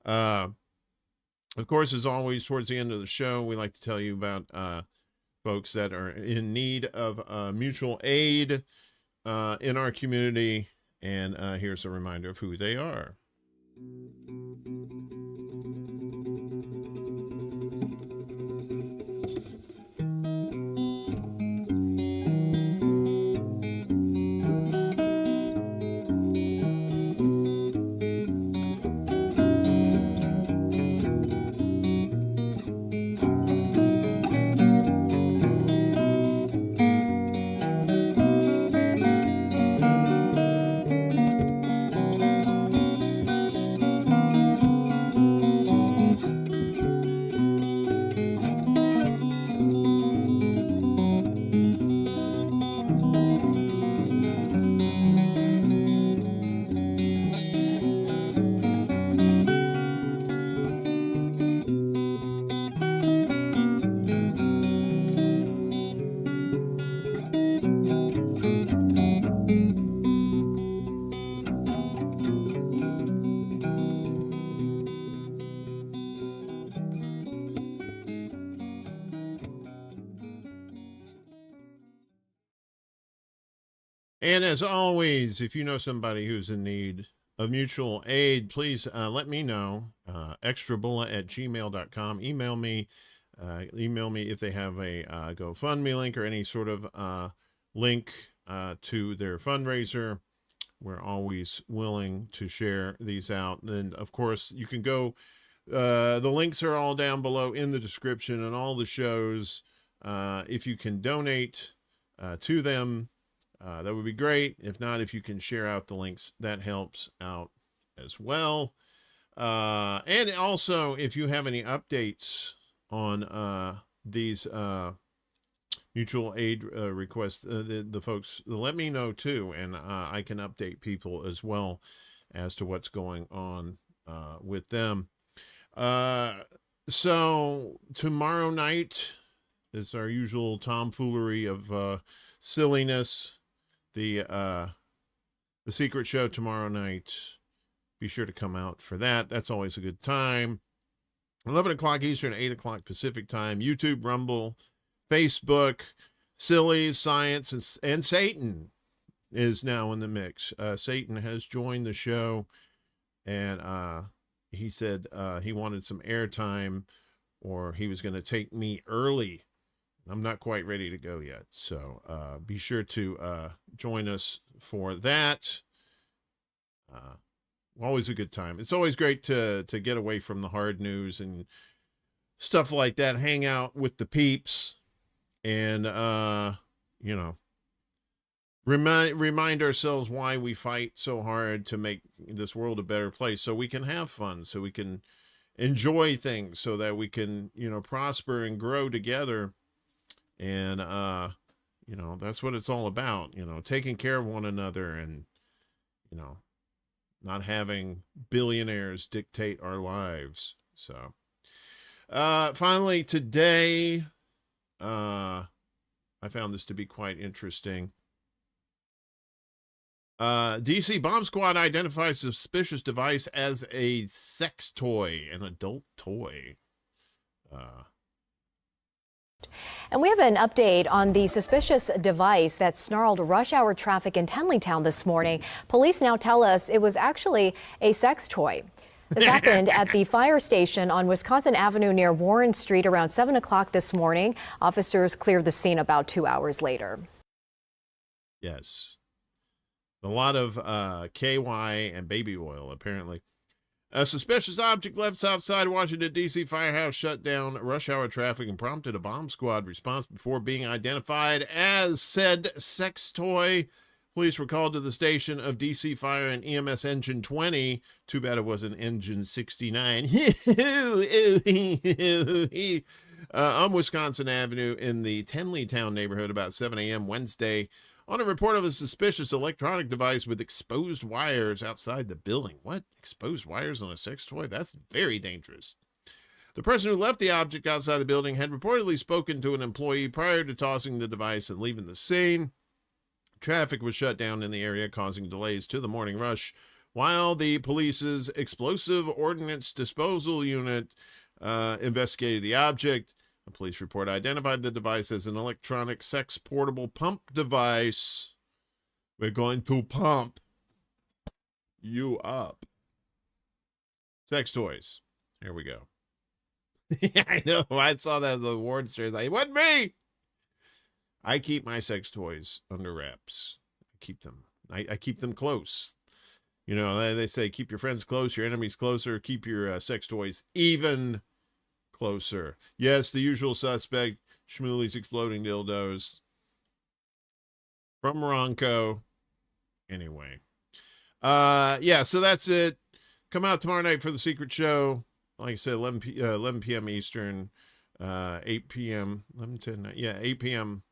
Of course, as always, towards the end of the show, we like to tell you about folks that are in need of mutual aid in our community. And here's a reminder of who they are. And as always, if you know somebody who's in need of mutual aid, please let me know. ExtraBulla@gmail.com. Email me if they have a GoFundMe link or any sort of link to their fundraiser. We're always willing to share these out. And of course, you can go, the links are all down below in the description and all the shows. If you can donate to them, that would be great. If not, if you can share out the links, that helps out as well. And also, if you have any updates on these mutual aid requests, the folks, let me know too, and I can update people as well as to what's going on with them. So tomorrow night is our usual tomfoolery of silliness. The secret show tomorrow night. Be sure to come out for that. That's always a good time. 11 o'clock Eastern, 8 o'clock Pacific time. YouTube, Rumble, Facebook, Silly, Science, and Satan is now in the mix. Satan has joined the show, and he said he wanted some airtime, or he was going to take me early. I'm not quite ready to go yet, so be sure to join us for that. Always a good time. It's always great to get away from the hard news and stuff like that, hang out with the peeps, and you know, remind ourselves why we fight so hard to make this world a better place, so we can have fun, so we can enjoy things, so that we can, you know, prosper and grow together. And You know, that's what it's all about, you know, taking care of one another and, you know, not having billionaires dictate our lives. So, finally today, I found this to be quite interesting. DC bomb squad identifies suspicious device as a sex toy, an adult toy. And we have an update on the suspicious device that snarled rush hour traffic in Tenleytown this morning. Police now tell us it was actually a sex toy. This happened at the fire station on Wisconsin Avenue near Warren Street around 7 o'clock this morning. Officers cleared the scene about 2 hours later. Yes. A lot of KY and baby oil, apparently. A suspicious object left Southside Washington, D.C. firehouse shut down rush hour traffic and prompted a bomb squad response before being identified as said sex toy. Police were called to the station of D.C. Fire and EMS Engine 20. Too bad it wasn't Engine 69. On Wisconsin Avenue in the Tenleytown neighborhood about 7 a.m. Wednesday. On a report of a suspicious electronic device with exposed wires outside the building. What? Exposed wires on a sex toy? That's very dangerous. The person who left the object outside the building had reportedly spoken to an employee prior to tossing the device and leaving the scene. Traffic was shut down in the area, causing delays to the morning rush, while the police's explosive ordnance disposal unit investigated the object. A police report identified the device as an electronic sex portable pump device. We're going to pump you up. Sex toys. Here we go. I know. I saw that on the award stairs. It wasn't me. I keep my sex toys under wraps. I keep them. I keep them close. You know, they say keep your friends close, your enemies closer. Keep your sex toys even closer. Yes, the usual suspect, Shmuley's exploding dildos from Ronco. Anyway. Yeah, so that's it. Come out tomorrow night for the secret show. Like I said, 11 p.m. Eastern, 8 p.m. 8 p.m.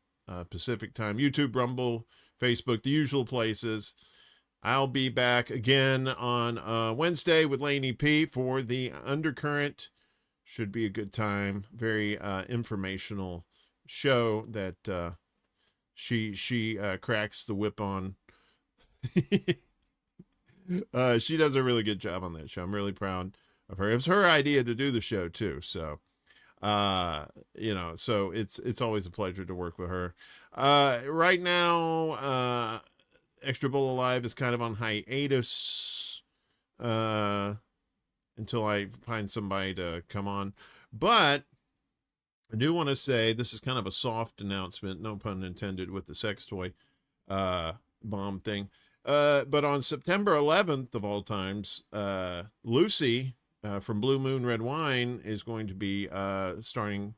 Pacific time. YouTube, Rumble, Facebook, the usual places. I'll be back again on Wednesday with Laine P for the Undercurrent. Should be a good time. Very informational show that she cracks the whip on. She does a really good job on that show. I'm really proud of her. It was her idea to do the show too. So, you know, so it's always a pleasure to work with her. Right now, ExtraBulla Live is kind of on hiatus. Until I find somebody to come on. But I do want to say, this is kind of a soft announcement, no pun intended, with the sex toy bomb thing. But on September 11th of all times, Lucy from Blue Moon Red Wine is going to be starting.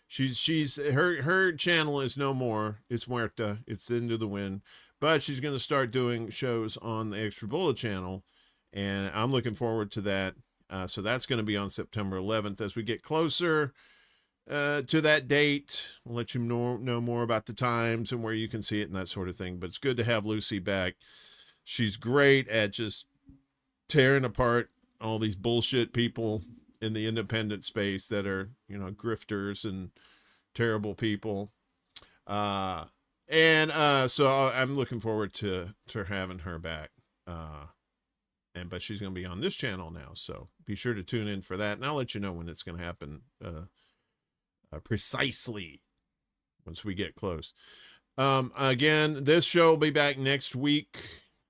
Her channel is no more. It's muerta. It's into the wind. But she's going to start doing shows on the ExtraBulla channel. And I'm looking forward to that. So that's going to be on September 11th. As we get closer to that date, we'll let you know more about the times and where you can see it and that sort of thing. But it's good to have Lucy back. She's great at just tearing apart all these bullshit people in the independent space that are, you know, grifters and terrible people. So I'm looking forward to having her back. But she's going to be on this channel now, so be sure to tune in for that, and I'll let you know when it's going to happen precisely once we get close. Again, this show will be back next week,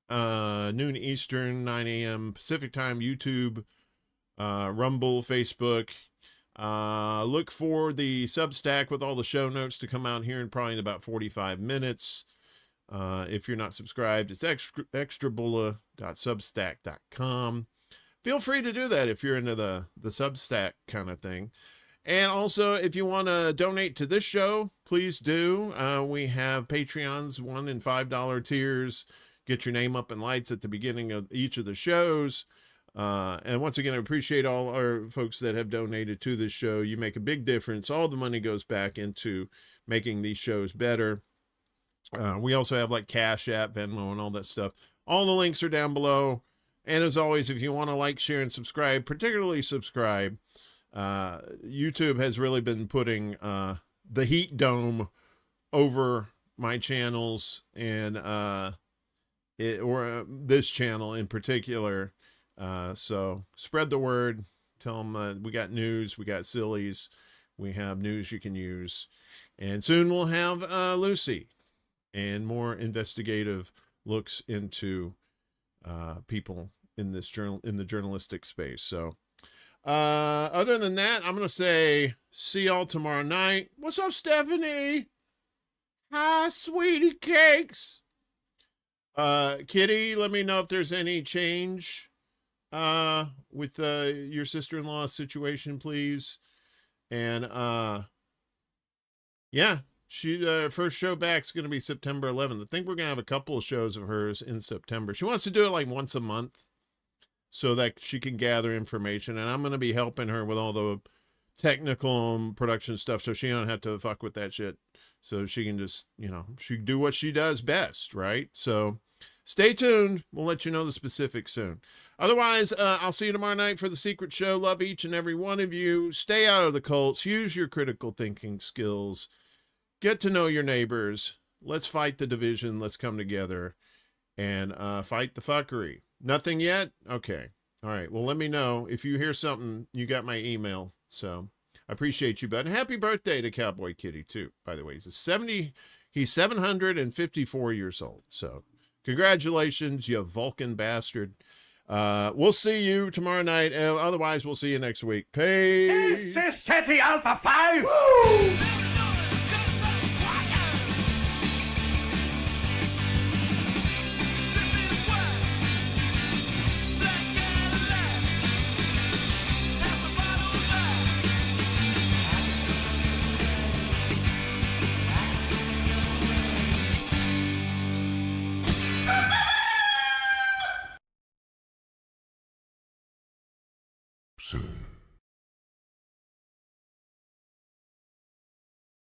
noon Eastern, 9 a.m. Pacific time, YouTube, Rumble, Facebook. Look for the Substack with all the show notes to come out here in probably about 45 minutes. If you're not subscribed, it's extrabulla.substack.com. Feel free to do that if you're into the Substack kind of thing. And also, if you want to donate to this show, please do. We have Patreons, $1 and $5 tiers. Get your name up in lights at the beginning of each of the shows. And once again, I appreciate all our folks that have donated to this show. You make a big difference. All the money goes back into making these shows better. We also have like CashApp, Venmo, and all that stuff. All the links are down below. And as always, if you want to like, share, and subscribe, particularly subscribe, YouTube has really been putting the heat dome over my channels and this channel in particular. So spread the word. Tell them we got news, we got sillies, we have news you can use. And soon we'll have Lucy and more investigative looks into people in this in the journalistic space. So other than that, I'm going to say see y'all tomorrow night. What's up, Stephanie? Hi, sweetie cakes. Kitty, let me know if there's any change with your sister-in-law situation, please. And yeah, she first show back is going to be September 11th. I think we're going to have a couple of shows of hers in September. She wants to do it like once a month so that she can gather information, and I'm going to be helping her with all the technical production stuff so she don't have to fuck with that shit. So she can just, she do what she does best, right? So stay tuned. We'll let you know the specifics soon. Otherwise, I'll see you tomorrow night for the secret show. Love each and every one of you. Stay out of the cults. Use your critical thinking skills. Get to know your neighbors. Let's fight the division. Let's come together and fight the fuckery. Nothing yet? Okay. All right. Well, let me know. If you hear something, you got my email. So I appreciate you, bud. And happy birthday to Cowboy Kitty, too, by the way. He's 754 years old. So congratulations, you Vulcan bastard. We'll see you tomorrow night. Otherwise, we'll see you next week. Peace. This is City Alpha 5. Woo! Soon.